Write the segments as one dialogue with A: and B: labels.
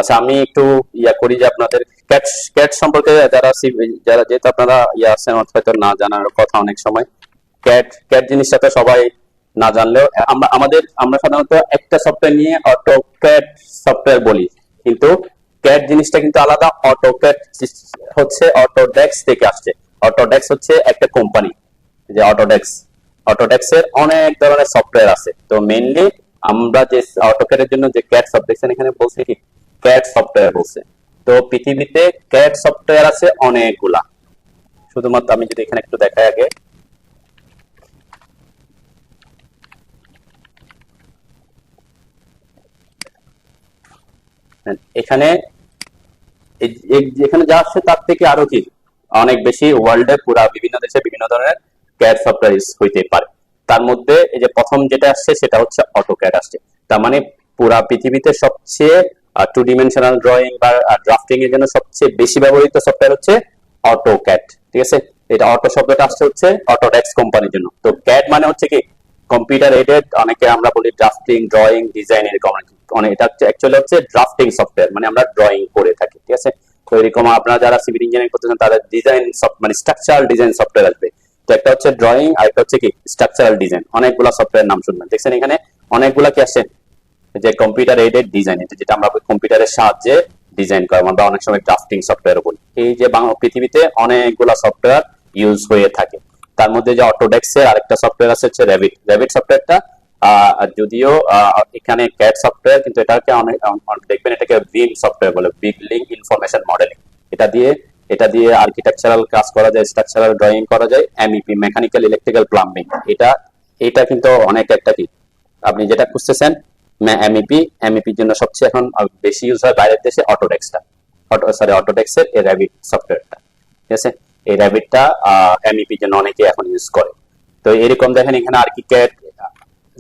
A: আচ্ছা, আমি একটু ইয়া করি যে আপনাদের ক্যাট ক্যাট সম্পর্কে যারা যেহেতু আপনারা ইয়া আছেন হয়তো না জানার কথা অনেক সময়। ক্যাট ক্যাট জিনিসটা তো সবাই না জানলেও আমরা সাধারণত একটা সফটওয়্যার নিয়ে অটোক্যাড সফটওয়্যার বলি, কিন্তু ক্যাট জিনিসটা কিন্তু আলাদা। অটোক্যাড হচ্ছে অটোডেস্ক থেকে আসছে। অটোডেস্ক হচ্ছে একটা কোম্পানি, যে অটোডেস্ক এর অনেক ধরনের সফটওয়্যার আছে। তো মেইনলি আমরা যে অটোক্যাডের জন্য যে ক্যাট সফটওয়্যার এখানে বলছি কি ক্যাট সফটওয়্যার বলছে। তো পৃথিবীতে ক্যাট সফটওয়্যার আছে অনেকগুলা। শুধুমাত্র আমি যদি এখানে একটু দেখাই আগে, এখানে যেখানে যা আসছে তার থেকে আরো কি অনেক বেশি ওয়ার্ল্ডে পুরা বিভিন্ন দেশে বিভিন্ন ধরনের ক্যাড সফটওয়্যার ইউজ হইতে পারে। তার মধ্যে এই যে প্রথম যেটা আসছে সেটা হচ্ছে অটোক্যাড আসছে। তার মানে পুরা পৃথিবীতে সবচেয়ে 2 ডিমেনশনাল ড্রয়িং বা ড্রাফটিং এর জন্য সবচেয়ে বেশি ব্যবহৃত সফটওয়্যার হচ্ছে অটোক্যাড। ঠিক আছে, এটা অটো শব্দটা আসছে হচ্ছে অটোডেস্ক কোম্পানির জন্য। তো ক্যাড মানে হচ্ছে কি কম্পিউটার এডেড, অনেকে আমরা বলি ড্রাফটিং, ড্রয়িং, ডিজাইন, এরকম অনেক। এটা অ্যাকচুয়ালি হচ্ছে ড্রাফটিং সফটওয়্যার, মানে আমরা ড্রয়িং করে থাকি। ঠিক আছে, তো এরকম আপনারা যারা সিভিল ইঞ্জিনিয়ারিং করতেছেন তাদের ডিজাইন মানে স্ট্রাকচারাল ডিজাইন সফটওয়্যার আসবে। তো একটা হচ্ছে ড্রয়িং আর একটা হচ্ছে কি স্ট্রাকচারাল ডিজাইন। অনেকগুলা সফটওয়্যার নাম শুনবেন, দেখছেন এখানে অনেকগুলা কি আসে, যে কম্পিউটার এডেড ডিজাইন, যেটা আমরা কম্পিউটারের সাহায্যে ডিজাইন করা, আমরা অনেক সময় ড্রাফটিং সফটওয়্যার বলি। এই যে পৃথিবীতে অনেকগুলা সফটওয়্যার ইউজ হয়ে থাকে। তার মধ্যে যে অটোডেস্কের আরেকটা সফটওয়্যার আছে হচ্ছে রেভিট। রেভিট সফটওয়্যারটা যদিও এখানে ক্যাড সফটওয়্যার, কিন্তু এটাকে অনেক দেখবেন এটাকে বিম সফটওয়্যার বলে, বিল্ডিং ইনফরমেশন মডেলিং। এটা দিয়ে আর্কিটেকচারাল কাজ করা যায়, স্ট্রাকচারাল ড্রয়িং করা যায়, এমইপি মেকানিক্যাল ইলেকট্রিক্যাল প্লাম্বিং। এটা কিন্তু অনেক একটা কি আপনি যেটা খুঁজতেছেন এমইপির জন্য সবচেয়ে এখন বেশি ইউজ হয় বাইরের দেশে অটোডেস্কের এই র্যাবিট সফটওয়্যারটা। ঠিক আছে, এই র্যাবিটটা এমইপির জন্য অনেকে এখন ইউজ করে। তো এরকম দেখেন এখানে আর্কিক্যাড,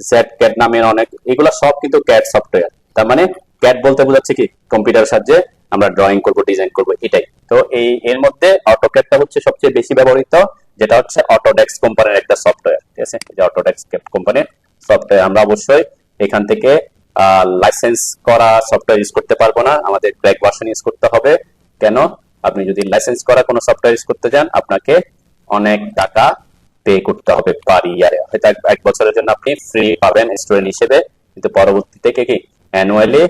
A: জেড ক্যাড নামের অনেক, এগুলো সব কিন্তু ক্যাড সফটওয়্যার। তার মানে ক্যাড বলতে বোঝাচ্ছে কি কম্পিউটারের সাহায্যে আমরা ড্রয়িং করব, ডিজাইন করব, এটাই। তো এর মধ্যে অটোক্যাডটা হচ্ছে সবচেয়ে বেশি ব্যবহৃত, যেটা হচ্ছে অটোডেস্ক কোম্পানির একটা সফটওয়্যার। ঠিক আছে, যে অটোডেস্ক কোম্পানির সফটওয়্যার আমরা অবশ্যই এখান থেকে লাইসেন্স করা সফটওয়্যার ইউজ করতে পারবো না, আমাদের ক্র্যাক ভার্সন ইউজ করতে হবে। কেন? আপনি যদি লাইসেন্স করা কোনো সফটওয়্যার ইউজ করতে যান আপনাকে অনেক টাকা পে করতে হবে পার ইয়ারে। হয়তো 1 বছরের জন্য আপনি ফ্রি পাবেন স্টুডেন্ট হিসেবে, কিন্তু পরবর্তীতে কি অ্যানুয়ালি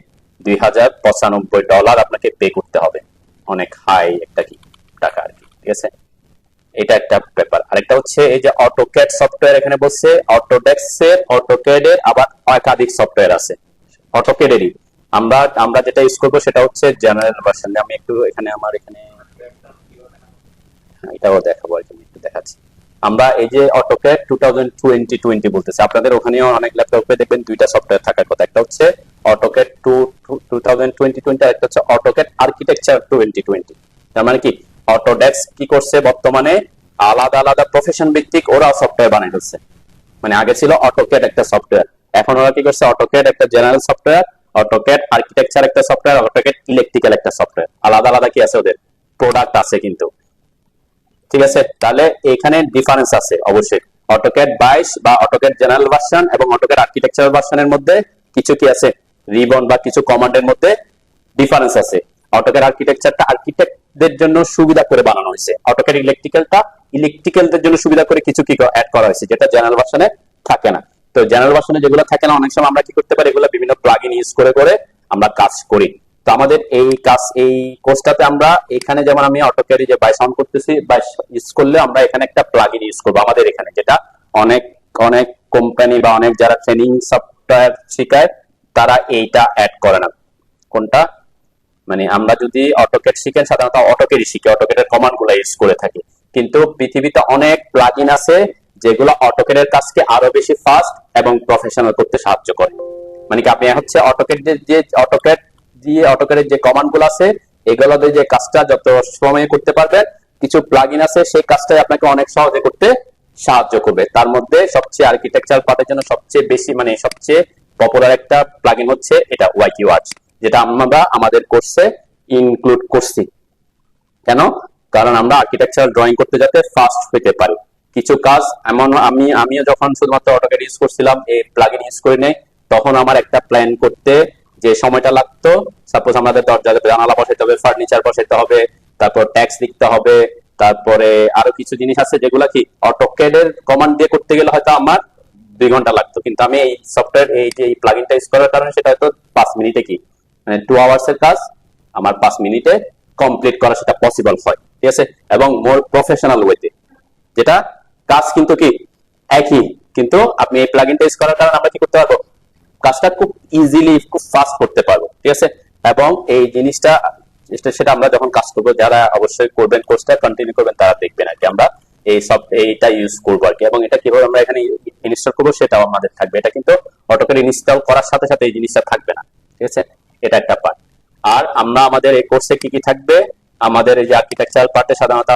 A: $2095 আপনাকে পে করতে হবে। অনেক হাই একটা কি টাকা আর কি। ঠিক আছে, এটা একটা ব্যাপার। আরেকটা হচ্ছে এই যে অটোক্যাড সফটওয়্যার এখানে বলছে অটোক্যাডের আবার একাধিক সফটওয়্যার আছে। অটোক্যাডেরই আমরা যেটা ইউজ করবো সেটা হচ্ছে জেনারেল ভার্সন। আমি একটু এখানে এটাও দেখাবো, একটু দেখাচ্ছি। আমরা এই যে অটোক্যাড 2020 বলতেছে, আপনাদের ওখানেও অনেক ল্যাপটপে দেখবেন দুইটা সফটওয়্যার থাকার কথা। একটা হচ্ছে অটোক্যাড 2020 আর একটা হচ্ছে অটোক্যাড আর্কিটেকচার 2020। তার মানে কি অটোডেস্ক কি করছে বর্তমানে আলাদা আলাদা প্রফেশন ভিত্তিক ওরা সফটওয়্যার বানিয়ে ফেলছে। মানে আগে ছিল অটোক্যাড একটা সফটওয়্যার, এখন ওরা কি করছে অটোক্যাড একটা জেনারেল সফটওয়্যার, অটোক্যাড আর্কিটেকচার একটা সফটওয়্যার, অটোক্যাড ইলেকট্রিক্যাল একটা সফটওয়্যার। আলাদা আলাদা কি আছে ওদের প্রোডাক্ট আছে কিন্তু। ঠিক আছে, তাহলে এখানে ডিফারেন্স আছে অবশ্যই। অটোক্যাড 22 বা অটোক্যাড জেনারেল ভার্সন এবং অটোক্যাড আর্কিটেকচারাল ভার্সনের মধ্যে কিছু কি আছে রিবন বা কিছু কমান্ডের মধ্যে ডিফারেন্স আছে। অটোক্যাড আর্কিটেকচারটা আর্কিটেক্টদের জন্য সুবিধা করে বানানো হয়েছে, অটোক্যাড ইলেকট্রিক্যালদের জন্য সুবিধা করে কিছু কি অ্যাড করা হয়েছে, যেটা জেনারেল ভার্সনে থাকে না। তো জেনারেল ভার্সনে যেগুলো থাকে না অনেক সময় আমরা কি করতে পারি, এগুলো বিভিন্ন প্লাগইন ইউজ করে আমরা কাজ করি। তো আমাদের এই কোর্সটাতে আমরা এখানে যেমন আমি অটোক্যাড যে 22 অন করতেছি, 22 ইউজ করলে আমরা এখানে একটা প্লাগইন ইউজ করব আমাদের এখানে, যেটা অনেক অনেক কোম্পানি বা অনেক যারা ট্রেনিং সফটওয়্যার শেখায় তারা এইটা অ্যাড করে না। কোনটা? মানে আমরা যদি অটোক্যাড শিখেন সাধারণত অটোক্যাডই শিখি, অটোক্যাডের কমান্ড গুলো ইউজ করে থাকি। কিন্তু পৃথিবীতে অনেক প্লাগইন আছে যেগুলো অটোক্যাডের কাজকে আরো বেশি ফাস্ট এবং প্রফেশনাল করতে সাহায্য করে। মানে কি আপনি হচ্ছে অটোক্যাডের যে কমান্ড গুলো আছে এগুলো দিয়ে যে কাজটা যত সময়ে করতে পারবেন, কিছু প্লাগইন আছে সেই কাজটাই আপনাকে অনেক সহজে করতে সাহায্য করবে। তার মধ্যে সবচেয়ে আর্কিটেকচার পার্টের জন্য সবচেয়ে বেশি মানে সবচেয়ে পপুলার একটা প্লাগইন হচ্ছে এটা ওয়াইকিউআর্চ, যেটা আমরা আমাদের কোর্সে ইনক্লুড করছি। কেন? কারণ আমরা আর্কিটেকচারাল ড্রয়িং করতে যাতে ফাস্ট হতে পারি। কিছু কাজ এমন আমিও যখন শুধুমাত্র অটোক্যাড ইউজ করছিলাম এই প্লাগইন ইউজ করে নেই, তখন আমার একটা প্ল্যান করতে যে সময়টা লাগতো, সাপোজ আমাদের দরজা জানালা বসাইতে হবে, ফার্নিচার বসাইতে হবে, তারপর ট্যাক্স লিখতে হবে, তারপরে আরো কিছু জিনিস আছে যেগুলা কি অটোক্যাড এর কমান্ড দিয়ে করতে গেলে হয়তো আমার 2 ঘন্টা লাগতো, কিন্তু আমি এই সফটওয়্যার এই যে প্লাগইনটা ইউজ করার কারণে সেটা হয়তো 5 মিনিটে কি মানে 2 আওয়ার্স এর কাজ আমার 5 মিনিটে কমপ্লিট করা সেটা পসিবল হয়, ঠিক আছে, এবং মোর প্রফেশনাল ওয়েতে, যেটা কাজ কিন্তু কি একই, কিন্তু আপনি এই প্লাগইনটা ইউজ করার কারণে আমরা কি করতে পারবো, কাজটা খুব ইজিলি খুব ফাস্ট করতে পারবো, ঠিক আছে। এবং এই জিনিসটা সেটা আমরা যখন কাজ করবো, যারা অবশ্যই করবেন কোর্সটা কন্টিনিউ করবেন তারা দেখবেন আর কি, আমরা এই সব এইটা ইউজ করবো আর কি, এবং এটা কিভাবে আমরা এখানে ইনস্টল করবো সেটাও আমাদের থাকবে। এটা কিন্তু অটোক্যাড ইনস্টল করার সাথে সাথে এই জিনিসটা থাকবে না, ঠিক আছে, এটা একটা পার্ট। আর আমরা আমাদের এই কোর্সে কি কি থাকবে, আমাদের এই যে আর্কিটেকচারাল পার্টে সাধারণত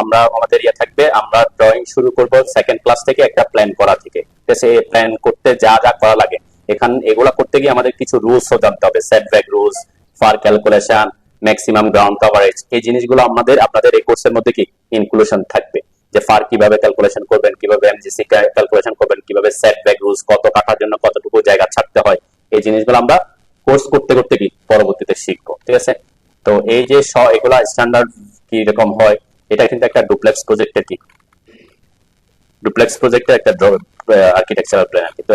A: আমরা আমাদের ইয়ে থাকবে, আমরা ড্রয়িং শুরু করব সেকেন্ড ক্লাস থেকে একটা প্ল্যান করা থেকে, ঠিক আছে। এই প্ল্যান করতে যা যা করা লাগে এখান এগুলা করতে গিয়ে আমাদের কিছু রুলসও জানতে হবে, setback rules, FAR calculation, maximum ground coverage, এই জিনিসগুলো আপনাদের এই কোর্সের মধ্যে কি ইনক্লুশন থাকবে, যে ফার কিভাবে ক্যালকুলেশন করবেন, কিভাবে এমজিসি ক্যালকুলেশন করবেন, কিভাবে সেটব্যাক রুলস, কত কাটার জন্য কতটুকু জায়গা ছাড়তে হয়, এই জিনিসগুলো আমরা কোর্স করতে করতে কি পরবর্তীতে শিখবো, ঠিক আছে। তো এই যে এগুলা স্ট্যান্ডার্ড কি রকম হয়, এটা কিন্তু একটা ডুপ্লেক্স প্রজেক্টের কি ডুপ্লেক্স প্রজেক্টের একটা আর্কিটেকচারাল প্ল্যান আর কি। তো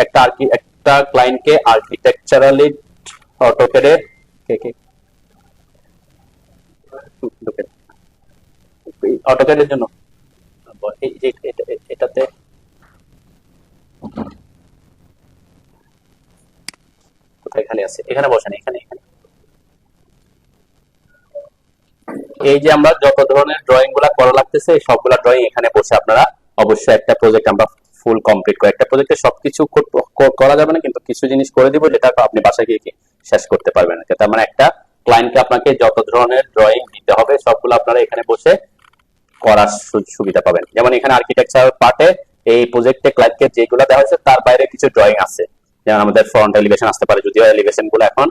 A: একটা ক্লায়েন্টকে আর্কিটেকচারালি অটোক্যাডে অটোক্যাডের জন্য এই যে এটাতে কোথায় খালি আছে, এখানে বসেন, এখানে এখানে এই যে আমরা যত ধরনের ড্রয়িং গুলা করা লাগতেছে এই সবগুলা ড্রয়িং এখানে বসে আপনারা অবশ্যই একটা প্রজেক্ট আমরা ফুল কমপ্লিট করে, একটা প্রজেক্টে সবকিছু করা যাবে না, কিন্তু কিছু জিনিস করে দিব যেটা আপনি বাসায় গিয়ে শেষ করতে পারবেন না। তার মানে একটা ক্লায়েন্টকে আপনাকে যত ধরনের ড্রয়িং দিতে হবে সবগুলো আপনারা এখানে বসে করার সুবিধা পাবেন। যেমন এখানে আর্কিটেকচার পার্টে এই প্রজেক্টে ক্লায়েন্টকে যেগুলো দেওয়া হয়েছে তার বাইরে কিছু ড্রয়িং আছে, যেমন আমাদের ফ্রন্ট এলিভেশন আসতে পারে, যদিও এলিভেশন গুলো এখন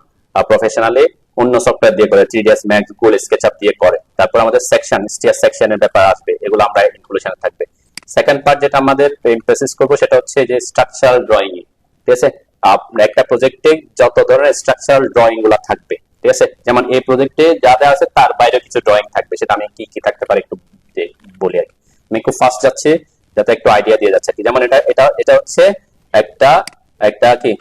A: প্রফেশনালি অন্য সফটওয়্যার দিয়ে করে, 3ds Max, Google SketchUp দিয়ে করে। তারপর আমাদের সেকশন স্টিয়ার সেকশনের ব্যাপার আসবে, এগুলো আমরা ইনক্লুশনে থাকবে। সেকেন্ড পার্ট যেটা আমাদের এমফেসিস করব সেটা হচ্ছে যে স্ট্রাকচারাল ড্রয়িং, ঠিক আছে। একটা প্রজেক্টে যত ধরনের স্ট্রাকচারাল ড্রয়িং গুলো থাকবে, ঠিক আছে, যেমন এই প্রজেক্টে যা যা আছে তার বাইরে কিছু ড্রয়িং থাকবে, সেটা আমি কি কি থাকতে পারে একটু বলি আর কি। আমি খুব ফাস্ট যাচ্ছি যাতে একটু আইডিয়া দিয়ে যাচ্ছে কি। যেমন এটা এটা এটা হচ্ছে একটা একটা কি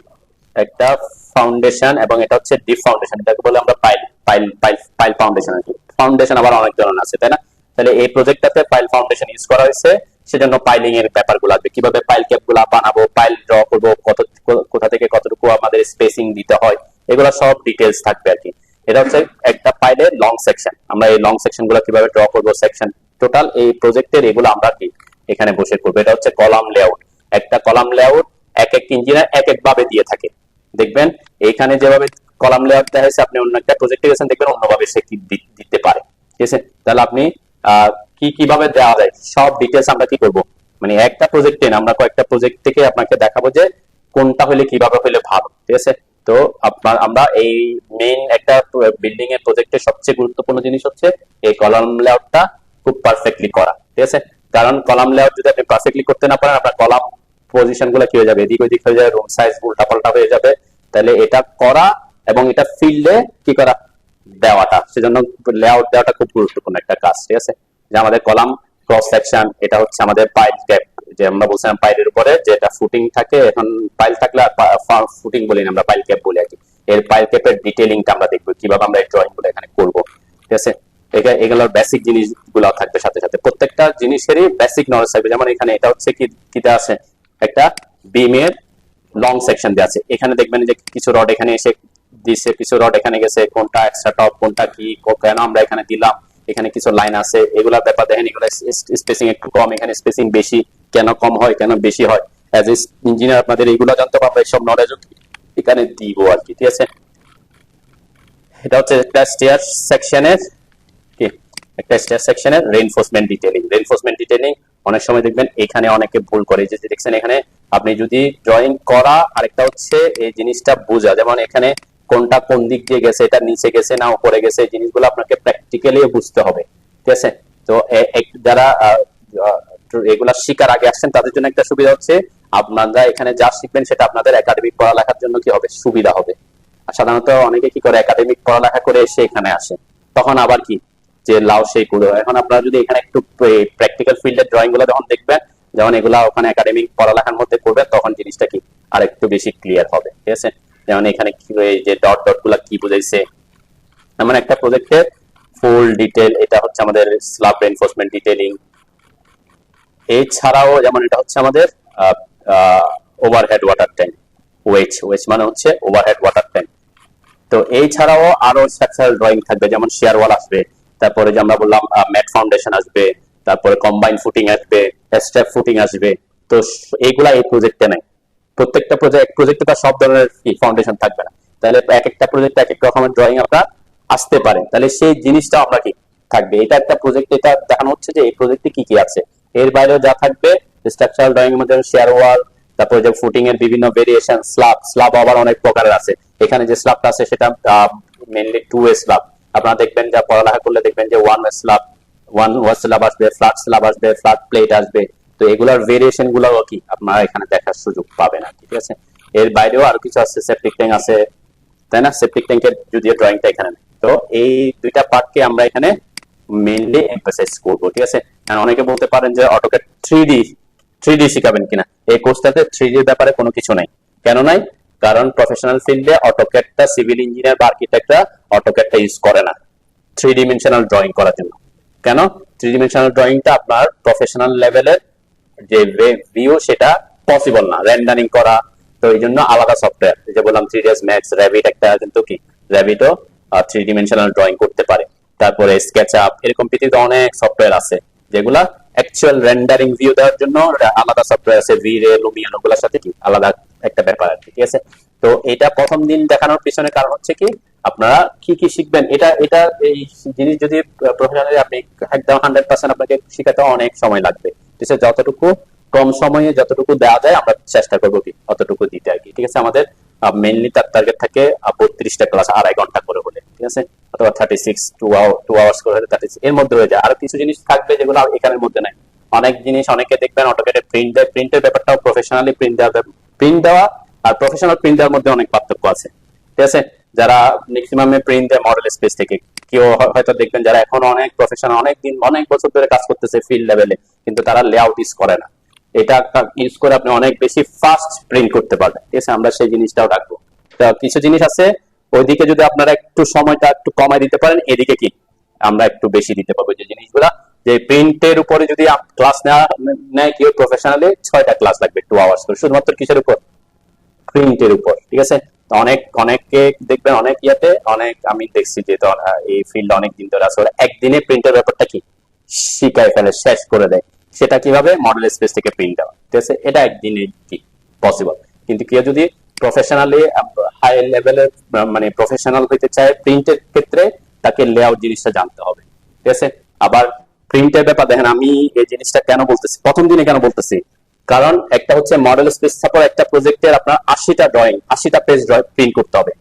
A: একটা ফাউন্ডেশন, এবং এটা হচ্ছে ডিপ ফাউন্ডেশন, এটাকে বলে আমরা pile pile pile pile foundation আর কি। ফাউন্ডেশন আবার অনেক ধরনের আছে, তাই না? তাহলে এই প্রজেক্টটাতে পাইল ফাউন্ডেশন ইউজ করা হয়েছে, সেজন্য পাইলিং এর ব্যাপারগুলো আসবে, কিভাবে পাইল ক্যাপ গুলা বানাবো, পাইল ড্র করবো, কোথা থেকে কতটুকু আমাদের স্পেসিং দিতে হয়, এগুলো সব ডিটেলস থাকবে আর কি। এটা হচ্ছে একটা পাইলের লং সেকশন, আমরা এই লং সেকশন গুলো কিভাবে ড্র করবো, সেকশন টোটাল এই প্রজেক্টের এগুলো আমরা কি এখানে বসে করবো। এটা হচ্ছে কলাম লেআউট, একটা কলাম লেআউট এক এক ইঞ্জিনিয়ার এক এক ভাবে দিয়ে থাকে, দেখবেন এইখানে যেভাবে কলাম লেআউট দেওয়া হয়েছে আপনি অন্য একটা প্রজেক্টে গেছেন দেখবেন অন্যভাবে সে কি দিতে পারে, ঠিক আছে। তাহলে আপনি কিভাবে দেওয়া যায় সব ডিটেলস আমরা কি করব, মানে একটা প্রজেক্টে না, আমরা কয়েকটা প্রজেক্ট থেকে আপনাকে দেখাবো যে কোনটা হলে কিভাবে হলে ভালো, ঠিক আছে। তো আমরা এই মেইন একটা বিল্ডিং এর প্রজেক্টের সবচেয়ে গুরুত্বপূর্ণ জিনিস হচ্ছে এই কলাম লেআউটটা খুব পারফেক্টলি করা, ঠিক আছে। কারণ কলাম লেআউট যদি আপনি পারফেক্টলি করতে না পারেন আপনার কলাম পজিশন গুলো কি হয়ে যাবে, এদিক ওদিক হয়ে যাবে, রুম সাইজ উল্টা পাল্টা হয়ে যাবে। তাহলে এটা করা এবং এটা ফিল্ডে কি করা দেওয়াটা, সেজন্য লেআউট দেওয়াটা খুব গুরুত্বপূর্ণ একটা কাজ, ঠিক আছে। যে আমাদের কলাম ক্রস সেকশন, এটা হচ্ছে আমাদের পাইল ক্যাপ, যে আমরা বলছিলাম পাইলের উপরে যেটা ফুটিং থাকে, এখন পাইল থাকলে ফুটিং বলি না, আমরা পাইল ক্যাপ বলি আর কি। এর পাইল ক্যাপের ডিটেইলিংটা আমরা দেখবো কিভাবে আমরা এই ড্রয়িং গুলো এখানে করবো, ঠিক আছে। এগুলোর বেসিক জিনিসগুলো থাকবে, সাথে সাথে প্রত্যেকটা জিনিসেরই বেসিক নলেজ থাকবে। যেমন এখানে এটা হচ্ছে কিটা আছে, একটা বিমের লং সেকশন দেওয়া আছে, এখানে দেখবেন যে কিছু রড এখানে এসে দিছে, কিছু রড এখানে গেছে, কোনটা এক্সট্রা টপ, কোনটা কি, কেন আমরা এখানে দিলাম, এখানে কিছু লাইন আছে, এগুলা ব্যাপার দেখেন, এগুলো স্পেসিং একটু কম, এখানে স্পেসিং বেশি, কেন কম হয় কেন বেশি হয়, অ্যাজ এ ইঞ্জিনিয়ার আপনাদের এইগুলো জানতে পারবো, এইসব নলেজ এখানে দিব আর কি, ঠিক আছে। এটা হচ্ছে একটা স্টেয়ার সেকশনের কি একটা স্টেয়ার সেকশনের রেইনফোর্সমেন্ট ডিটেইলিং। রেইনফোর্সমেন্ট ডিটেইলিং অনেক সময় দেখবেন এখানে অনেকে ভুল করে, যে দেখছেন এখানে আপনি যদি ড্রয়িং করা, আরেকটা হচ্ছে এই জিনিসটা বোঝা, যেমন এখানে কোনটা কোন দিক দিয়ে গেছে, এটা নিচে গেছে না উপরে গেছে, এই জিনিসগুলো আপনাকে প্র্যাকটিক্যালি বুঝতে হবে, ঠিক আছে। তো যারা এগুলা শিকার আগে আসছেন তাদের জন্য একটা সুবিধা হচ্ছে আপনারা এখানে যা শিখবেন সেটা আপনাদের একাডেমিক পড়ালেখার জন্য কি হবে, সুবিধা হবে। সাধারণত অনেকে কি করে একাডেমিক পড়ালেখা করে এসে এখানে আসে, তখন আবার কি যে লাউ সেই কুড়ো। এখন আপনারা যদি এখানে একটু প্র্যাকটিক্যাল ফিল্ডের ড্রয়িং গুলো যখন দেখবেন, যেমন এগুলা ওখানে একাডেমিক পড়ালেখার মধ্যে করবেন, তখন জিনিসটা কি আর একটু বেশি ক্লিয়ার হবে। ঠিক আছে, যেমন এখানে কি যে ডট ডট গুলা কি বুঝাইছে, এমন একটা প্রজেক্টের ফুল ডিটেল। এটা হচ্ছে আমাদের স্ল্যাব রেইনফোর্সমেন্ট ডিটেইলিং। এছাড়াও যেমন এটা হচ্ছে আমাদের ওভারহেড ওয়াটার ট্যাঙ্ক, ওয়েচ মানে হচ্ছে ওভারহেড ওয়াটার ট্যাঙ্ক। তো এই ছাড়াও আরো স্ট্রাকচারাল ড্রয়িং থাকবে, যেমন শেয়ার ওয়াল আসবে, তারপরে যে আমরা বললাম ম্যাট ফাউন্ডেশন আসবে, তারপরে কম্বাইন ফুটিং আসবে, স্টেপ ফুটিং আসবে। তো এইগুলা এই প্রজেক্টে নাই। প্রত্যেকটা প্রজেক্টে তার সব ধরনের ফাউন্ডেশন থাকবে না, তাহলে এক একটা প্রজেক্টে এক এক রকমের ড্রয়িং আপনার আসতে পারে, তাহলে সেই জিনিসটা আমরা কি থাকবে। এটা একটা প্রজেক্ট, এটা দেখানো হচ্ছে যে এই প্রজেক্টে কি কি আছে। এর বাইরেও যা থাকবে স্ট্রাকচারাল ড্রয়িং এর মধ্যে শেয়ার ওয়াল, তারপরে যে ফুটিং এর বিভিন্ন ভেরিয়েশন, স্ল্যাব আবার অনেক প্রকারের আছে। এখানে যে স্ল্যাবটা আছে সেটা মেইনলি 2 ওয়ে স্ল্যাব। আপনারা দেখবেন যা পড়ালেখা করলে দেখবেন যে 1 ওয়ে স্ল্যাব, 1 ওয়ে স্ল্যাব আসবে, ফ্ল্যাট স্ল্যাব আসবে, ফ্ল্যাট প্লেট আসবে। তো এগুলার ভেরিয়েশন গুলো কি আপনারা এখানে দেখার সুযোগ পাবেন। ঠিক আছে, এর বাইরেও আরো কিছু আছে, সেপটিক ট্যাঙ্ক আছে, তাই না? সেপটিক ট্যাঙ্কের যদিও ড্রয়িংটা এখানে নেই। তো এই দুইটা পার্টকে আমরা এখানে মেইনলি এমফাসাইজ করব। ঠিক আছে, অনেকে বলতে পারেন যে অটোক্যাড 3D শিখাবেন কিনা। এই কোর্সটাতে 3D এর ব্যাপারে কোনো কিছু নাই। কেন নাই? কারণ প্রফেশনাল ফিল্ডে অটোক্যাডটা সিভিল ইঞ্জিনিয়ার বা আর্কিটেক্টরা অটোক্যাডটা ইউজ করে না 3 ডিমেনশনাল ড্রয়িং করার জন্য। কেন? 3 ডিমেনশনাল ড্রয়িংটা আপনার প্রফেশনাল লেভেলের যে ভিউ সেটা পসিবল না, রেন্ডারিং করা। তো এই জন্য আলাদা সফটওয়্যার, যে বললাম 3ds Max, Revit একটা কিন্তু কি Revitও 3 ডিমেনশনাল ড্রয়িং করতে পারে। তারপরে SketchUp, এরকম পৃথিবীতে অনেক সফটওয়্যার আছে যেগুলা অ্যাকচুয়াল রেন্ডারিং ভিউ দেওয়ার জন্য আলাদা সফটওয়্যার আছে। V-Ray, Lumion ওগুলোর সাথে কি আলাদা একটা ব্যাপার আছে। ঠিক আছে, তো এটা প্রথম দিন দেখানোর পিছনে কারণ হচ্ছে কি আপনারা কি কি শিখবেন। এটা এই জিনিস যদি প্রফেশনালি আপনি একদম 100% আপনাকে শিখাতে অনেক সময় লাগবে। ঠিক আছে, যতটুকু কম সময়ে যতটুকু দেওয়া যায় আমরা চেষ্টা করবো কি অতটুকু দিতে আর কি। ঠিক আছে, আমাদের মেইনলি তার টার্গেট থাকে 32টা ক্লাস 2.5 ঘন্টা করে হলে। ঠিক আছে, অথবা 36 2 আওয়ার্স করে হলে 36 এর মধ্যে হয়ে যায়। আর কিছু জিনিস থাকবে যেগুলো এখানের মধ্যে নাই। অনেক জিনিস অনেকে দেখবেন অটোক্যাডে প্রিন্ট দেয়, প্রিন্টের ব্যাপারটাও প্রফেশনালি প্রিন্ট দেওয়া আর প্রফেশনাল প্রিন্ট দেওয়ার মধ্যে অনেক পার্থক্য আছে। ঠিক আছে, যারা ম্যাক্সিমামে প্রিন্ট দেয় মডেল স্পেস থেকে, কেউ হয়তো দেখবেন যারা এখন অনেক প্রফেশনাল, অনেক দিন অনেক বছর ধরে কাজ করতেছে ফিল্ড লেভেলে, কিন্তু তারা লেআউট ইউজ করে না। এটা ইউজ করে আপনি অনেক বেশি ফাস্ট প্রিন্ট করতে পারবেন। ঠিক আছে, আমরা সেই জিনিসটাও রাখবো। তো কিছু জিনিস আছে ওইদিকে যদি আপনারা একটু সময়টা একটু কমাই দিতে পারেন, এদিকে কি আমরা একটু বেশি দিতে পারবো। যে জিনিসগুলা যে প্রিন্টের উপরে যদি ক্লাস নেয় কেউ প্রফেশনালি 6টা ক্লাস লাগবে 2 আওয়ার্স করে, শুধুমাত্র কিসের উপর? প্রিন্টের উপর। ঠিক আছে, অনেককে দেখবেন অনেক অনেক আমি দেখছি যে এই ফিল্ড অনেক দিন ধরে আছে, ওরা একদিনে প্রিন্টের ব্যাপারটা কি শিখায় ফেলে, শেষ করে দেয়। সেটা কিভাবে? মডেল স্পেস থেকে প্রিন্ট দেওয়া। ঠিক আছে, এটা একদিনে কি পসিবল। কিন্তু কেউ যদি প্রফেশনালি হাই লেভেলের মানে প্রফেশনাল হইতে চায় প্রিন্টের ক্ষেত্রে, তাকে লেআউট জিনিসটা জানতে হবে। ঠিক আছে, আবার প্রিন্টের ব্যাপার দেখেন, আমি এই জিনিসটা কেন বলতেছি, প্রথম দিনে কেন বলতেছি, কারণ একটা হচ্ছে মডেল স্পেস সাপোর্ট, একটা প্রজেক্টের আপনার 80টা ড্রয়িং 80টা পেজ ড্রয়িং প্রিন্ট করতে হবে।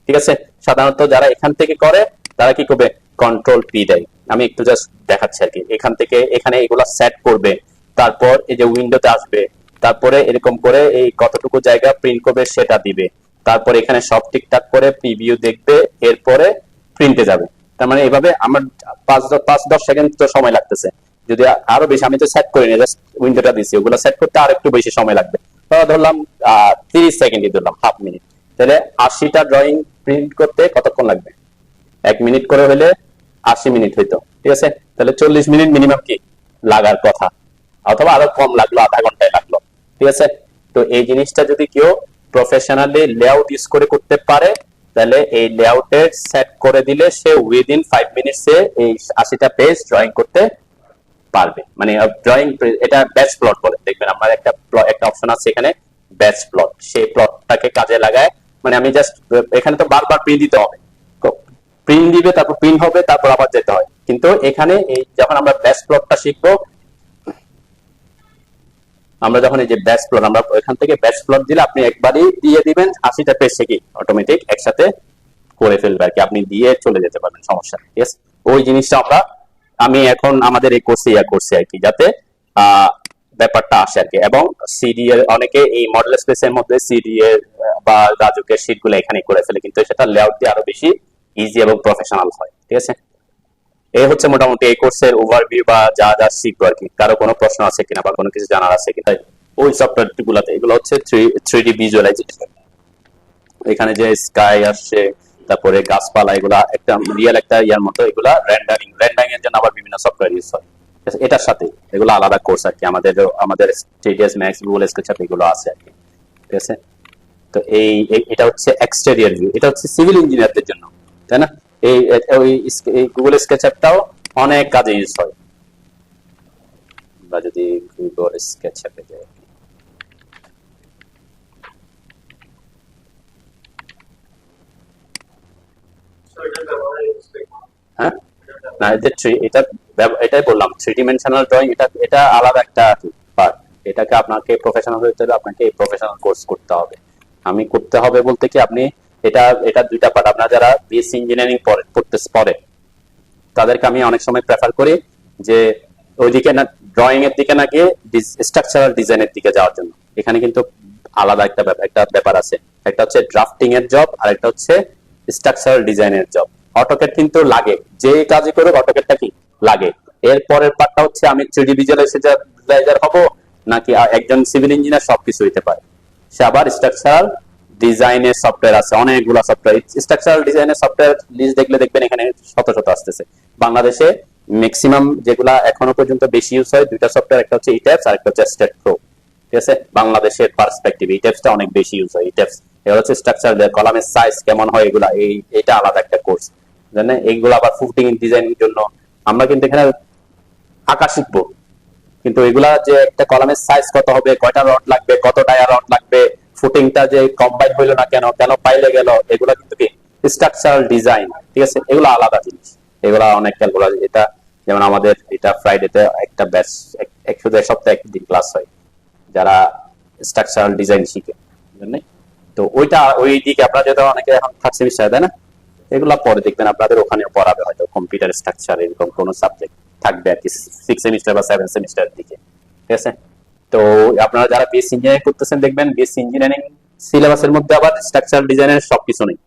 A: ঠিক আছে, সাধারণত যারা এখান থেকে করে তারা কি করবে? কন্ট্রোল পি দেয়। আমি একটু জাস্ট দেখাচ্ছি আর কি। এখান থেকে এখানে এগুলা সেট করবে, তারপর এই যে উইন্ডোতে আসবে, তারপরে এরকম করে এই কতটুকু জায়গা প্রিন্ট করবে সেটা দিবে, তারপর এখানে সব ঠিকঠাক করে প্রিভিউ দেখবে, এরপরে প্রিন্টে যাবে। তার মানে এইভাবে আমার 5-10 সেকেন্ড তো সময় লাগতেছে। যদি আরো বেশি, আমি তো সেট করিনি, জাস্ট উইন্ডোটা দিছি, ওগুলো সেট করতে আর একটু বেশি সময় লাগবে। ধরলাম 30 সেকেন্ডই ধরলাম, হাফ মিনিট। তাহলে 80টা ড্রয়িং প্রিন্ট করতে কতক্ষণ লাগবে? 1 মিনিট করে হলে 80 মিনিট হইতো। ঠিক আছে, তাহলে 40 মিনিট মিনিমাম কি লাগার কথা, অথবা আরো কম লাগলো, আধা ঘন্টায় লাগলো। ঠিক আছে, তো এই জিনিসটা যদি কেউ প্রফেশনালি লেআউট ইউজ করে করতে পারে, তাহলে এই লেআউটের সেট করে দিলে সে উইদিন 5 মিনিটসে এই 80টা পেজ ড্রয়িং করতে পারবে। মানে ড্রয়িং, এটা ব্যাচ প্লট বলে। দেখবেন আমার একটা অপশন আছে এখানে ব্যাচ প্লট, সেই প্লটটাকে কাজে লাগায়। মানে আমি জাস্ট এখানে তো বারবার প্রিন্ট দিতে হবে, প্রিন্ট দিবে, তারপর প্রিন্ট হবে, তারপর আবার যেতে হয়। কিন্তু এখানে এই যখন আমরা ব্যাচ প্লটটা শিখবো, আমরা যখন এই যে ব্যাচ প্লট, আমরা এখান থেকে ব্যাচ প্লট দিলে আপনি একবারই দিয়ে দিবেন 80টা পেজ থেকে অটোমেটিক একসাথে করে ফেলবে আর কি, আপনি দিয়ে চলে যেতে পারবেন, সমস্যা নেই। ঠিক আছে, ওই জিনিসটা আমি এখন আমাদের এই কোর্সে করছি আর কি, যাতে ব্যাপারটা আসে আর কি। এবং সিডি এর অনেকে এই মডেল স্পেসের মধ্যে সিডি এর বা রাজুকের শীটগুলো এখানে করে ফেলে, কিন্তু সেটা লেআউট দিয়ে আরো বেশি ইজি এবং প্রফেশনাল হয়। ঠিক আছে, এই হচ্ছে মোটামুটি এই কোর্সের ওভারভিউ বা যা যা শিখবো আর কি। কারো কোনো প্রশ্ন আছে কিনা বা কোনো কিছু জানার আছে কিনা ওই সফটওয়্যার গুলাতে। এগুলো হচ্ছে 3D ভিজুয়ালাইজেশন। এখানে যে স্কাই আসছে, তারপরে গাছপালা, এগুলা একটা রিয়েল একটা ইয়ার মতো, এগুলা রেন্ডারিং এর জন্য আবার বিভিন্ন সফটওয়্যার ইউজ হয়। এটার সাথে এগুলো আলাদা কোর্স আর কি। আমাদের স্টেডিয়াস ম্যাক্স, গুগল স্কেচআপ এগুলো আছে আর কি। ঠিক আছে, তো এটা হচ্ছে এক্সটেরিয়র ভিউ, এটা হচ্ছে সিভিল ইঞ্জিনিয়ারদের জন্য, তাই না? এই গুগল স্কেচআপটাও অনেক কাজে ইউজ হয়। বা যদি গুগল স্কেচআপে যাই, হ্যাঁ না, এটাই বললাম 3 ডিমেনশনাল ড্রয়িং, এটা আলাদা একটা পার্ট। এটাকে আপনাকে প্রফেশনাল হতে হলে আপনাকে এই প্রফেশনাল কোর্স করতে হবে। আমি করতে হবে বলতে কি, আপনি এটা দুইটা পার্ট। আপনারা যারা বিএসসি ইঞ্জিনিয়ারিং পড়ে তাদেরকে আমি অনেক সময় প্রেফার করি যে ওইদিকে না, ড্রয়িং এর দিকে না গিয়ে স্ট্রাকচারাল ডিজাইনের দিকে যাওয়ার জন্য। এখানে কিন্তু আলাদা একটা ব্যাপার আছে। একটা হচ্ছে ড্রাফটিং এর জব, আর একটা হচ্ছে স্ট্রাকচারাল ডিজাইনের জব। অটোক্যাড কিন্তু লাগে, যে কাজই করুক অটোক্যাডটা কি লাগে। এর পরের পার্টটা হচ্ছে আমি 3D ভিজুয়ালাইজার হব নাকি একজন সিভিল ইঞ্জিনিয়ার, সবকিছু হইতে পারে। সে আবার স্ট্রাকচারাল ডিজাইনের সফটওয়্যার আছে, অনেকগুলো সফটওয়্যার। স্ট্রাকচারাল ডিজাইনের সফটওয়্যার লিস্ট দেখলে দেখবেন এখানে শত শত আসতেছে। বাংলাদেশে ম্যাক্সিমাম যেগুলা এখনো পর্যন্ত বেশি ইউজ হয়, দুইটা সফটওয়্যার, একটা হচ্ছে ইট্যাপস আর একটা হচ্ছে স্টেট প্রো। ঠিক আছে, বাংলাদেশের পার্সপেক্টিভ ইট্যাপসটা অনেক বেশি ইউজ হয়। ইট্যাপস এটা হচ্ছে স্ট্রাকচার, কলামের সাইজ কেমন হয় এগুলা, এটা আলাদা একটা কোর্স, জানেন? এইগুলো আবার ফুটিং ডিজাইনের জন্য আমরা কিন্তু এখানে আঁকা শিখবো, কিন্তু এগুলা যে একটা কলামের সাইজ কত হবে, কয়টা রড লাগবে, কত ডায়া রড লাগবে, ফুটিংটা যে কম্বাইন হইলো না কেন, কেন পাইলে গেল, এগুলা কিন্তু কি স্ট্রাকচারাল ডিজাইন। ঠিক আছে, এগুলো আলাদা জিনিস, এগুলা অনেক ক্যালকুলাস। এটা যেমন আমাদের এটা ফ্রাইডেতে একটা ব্যাচ, 1 সপ্তাহে একদিন ক্লাস হয় যারা স্ট্রাকচারাল ডিজাইন শিখে, বুঝলেন? তো ওই দিকে আপনারা যেটা অনেকে এখন থার্ড সেমিস্টার, তাই না? এগুলা পরে দেখবেন আপনাদের ওখানেও পড়াবে, হয়তো কম্পিউটার স্ট্রাকচার এরকম কোনো সাবজেক্ট থাকবে আর কি 6 সেমিস্টার বা 7 সেমিস্টারের দিকে। ঠিক আছে, তো আপনারা যারা বিএসসি ইঞ্জিনিয়ারিং করতেছেন দেখবেন বিএসসি ইঞ্জিনিয়ারিং সিলেবাসের মধ্যে আবার স্ট্রাকচারাল ডিজাইনের সবকিছু নেই।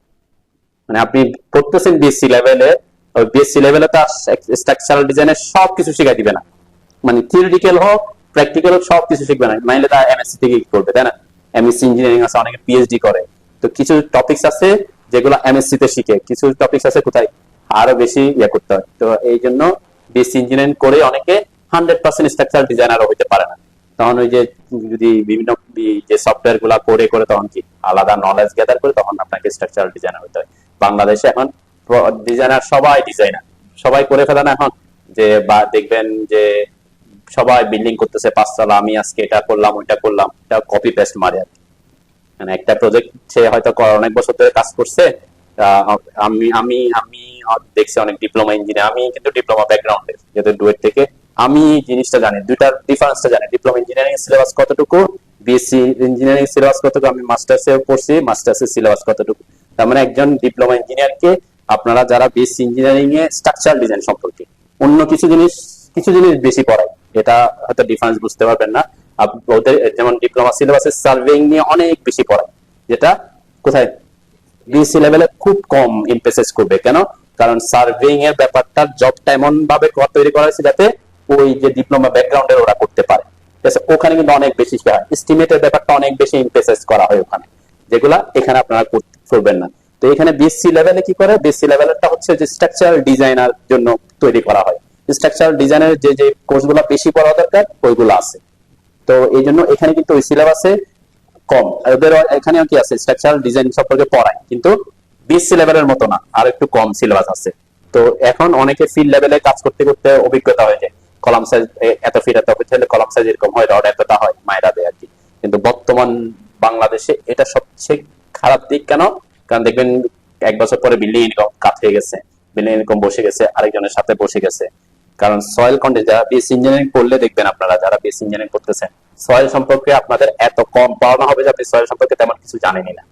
A: মানে আপনি পড়তেছেন বিএসসি লেভেলে, ওই বিএসসি লেভেলে তো স্ট্রাকচারাল ডিজাইনের সবকিছু শিখাই দিবে না। মানে থিওরিটিক্যাল হোক প্র্যাকটিক্যাল হোক সবকিছু শিখবে না, মাইলে তা এমএসসি থেকে কি করবে, তাই না? এমএসসি ইঞ্জিনিয়ারিং আছে, অনেকে পিএইচডি করে। তো কিছু টপিকস আছে যেগুলো এমএসসি তে শিখে, কিছু টপিকস আছে কোথায় আরো বেশি করতে হয়। তো এই জন্য বিএসসি ইঞ্জিনিয়ারিং করে অনেকে 100% স্ট্রাকচারাল ডিজাইনারও হইতে পারে না। তখন ওই যে যদি বিভিন্ন যে সফটওয়্যার গুলা করে তখন কি আলাদা নলেজ গ্যাদার করে তখন আপনাকে স্ট্রাকচারাল ডিজাইনার হতে হয়। বাংলাদেশে এখন ডিজাইনার সবাই করে ফেলে না এখন, যে বা দেখবেন যে সবাই বিল্ডিং করতেছে 5 তলা, আমি আজকে এটা করলাম ওইটা করলাম, এটা কপি পেস্ট মারে আর কি। মানে একটা প্রজেক্ট সে হয়তো অনেক বছর ধরে কাজ করছে। আমি আমি আমি দেখছি অনেক ডিপ্লোমা ইঞ্জিনিয়ার, আমি কিন্তু ডিপ্লোমা ব্যাকগ্রাউন্ডের, যেহেতু ডুয়েট থেকে আমি জিনিসটা জানি, দুইটার ডিফারেন্সটা জানি। ডিপ্লোমা ইঞ্জিনিয়ারিং সিলেবাস কতটুকু, বিএসসি ইঞ্জিনিয়ারিং সিলেবাস কতটুকু, আমি মাস্টার্সে পড়ছি, মাস্টার্সের সিলেবাস কতটুকু। তার মানে একজন ডিপ্লোমা ইঞ্জিনিয়ারকে আপনারা যারা বিএসসি ইঞ্জিনিয়ারিং এ স্ট্রাকচারাল ডিজাইন সম্পর্কে অন্য কিছু জিনিস বেশি পড়ায়, এটা হয়তো ডিফারেন্স বুঝতে পারবেন না। ওদের যেমন ডিপ্লোমা সিলেবাসে সার্ভেইং নিয়ে অনেক বেশি পড়ায়, যেটা কোথায় বিএসসি লেভেলে খুব কম এমফেসিস করবে। কেন? কারণ সার্ভেইং এর ব্যাপারটা জবটা এমন ভাবে তৈরি করা হয়েছে যাতে ওই যে ডিপ্লোমা ব্যাকগ্রাউন্ডের ওরা করতে পারে। ওখানে কিন্তু অনেক বেশি এস্টিমেটের ব্যাপারটা অনেক বেশি এমফেসিস করা হয় ওখানে, যেগুলা এখানে আপনারা করবেন না। তো এখানে বিএসসি লেভেলে কি করে, বিএসসি লেভেলটা হচ্ছে যে স্ট্রাকচারাল ডিজাইনার জন্য তৈরি করা হয়। স্ট্রাকচারাল ডিজাইনের যে কোর্সগুলো বেশি পড়া দরকার ওইগুলো আছে। তো এই জন্য এখানে কিন্তু ওই সিলেবাসে কম, ওদের এখানে কি আছে স্ট্রাকচারাল ডিজাইন সম্পর্কে পড়ায়, কিন্তু বিএসসি লেভেলের মতো না, আর একটু কম সিলেবাস আছে। তো এখন অনেকে ফিল্ড লেভেলে কাজ করতে করতে অভিজ্ঞতা হয়ে যায়, কলাম সাইজ এত ফিট হলে কলাম সাইজ এরকম হয়, রড এতটা হয়, মায়েরা দেয় আর কি। কিন্তু বর্তমান বাংলাদেশে এটা সবচেয়ে খারাপ দিক। কেন? কারণ দেখবেন 1 বছর পরে বিল্ডিং ইনকাম কাট হয়ে গেছে, বিল্ডিং ইনকাম বসে গেছে, আরেকজনের সাথে বসে গেছে। কারণ সয়েল কন্ডিশন, যারা বিএসসি ইঞ্জিনিয়ারিং করলে দেখবেন আপনারা যারা বিএসসি ইঞ্জিনিয়ারিং করতেছেন, সয়েল সম্পর্কে আপনাদের এত কম পাওনা হবে যে আপনি সয়েল সম্পর্কে তেমন কিছু জানেনই না।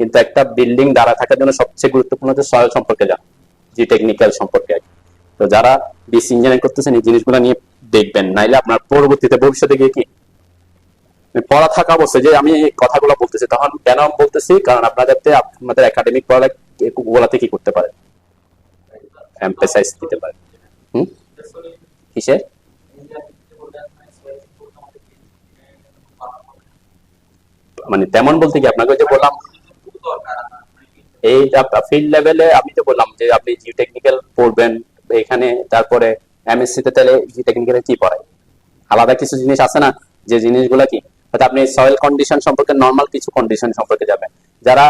A: কিন্তু একটা বিল্ডিং দাঁড়া থাকার জন্য সবচেয়ে গুরুত্বপূর্ণ হচ্ছে সয়েল সম্পর্কে জানা, জি টেকনিক্যাল সম্পর্কে। তো যারা বিএসসি ইঞ্জিনিয়ারিং করতেছেন এই জিনিসগুলো নিয়ে দেখবেন, নাইলে আপনার পরবর্তীতে ভবিষ্যতে গিয়ে কি পড়া থাকা অবস্থায় যে আমি এই কথাগুলো বলতেছি, তখন কেন বলতেছি, কারণ আপনাদের একাডেমিক পড়ালেখাগুলোতে কি করতে পারে, এমফাসাইজ দিতে পারে। কিসে মানে তেমন বলতে কি, আপনাকে যে বললাম এই ফিল্ড লেভেলে, আমি তো বললাম যে আপনি জিও টেকনিক্যাল পড়বেন এখানে, তারপরে এমএসসি তে তাহলে জিও টেকনিক্যালে কি পড়ায়, আলাদা কিছু জিনিস আছে না, যে জিনিসগুলো কি হয়তো আপনি সয়েল কন্ডিশন সম্পর্কে, নর্মাল কিছু কন্ডিশন সম্পর্কে যাবেন। যারা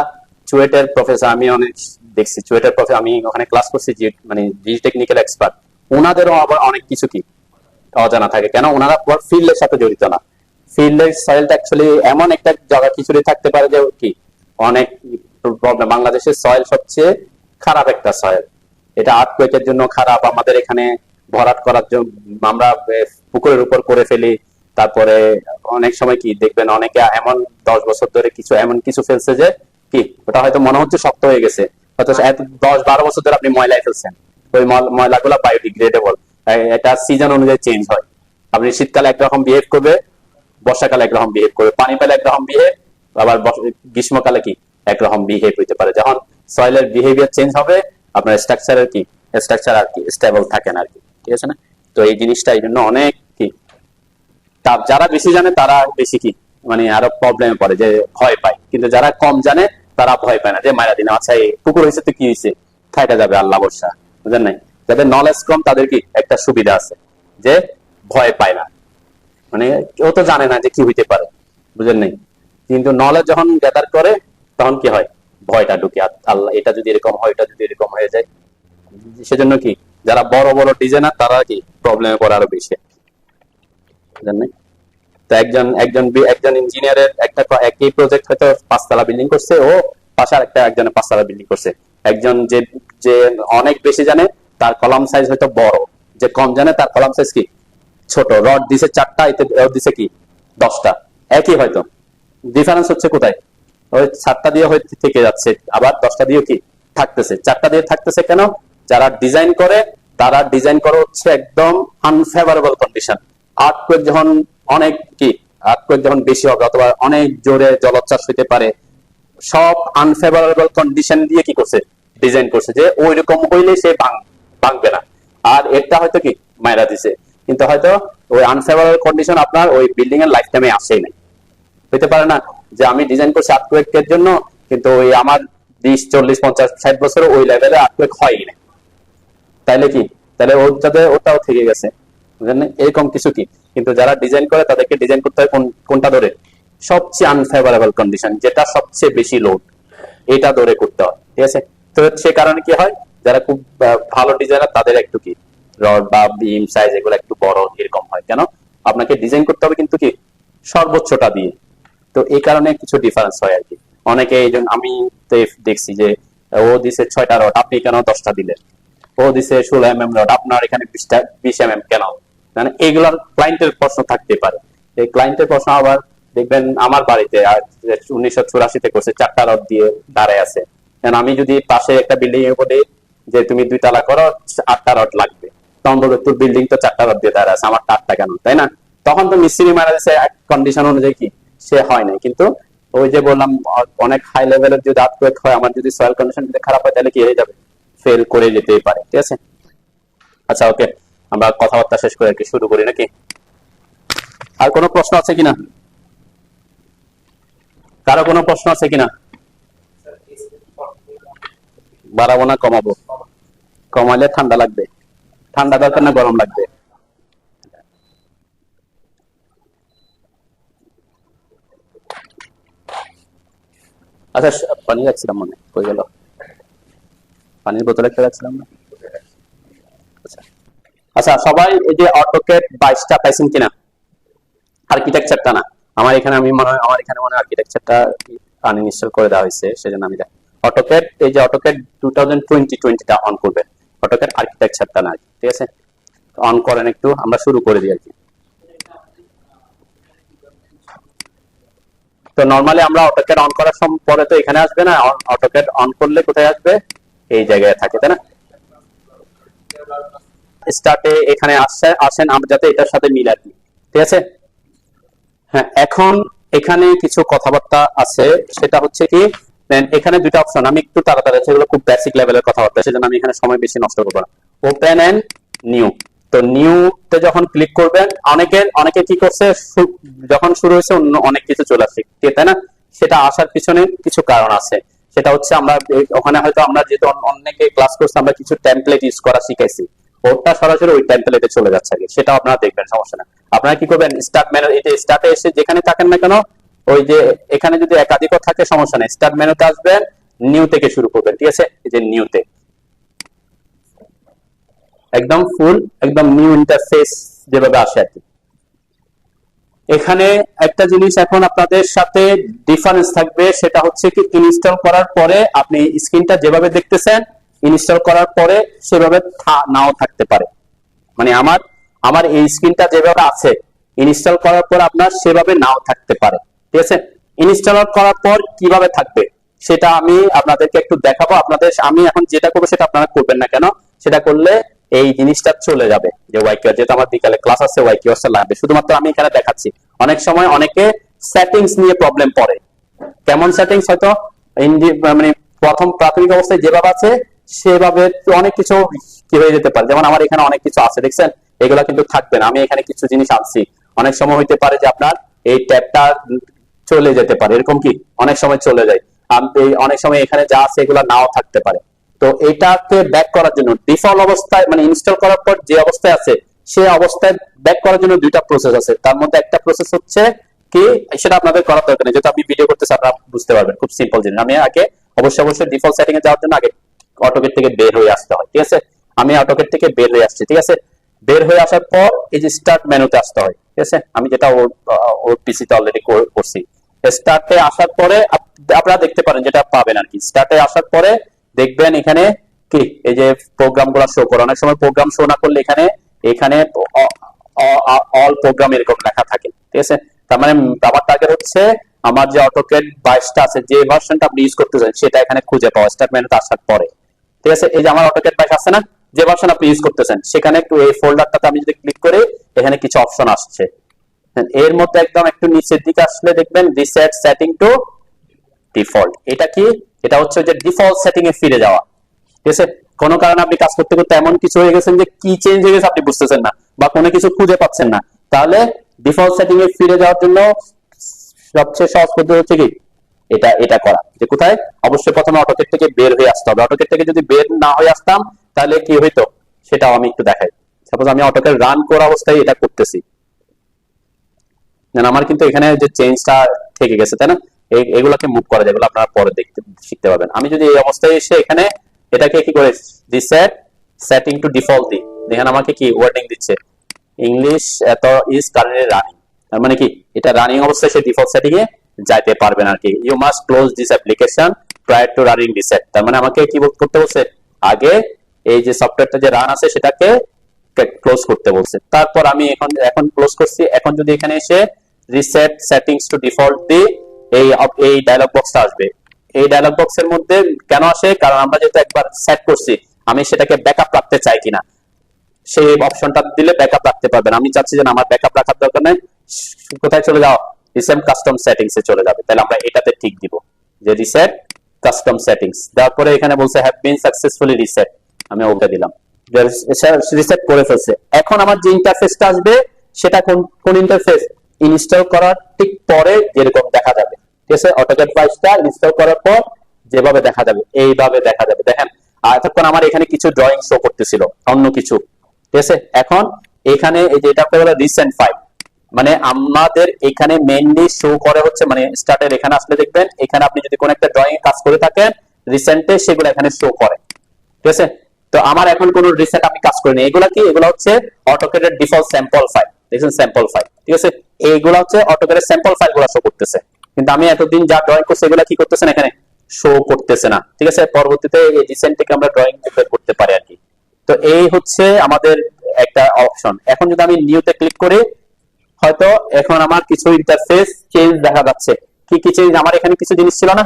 A: চুয়েটের প্রফেসর, আমি অনেক দেখছি চুয়েটের প্রফেসর, আমি ওখানে ক্লাস করছি, মানে জিও টেকনিক্যাল এক্সপার্ট, ওনাদেরও আবার অনেক কিছু কি অজানা থাকে। কেন? ওনারা ফিল্ডের সাথে জড়িত না। ফিল্ডের সয়েলটা অ্যাকচুয়ালি এমন একটা জায়গা খিচুড়ি থাকতে পারে যে কি অনেক প্রবলেম। বাংলাদেশের সয়েল সবচেয়ে খারাপ একটা সয়েল, এটা আর্থকুয়েকের জন্য খারাপ। আমাদের এখানে ভরাট করার জন্য আমরা পুকুরের উপর করে ফেলি, তারপরে অনেক সময় কি দেখবেন অনেকে এমন 10 বছর ধরে এমন কিছু ফেলছে যে কি ওটা হয়তো মনে হচ্ছে শক্ত হয়ে গেছে, হয়তো 10-12 বছর ধরে আপনি ময়লায় ফেলছেন, ওই ময়লাগুলো বায়োডিগ্রেডেবল, এটা সিজন অনুযায়ী চেঞ্জ হয়। আপনি শীতকালে একরকম বিহেভ করবে, বর্ষাকালে একরকম বিহেভ করবে, পানি পেলে একরকম বিহেভ, আবার গ্রীষ্মকালে কি একরকম বিহেভ হইতে পারে। যখন সয়েলের বিহেভিয়ার চেঞ্জ হবে, আপনার স্ট্রাকচার আর কি স্টেবল থাকে না আর কি, ঠিক আছে না? তো এই জিনিসটা এই জন্য অনেক কি যারা বেশি জানে তারা বেশি কি মানে আরো প্রবলেমে পড়ে, যে ভয় পায়। কিন্তু যারা কম জানে তারা ভয় পায় না, যে মায়েরা দিনে আচ্ছা এই পুকুর হয়েছে তো কি হয়েছে, খাইটা যাবে, আল্লাহ বর্ষা, বুঝলেন নাই? যাদের নলেজ কম তাদের কি একটা সুবিধা আছে, যে ভয় পায় না, মানে কেউ তো জানে না যে কি হইতে পারে, বুঝলেন নাই? কিন্তু নলেজ যখন গ্যাদার করে তখন কি হয়, ভয়টা ঢুকে, আল্লাহ এটা যদি এরকম হয়, এটা যদি এরকম হয়ে যায়। সেজন্য কি যারা বড় বড় ডিজাইনার তারা কি প্রবলেমে পড়ে আরো বেশি, বুঝলেন নাই? তো একজন ইঞ্জিনিয়ারের একটা একই প্রজেক্ট হয়তো 5 তলা বিল্ডিং করছে, ও পাশে একজনের 5 তলা বিল্ডিং করছে। একজন যে যে অনেক বেশি জানে তার কলাম সাইজ হয়তো বড়, যে কম জানে তার কলাম সাইজ কি ছোট। রড দিছে 4টা, এতে দিছে কি 10টা, একই হয়তো, ডিফারেন্স হচ্ছে কোথায়, ওই 7টা দিয়ে হয়তো থেকে যাচ্ছে, আবার 10টা দিয়ে কি থাকতেছে। 4টা দিয়ে থাকতেছে কেন? যারা ডিজাইন করে তারা ডিজাইন করে হচ্ছে একদম আনফেভারেবল কন্ডিশন। আর্থকুয়েক যখন অনেক কি আর্থকুয়েক যখন বেশি হবে, অথবা অনেক জোরে জলোচ্ছ্বাস হইতে পারে, সব আনফেভারেবল কন্ডিশন দিয়ে কি করছে, ডিজাইন করছে, যে ওই রকম হইলে সে ভাঙবে না। আর এটা হয়তো কি মাইরা দিছে, কিন্তু হয়তো ওই আনফেভারেবল কন্ডিশন আপনার ওই বিল্ডিং এর লাইফ টাইমে আসেই নাই। হইতে পারে না যে আমি ডিজাইন করছি আর্থকুয়েকের জন্য, কিন্তু ওই আমার 20, 40, 50, 60 বছরে ওই লেভেলে আর্থকুয়েক হয়ই না, তাইলে কি তাহলে ওটাও থেকে গেছে, বুঝলেন? এরকম কিছু কি। কিন্তু যারা ডিজাইন করে তাদেরকে ডিজাইন করতে হয় কোনটা ধরে, সবচেয়ে আনফেভারেবল কন্ডিশন, যেটা সবচেয়ে বেশি লোড, এটা ধরে করতে হয়, ঠিক আছে? তো সে কারণে কি হয়, যারা খুব ভালো ডিজাইনার তাদের একটু কি রড বা বিম সাইজ এগুলো একটু বড় এরকম হয়। কেন? আপনাকে ডিজাইন করতে হবে কিন্তু কি সর্বোচ্চটা দিয়ে। তো এই কারণে কিছু ডিফারেন্স হয় আর কি। অনেকে এই জন্য আমি দেখছি যে ও দিছে 6টা রড, আপনি কেন 10টা দিলেন? ও দিছে 16 mm রড, আপনার এখানে 20 mm কেন? মানে এইগুলার ক্লায়েন্টের প্রশ্ন থাকতে পারে। এই ক্লায়েন্টের প্রশ্ন আবার দেখবেন আমার বাড়িতে 1984-তে করছে, 4টা রড দিয়ে দাঁড়ায় আছে। কারণ আমি যদি পাশে একটা বিল্ডিং এ বলি যে তুমি 2 তলা করো, 8টা রড লাগবে, তখন বলবে তোর বিল্ডিং তো 4টা রড দিয়ে দাঁড়ায় আছে, আমার 8টা কেন, তাই না? তখন তো মিস্ত্রি মারা যাচ্ছে কন্ডিশন অনুযায়ী কি সে হয় না। কিন্তু ওই যে বললাম অনেক হাই লেভেলের যদি আর্থকুয়েক হয়, আমার যদি সয়েল কন্ডিশন যদি খারাপ হয়, তাহলে কি হয়ে যাবে, ফেল করে যেতেই পারে, ঠিক আছে? আচ্ছা, ওকে, আমরা কথাবার্তা শেষ করে কি শুরু করি নাকি? আর কোনো প্রশ্ন আছে কিনা, কারো কোনো প্রশ্ন আছে কিনা? বাড়াবো না কমাবো? কমালে ঠান্ডা লাগবে। ঠান্ডা দরকার না গরম লাগবে? আচ্ছা, পানি রাখছিলাম মনে হয়ে গেল, পানির বোতল একটা রাখছিলাম না। আচ্ছা আচ্ছা, সবাই এই যে অটোকেট 22টা পাইছেন কিনা? আর্কিটেকচারটা না, আমার এখানে মনে হয় আর্কিটেকচারটা আনইনস্টল করে দেওয়া হয়েছে, সেজন্য আমি অটোকেট, এই যে অটোকেট 2020-20টা অন করবে, অটোকেট আর্কিটেকচারটা না, ঠিক আছে? অন করেন একটু, আমরা শুরু করে দিই আর কি। তো নরমালি আমরা অটোকেট অন করার পরে তো এখানে আসবে না, অটোকেট অন করলে কোথায় আসবে, এই জায়গায় থাকে, তাই না? স্টার্টে এখানে আসেন আমরা যাতে এটার সাথে মিল আর কি, ঠিক আছে। হ্যাঁ, এখন এখানে কিছু কথাবার্তা আছে, সেটা হচ্ছে কি এখানে দুইটা অপশন, আমি একটু তাড়াতাড়ি, সেগুলো খুব বেসিক লেভেলের কথাবার্তা, সেজন্য আমি এখানে সময় বেশি নষ্ট করবো না। ওপেন এন্ড নিউ, তো নিউ তে যখন ক্লিক করবেন, অনেকে কি করছে, যখন শুরু হয়েছে অন্য অনেক কিছু চলে আসছে, তাই না? সেটা আসার পিছনে কিছু কারণ আছে, সেটা হচ্ছে আমরা ওখানে হয়তো আমরা যেহেতু অনেকে ক্লাস করছে, আমরা কিছু টেমপ্লেট ইউজ করা শিখাইছি, ওটা সরাসরি ওই টেমপ্লেটে চলে যাচ্ছে আগে, সেটা আপনারা দেখবেন, সমস্যা না। আপনারা কি করবেন, স্টার্ট মেনু, এই যে স্টার্টে এসে যেখানে থাকেন না কেন, ওই যে এখানে যদি একাধিক থাকে সমস্যা নেই, স্টার্ট মেনুতে আসবেন, নিউ থেকে শুরু করবেন, ঠিক আছে। এই যে নিউতে একদম ফুল, একদম নিউ ইন্টারফেস যেভাবে আসে আর কি। এখানে একটা জিনিস এখন আপনাদের সাথে ডিফারেন্স থাকবে, সেটা হচ্ছে কি ইনস্টল করার পরে আপনি স্ক্রিনটা যেভাবে দেখতেছেন, ইনস্টল করার পরে সেভাবে নাও থাকতে পারে। মানে আমার এই স্ক্রিনটা যেভাবে আছে, ইনস্টল করার পর আপনার সেভাবে নাও থাকতে পারে, ঠিক আছে। ইনস্টল করার পর কিভাবে থাকবে সেটা আমি আপনাদেরকে একটু দেখাবো। আমি এখন যেটা করবো সেটা আপনারা করবেন না কেন, সেটা করলে এই জিনিসটা চলে যাবে, যে ওয়াইকিউ, যেহেতু আমার বিকালে ক্লাস আছে, ওয়াইকিউ লাগবে, শুধুমাত্র আমি এখানে দেখাচ্ছি। অনেক সময় অনেকে সেটিংস নিয়ে প্রবলেম পড়ে, কেমন সেটিংস, হয়তো মানে প্রথম প্রাথমিক অবস্থায় যেভাবে আছে সেভাবে অনেক কিছু কি হয়ে যেতে পারে, যেমন আমার এখানে অনেক কিছু আছে দেখছেন, এগুলা কিন্তু থাকবে না। আমি এখানে কিছু জিনিস আনছি, অনেক সময় হইতে পারে যে আপনার এই ট্যাবটা চলে যেতে পারে, এরকম কি অনেক সময় চলে যায়। অনেক সময় এখানে যা আছে এগুলা নাও থাকতে পারে। তো এটাকে ব্যাক করার জন্য ডিফল্ট অবস্থায়, মানে ইনস্টল করার পর যে অবস্থায় আছে সেই অবস্থায় ব্যাক করার জন্য দুইটা প্রসেস আছে। তার মধ্যে একটা প্রসেস হচ্ছে কি, সেটা আপনাদের করার দরকার নেই, যেহেতু আপনি ভিডিও করতেছেন আপনারা বুঝতে পারবেন, খুব সিম্পল জিনিস। আমি আগে অবশ্যই ডিফল্ট সেটিং এ যাওয়ার জন্য আগে অটোকেট থেকে বের হয়ে আসতে হয়, ঠিক আছে। আমি অটোকেট থেকে বের হয়ে আসছি, ঠিক আছে। বের হয়ে আসার পর এই যে স্টার্ট মেনুতে আসতে হয়, ঠিক আছে। আমি যেটা ওর পিসিতে অলরেডি করছি। স্টার্টে আসার পরে আপনারা দেখতে পারেন যেটা পাবেন আর কি, স্টার্টে আসার পরে দেখবেন এখানে কি এই যে প্রোগ্রাম গুলা শো করে, অনেক সময় প্রোগ্রাম শো না করলে এখানে এখানে অল প্রোগ্রাম এরকম লেখা থাকে, ঠিক আছে। তার মানে আমার টার্গেট হচ্ছে আমার যে অটোকেট 22টা আছে, যে ভার্সনটা আপনি ইউজ করতে চান সেটা এখানে খুঁজে পাওয়া, স্টার্ট মেনুতে আসার পরে, ঠিক আছে। এই যে আমার অটোকেট 22 আছে না, যে ভার্সন আপনি ইউজ করতেছেন, সেখানে একটু এই ফোল্ডারটাতে আমি যদি ক্লিক করি, এখানে কিছু অপশন আসছে, এর মধ্যে একদম একটু নিচের দিকে আসলে দেখবেন রিসেট সেটিং টু ডিফল্ট। এটা কি, এটা হচ্ছে যে ডিফল্ট সেটিং এ ফিরে যাওয়া, ঠিক আছে। কোনো কারণে আপনি কাজ করতে করতে এমন কিছু হয়ে গেছেন যে কি চেঞ্জ হয়ে গেছে আপনি বুঝতেছেন না, বা কোনো কিছু খুঁজে পাচ্ছেন না, তাহলে ডিফল্ট সেটিং এ ফিরে যাওয়ার জন্য সবচেয়ে সহজ পদ্ধতি হচ্ছে কি এটা করা, যে কোথায়, অবশ্যই প্রথমে অটোকেট থেকে বের হয়ে আসতে হবে। অটোকেট থেকে যদি বের না হয়ে আসতাম তাহলে কি হইতো সেটাও আমি একটু দেখাই। সাপোজ আমি অটোকেট রান করা অবস্থায় এটা করতেছি, আমার কিন্তু এখানে যে চেঞ্জটা থেকে গেছে, তাই না, এগুলোকে মুভ করা যায়, এগুলো আপনারা পরে শিখতে পারবেন। আমি যদি এই অবস্থায় এসে এখানে এটাকে কি করে রিসেট সেটিং টু ডিফল্ট দিই, দেখেন আমাকে কি ওয়ার্ডিং দিচ্ছে, ইংলিশ এত ইজ কারেন্টলি রানিং, তার মানে কি এটা রানিং অবস্থায় সে ডিফল্ট সেটিং এ যাইতে পারবেন আর কি। You must close this application prior to running reset, তার মানে আমাকে কি করতে বলছে, আগে এই যে সফটওয়্যারটা যে রান আছে সেটাকে ক্লোজ করতে বলছে। তারপর আমি এখন ক্লোজ করছি। এখন যদি এখানে এসে রিসেট সেটিংস টু ডিফল্ট দিই, এই ডায়লগ বক্সটা আসবে। এই ডায়লগ বক্সের মধ্যে কেন আসে, কারণ আমরা যেহেতু একবার সেট করছি, আমি সেটাকে ব্যাকআপ রাখতে চাই কিনা, সেই অপশনটা দিলে ব্যাকআপ রাখতে পারবেন। আমি চাচ্ছি যে আমার ব্যাকআপ রাখার দরকার নেই, কোথায় চলে যাও, রিসেট কাস্টম সেটিংস এ চলে যাবে। তাহলে আমরা এটাতে ঠিক দিব যে রিসেট কাস্টম সেটিংস, তারপরে এখানে বলছে হ্যাভ বিন সাকসেসফুলি রিসেট, আমি ওটা দিলাম, রিসেট করে ফেলছে। এখন আমার যে ইন্টারফেসটা আসবে সেটা কোন ইন্টারফেস, ইনস্টল করার ঠিক পরে যেরকম দেখা যাবে, ঠিক আছে। অটোক্যাড 22টা ইনস্টল করার পর যেভাবে দেখা যাবে এইভাবে দেখা যাবে। দেখেন এতক্ষণ আমার এখানে কিছু ড্রয়িং শো করতেছিল, অন্য কিছু, ঠিক আছে। এখন এখানে এই যে এটা হলো রিসেন্ট ফাইল, মানে আমাদের এখানে মেইনলি শো করে হচ্ছে, মানে স্টার্টের এখানে আসলে দেখবেন এখানে আপনি যদি কোন একটা ড্রয়িং কাজ করে থাকেন রিসেন্টে, সেগুলো এখানে শো করে, ঠিক আছে। তো আমার এখন কোন রিসেট আমি কাজ করিনি, এগুলা কি, এগুলো হচ্ছে অটোক্যাডের ডিফল্ট স্যাম্পল ফাইল, দেখছেন স্যাম্পল ফাইল, ঠিক আছে। এইগুলো হচ্ছে অটোক্যাডের স্যাম্পল ফাইলগুলো শো করতেছে, কিন্তু আমি এতদিন যা ড্রয়িং করছি এগুলা কি করতেছেন, এখানে শো করতেছে না, ঠিক আছে। পরবর্তীতে এই রিসেন্ট থেকে আমরা ড্রয়িং বের করতে পারি আর কি। তো এই হচ্ছে আমাদের একটা অপশন। এখন যদি আমি নিউতে ক্লিক করি, হয়তো এখন আমার কিছু ইন্টারফেস চেঞ্জ দেখা যাচ্ছে। কি কি চেঞ্জ, আমার এখানে কিছু জিনিস ছিল না,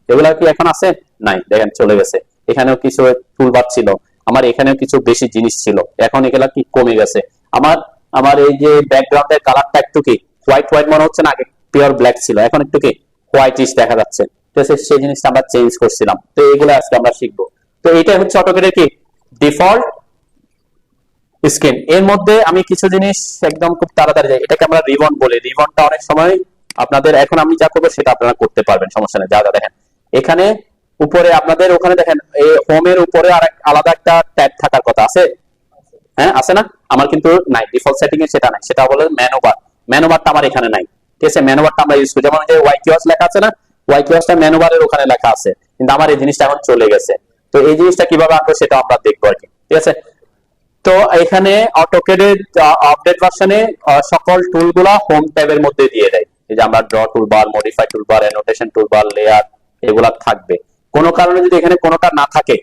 A: এগুলা কি এখন আছে, নাই, দেখেন চলে গেছে। এখানেও কিছু টুলবার ছিল, আমার এখানেও কিছু বেশি জিনিস ছিল, এখন এগুলা কি কমে গেছে। আমার আমার এই যে ব্যাকগ্রাউন্ডের কালারটা একটু কি হোয়াইট হোয়াইট মনে হচ্ছে না, আগে পিওর ব্ল্যাক ছিল, এখন একটু কি হোয়াইটিশ দেখা যাচ্ছে। ঠিক আছে, সেই জিনিসটা আমরা চেঞ্জ করছিলাম। তো এইগুলো আজকে আমরা শিখবো। তো এইটাই হচ্ছে অটোক্যাডের কি ডিফল্ট স্ক্রিন। এর মধ্যে আমি কিছু জিনিস একদম খুব তাড়াতাড়ি যাই, এটাকে আমরা রিবন বলি। রিবনটা অনেক সময় আপনাদের, এখন আমি যা করবো সেটা আপনারা করতে পারবেন, সমস্যা নেই। যা যা দেখেন এখানে উপরে, আপনাদের ওখানে দেখেন এই হোমের উপরে আর আলাদা একটা ট্যাব থাকার কথা আছে, হ্যাঁ আছে না? আমার কিন্তু নাই, ডিফল্ট সেটিং এ সেটা নাই, সেটা হলো মেনু বার। মেনু বারটা আমার এখানে নাই। ঠিক আছে, মেনু বারটা আমরা ইউজ করি, যেমন যে ওয়াই কিওয়াস লেখা আছে না, ওয়াই কিওয়াসটা মেনু বারের ওখানে লেখা আছে, কিন্তু আমার এই জিনিসটা এখন চলে গেছে। তো এই জিনিসটা কিভাবে আনবো সেটা আমরা দেখবো আর কি। ঠিক আছে, তো এখানে অটোক্যাডের আপডেট ভার্সনে সকল টুলগুলা হোম ট্যাবের মধ্যে দিয়ে দেয়। এই যে আমরা draw toolbar, modify toolbar, annotation toolbar, layer, এগুলা থাকবে। কোনো কারণে যদি এখানে কোনোটা না থাকে,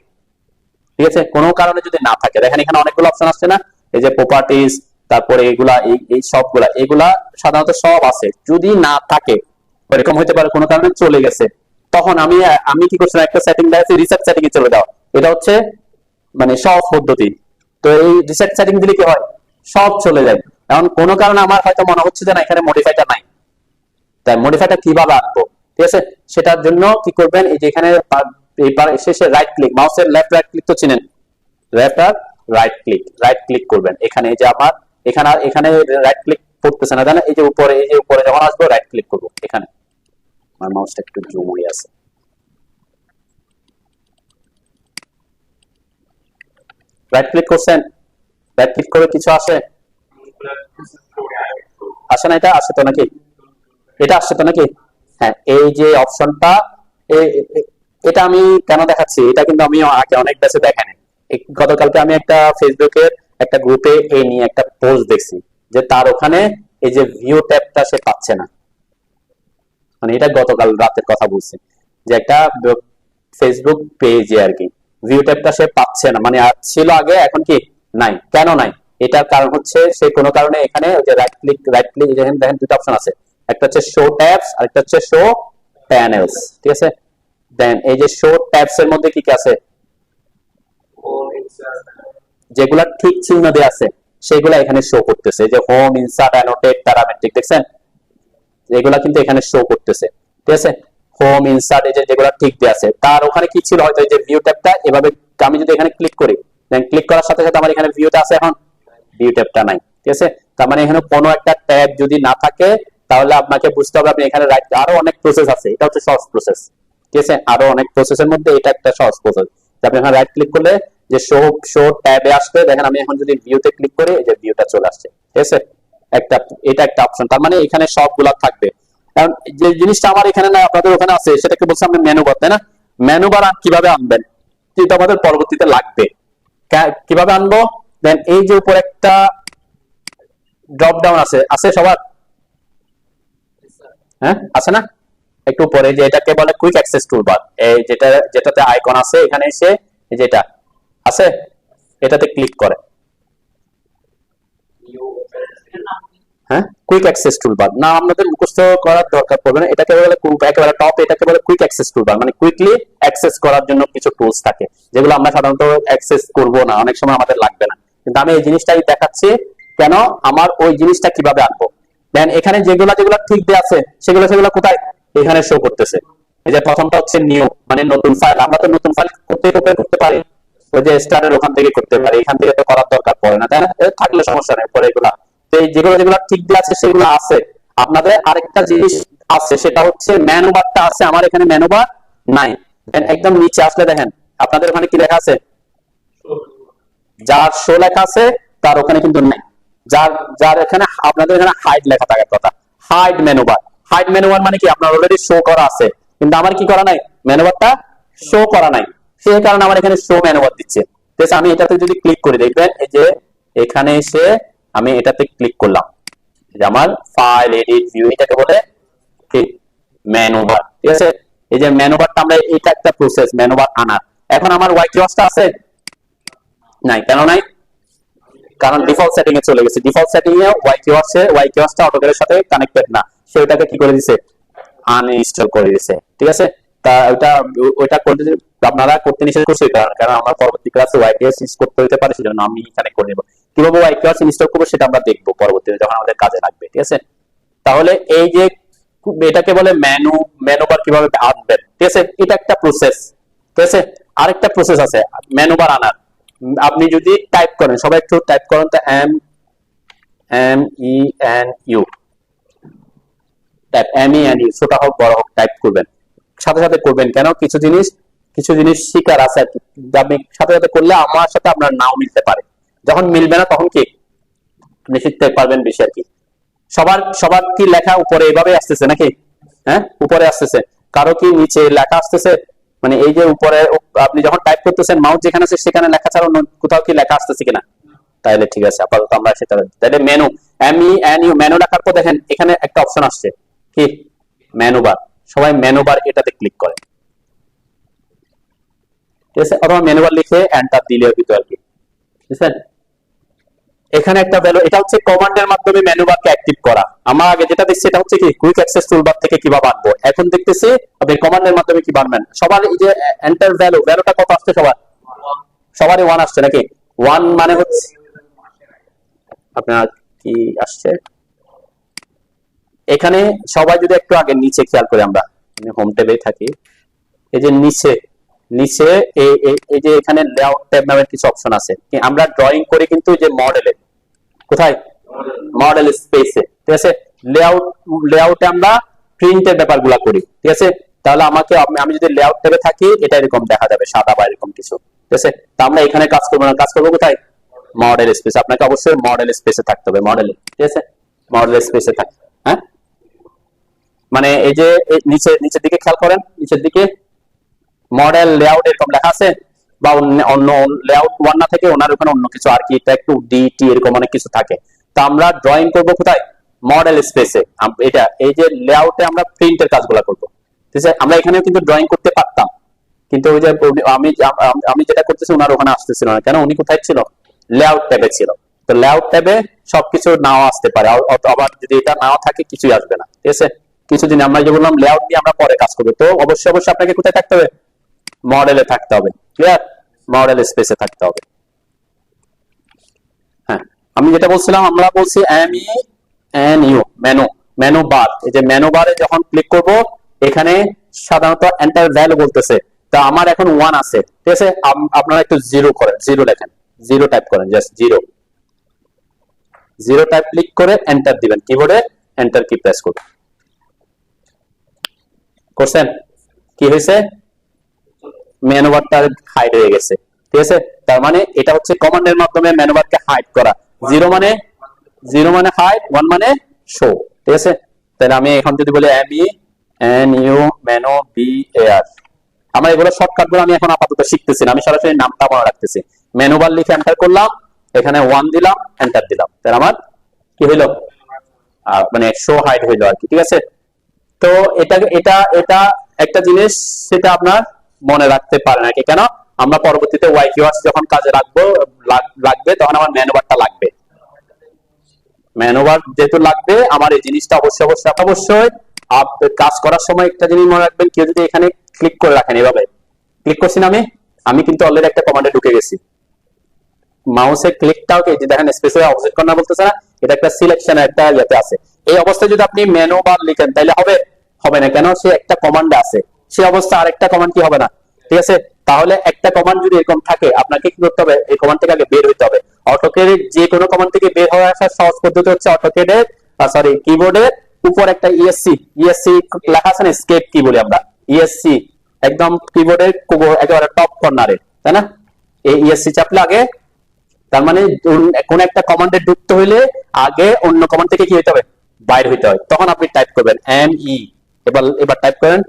A: ঠিক আছে, কোনো কারণে যদি না থাকে, দেখেন এখানে অনেকগুলো অপশন আসছে না, এই যে প্রপার্টিজ, তারপরে এগুলা, এই সবগুলা, এগুলা সাধারণত সব আছে। যদি না থাকে, এরকম হতে পারে কোনো কারণে চলে গেছে, তখন আমি আমি কি করছিলাম, একটা সেটিং দেখাচ্ছি, রিসেট সেটিং এ চলে যাও। এটা হচ্ছে মানে সহজ পদ্ধতি। তো এই রিসেট সেটিং দিলে কি হয়, সব চলে যায়। এখন কোনো কারণে আমার হয়তো মনে হচ্ছে যে না, এখানে মডিফাইটা নাই, তাই মডিফাইটা কিভাবে আনবো? ঠিক আছে, সেটার জন্য কি করবেন, এই যে এখানে শেষে রাইট ক্লিক, মাউসের লেফট রাইট ক্লিক তো চিনেন, লেফট আর রাইট ক্লিক করবেন। এখানে এই যে আমার এখানে রাইট ক্লিক করতেছে না, জানেন? এই যে উপরে, এই যে উপরে যখন আসবো রাইট ক্লিক করবো এখানে। আমার মাউসটা একটু জুম হয়ে আছে, রাইট ক্লিক করছেন, রাইট ক্লিক করে কিছু আসে আসে না? এটা আসে তো নাকি? এটা আসছে তো নাকি? হ্যাঁ, এই যে অপশনটা, এটা আমি কেন দেখাচ্ছি, এটা কিন্তু আমি আগে অনেক ব্যাচে দেখাই। গতকালকে আমি একটা ফেসবুকের একটা গ্রুপে এই নিয়ে একটা পোস্ট দেখছি, যে তার ওখানে এই যে ভিউ ট্যাবটা সে পাচ্ছে না। মানে এটা গতকাল রাতের কথা বলছি, যে একটা ফেসবুক পেজে আর কি ভিউ ট্যাবটা সে পাচ্ছে না, মানে ছিল আগে, এখন কি নাই। কেন নাই? এটার কারণ হচ্ছে সে কোনো কারণে এখানে যে রাইট ক্লিক দেখেন দুটো অপশন আছে, একটা হচ্ছে শো ট্যাবস আর একটা হচ্ছে শো প্যানেলস। ঠিক আছে, দেন এই যে শো ট্যাবস এর মধ্যে কি কি আছে, যেগুলা ঠিক চিহ্ন দেওয়া আছে সেগুলা এখানে শো করতেছে, যে হোম, ইনসার্ট, অ্যানোটেট, প্যারামেট্রিক, দেখছেন? এগুলা কিন্তু এখানে শো করতেছে। ঠিক আছে, হোম, ইনসার্ট, এই যে যেগুলা ঠিক দেওয়া আছে, তার ওখানে কি ছিল হয়তো এই যে ভিউ ট্যাবটা এভাবে, আমি যদি এখানে ক্লিক করি, দেন ক্লিক করার সাথে সাথে আমার এখানে ভিউটা আছে, এখন ভিউ ট্যাবটা নাই। ঠিক আছে, তার মানে এখানে কোনো একটা ট্যাব যদি না থাকে, তাহলে আপনাকে বুঝতে হবে আপনি এখানে রাইট, আরো অনেক প্রসেস আছে, এটা হচ্ছে সহজ প্রসেস। ঠিক আছে, আরো অনেক প্রসেসের মধ্যে এটা একটা সহজ প্রসেস। আপনি এখানে রাইট ক্লিক করলে যে শো ট্যাবে আসবে, দেখেন আমি এখন যদি ভিউতে ক্লিক করি, এই যে ভিউটা চলে আসছে। ঠিক আছে, একটা, এটা একটা অপশন, তার মানে এখানে সবগুলা থাকবে। কারণ যে জিনিসটা আমার এখানে না, আপনাদের ওখানে আছে, সেটাকে বলছি আমরা মেনু বার, তাই না? মেনু বার কিভাবে আনবেন, যেটা আমাদের পরবর্তীতে লাগবে। কিভাবে আনবো? দেন এই যে উপর একটা ড্রপ ডাউন আছে, আছে সবার? হ্যাঁ, আছে না? একটু পরে যে এটাকে বলে কুইক অ্যাক্সেস টুলবার, এই যেটাতে আইকন আছে, এখানে এসে যেটা আছে এটাতে ক্লিক করে। হ্যাঁ, কুইক অ্যাক্সেস টুলবার না, আপনাদের মুখস্থ করার দরকার পড়বে না, এটাকে বলে একেবারে টপ, এটাকে বলে কুইক অ্যাক্সেস টুলবার, মানে কুইকলি অ্যাক্সেস করার জন্য কিছু টুলস থাকে, যেগুলো আমরা সাধারণত অ্যাক্সেস করব না, অনেক সময় আমাদের লাগবে না, কিন্তু আমি এই জিনিসটাই দেখাচ্ছি কেন, আমার ওই জিনিসটা কিভাবে আনবো। দেন এখানে যেগুলা ঠিক দেয়া আছে, সেগুলো কোথায় এখানে শো করতেছে। এই যে প্রথমটা হচ্ছে নিউ, মানে নতুন ফাইল, আমরা তো নতুন ফাইল করতে পারি, ওই যে স্টারের ওখান থেকে করতে পারি, এখান থেকে তো করার দরকার পড়ে না, তাই না? থাকলে সমস্যা নেই, পরে এগুলা যেগুলো ঠিক দিয়ে আছে সেগুলো আছে। আপনাদের আরেকটা জিনিস আছে, সেটা হচ্ছে মেনু বারটা আছে, আমার এখানে মেনু বার নাই। একদম নিচে আসলে দেখেন আপনাদের ওখানে কি লেখা আছে, যার শো লেখা আছে তার ওখানে কিন্তু নাই, যার এখানে, আপনাদের এখানে হাইড লেখা থাকার কথা, hide menu bar. Hide menu bar মানে কি, আপনার অলরেডি শো করা আছে, কিন্তু আমার কি করা নাই, মেনু বারটা শো করা নাই, সেই কারণে আমার এখানে শো মেনু বার দিচ্ছে। আমি এটাতে যদি ক্লিক করি, দেখবেন এই যে এখানে এসে আমি এটাতে ক্লিক করলাম, যে আমার ফাইল, এডিট, ভিউ, এটাকে বলে কি মেনু বার। ঠিক আছে, এই যে মেনু বারটা আমরা, এটা একটা প্রসেস মেনু বার আনার। এখন আমার ওয়াই কিওয়াসটা আছে নাই, কেন নাই? কারণ ডিফল্ট সেটিং এ চলে গেছে, ডিফল্ট সেটিং এ ওয়াই কিওয়াসটা অটোক্যাডের সাথে কানেক্টেড না, সে ওটাকে কি করে দিয়েছে, আনইনস্টল করে দিয়েছে। ঠিক আছে, তা ওইটা করতে আপনারা করতে নিষেধ করছি, কারণ আমরা পরবর্তী ক্লাসে ওয়াইকেএস ইউজ করতে হতে পারে, সেজন্য আমি এখানে করে নেব। কিভাবে ওয়াইকেএস ইনস্টল করবো সেটা আমরা দেখবো পরবর্তীতে যখন আমাদের কাজে লাগবে, ঠিক আছে। তাহলে এই যে এটাকে বলে মেনু বার কিভাবে আনবেন, ঠিক আছে, এটা একটা প্রসেস, ঠিক আছে। আরেকটা প্রসেস আছে মেনু বার আনার। আপনি যদি টাইপ করেন, সবাই একটু টাইপ করেন তো, MENU টাইপ, MENU, ছোট হোক বড় হোক টাইপ করবেন, সাথে সাথে করবেন। কেন, কিছু জিনিস শিকার আছে আর কি, আপনি সাথে সাথে করলে আমার সাথে আপনার নাও মিলতে পারে। যখন মিলবে না তখন কি আপনি শিখতে পারবেন বেশি আর কি। সবার কি লেখা উপরে এভাবে আসতেছে নাকি? হ্যাঁ, উপরে আসতেছে। কারো কি নিচে লেখা আসতেছে? মানে এই যে উপরে আপনি যখন টাইপ করতেছেন, মাউস যেখানে আছে সেখানে লেখা ছাড়া অন্য কোথাও কি লেখা আসতেছে কিনা? তাহলে ঠিক আছে, আপাতত আমরা সেটা। তাহলে মেনু, MENU, মেনু লেখার পর দেখেন এখানে একটা অপশন আসছে কি, মেনু বার। সবাই মেনু বার এটাতে ক্লিক করেন, ঠিক আছে। অথবা মেনু বার লিখে এন্টার দিলেও কিন্তু আর কি, ঠিক আছে। এখানে একটা ভ্যালু, এটা হচ্ছে কমান্ডের মাধ্যমে মেনু বারকে অ্যাক্টিভ করা। আমরা আগে যেটা দেখছি এটা হচ্ছে কি কুইক অ্যাক্সেস টুলবার থেকে কিভাবে আনবো, এখন দেখতেছি আপনি কমান্ডের মাধ্যমে কি বানবেন। সবার এই যে এন্টার ভ্যালুটা কত আসছে? সবারই 1 আসছে নাকি? 1 মানে হচ্ছে আপনার কি আসছে এখানে? সবাই যদি একটু আগে নিচে খেয়াল করে, আমরা হোম ট্যাবে থাকি, এই যে নিচে এই যে এখানে লেআউট ট্যাব নামের কিছু অপশন আছে। আমরা ড্রয়িং করে কিন্তু যে মডেলে, কোথায়? মডেল স্পেসে, ঠিক আছে। লেআউটে আমরা প্রিন্টের ব্যাপারগুলো করি, ঠিক আছে। তাহলে আমি যদি লেআউট ট্যাবে থাকি, এটা এরকম দেখা যাবে সাদা বা এরকম কিছু, ঠিক আছে। তা আমরা এখানে কাজ করবো না, কাজ করবো কোথায়? Model space. আপনাকে অবশ্যই মডেল স্পেসে থাকতে হবে, মডেলে, ঠিক আছে। মডেল স্পেসে থাকতে, হ্যাঁ, মানে এই যে নিচের দিকে খেয়াল করেন, নিচের দিকে মডেল লেআউট এরকম লেখা আছে, বা অন্য লেআউট 1 না থেকে ওনার ওখানে অন্য কিছু আর কি, এটা একটু DT এরকম অনেক কিছু থাকে। তো আমরা ড্রয়িং করব কোথায়? মডেল স্পেসে। এটা এই যে লেআউটে আমরা প্রিন্টের কাজগুলো করব, ঠিক আছে। আমরা এখানেও কিন্তু ড্রয়িং করতে পারতাম, কিন্তু ওই যে আমি যেটা করতেছি ওনার ওখানে আসতেছিল না। কেন? উনি কোথায় ছিল? লেআউট ট্যাবে ছিল। তো লেআউট ট্যাবে সবকিছু নাও আসতে পারে, আবার যদি এটা নাও থাকে কিছুই আসবে না, ঠিক আছে। কিছুদিন আমরা যে বললাম লেআউট নিয়ে আমরা পরে কাজ করবো, তো অবশ্যই আপনাকে কোথায় থাকতে হবে? মডেলে থাকতে হবে, ক্লিয়ার? মডেল স্পেসে থাকতে হবে। হ্যাঁ, আমি যেটা বলছিলাম, আমরা বলছি MENU, মেনু বার। এই যে মেনু বারে যখন ক্লিক করব, এখানে সাধারণত এন্টার ভ্যালু বলতেছে, তা আমার এখন 1 আছে, ঠিক আছে। আপনারা একটু 0 করেন, 0 লেখেন, 0 টাইপ করেন, জাস্ট 0 টাইপ ক্লিক করে এন্টার দিবেন, কিবোর্ডে এন্টার কি প্রেস করবেন। করছেন? কি হয়েছে? মেনু বারটা হাইড হয়ে গেছে, ঠিক আছে। তার মানে এটা হচ্ছে কমান্ডের মাধ্যমে মেনু বারকে হাইড করা। 0 মানে হাইড, 1 মানে শো, ঠিক আছে। তাহলে আমি এখন যদি বলি MENU মেনু BAR, আমরা এগুলো শর্টকাট গুলো আমি এখন আপাতত শিখতেছি না, আমি সরাসরি নামটা মনে রাখতেছি। মেনু বার লিখে এন্টার করলাম, এখানে 1 দিলাম, এন্টার দিলাম, তাহলে আমার কি হইলো? মানে শো হাইড হইলো আর কি, ঠিক আছে। তো এটা একটা জিনিস, সেটা আপনার মনে রাখতে পারেন আর কি। কেন? আমরা পরবর্তীতে ওয়াইকিউআরস যখন কাজে লাগবে তখন আমার মেনুবারটা লাগবে। মেনুবার যেহেতু লাগবে, আমার এই জিনিসটা অবশ্যই কাজ করার সময় একটা জিনিস মনে রাখবেন, কেউ যদি এখানে ক্লিক করে রাখেন, এভাবে ক্লিক করছি না আমি কিন্তু অলরেডি একটা কমান্ডে ঢুকে গেছি। মাউসের ক্লিকটাও কি দেখেন, স্পেসিফাই অবজেক্ট কর্নার বলতেছে না, এটা একটা সিলেকশনের একটা ইয়েতে আছে। এই অবস্থায় যদি আপনি মেনু বার লিখেন তাহলে হবে না। কেন? সে একটা কমান্ড আছে, সে অবস্থা আরেকটা কমান্ড কি হবে না, ঠিক আছে। তাহলে একটা কমান্ড যদি এরকম থাকে, আপনাকে কি করতে হবে? এই কমান্ড থেকে আগে বের হইতে হবে। অটোক্যাডের যে কোনো কমান্ড থেকে বের হয়ে আসার সহজ পদ্ধতি হচ্ছে অটোক্যাডের কিবোর্ডের উপর একটা ESC লেখা আছে না, এসকেপ কি বলি আমরা, ESC একদম কিবোর্ডের একেবারে টপ কর্নারে, তাই না? এই ESC চাপলে আগে, তার মানে কোন একটা কমান্ডে ঢুকতে হইলে আগে অন্য কমান্ড থেকে কি হইতে হবে? বাইরে হইতে হয়। তখন আপনি টাইপ করবেন ME। এবার টাইপ করেন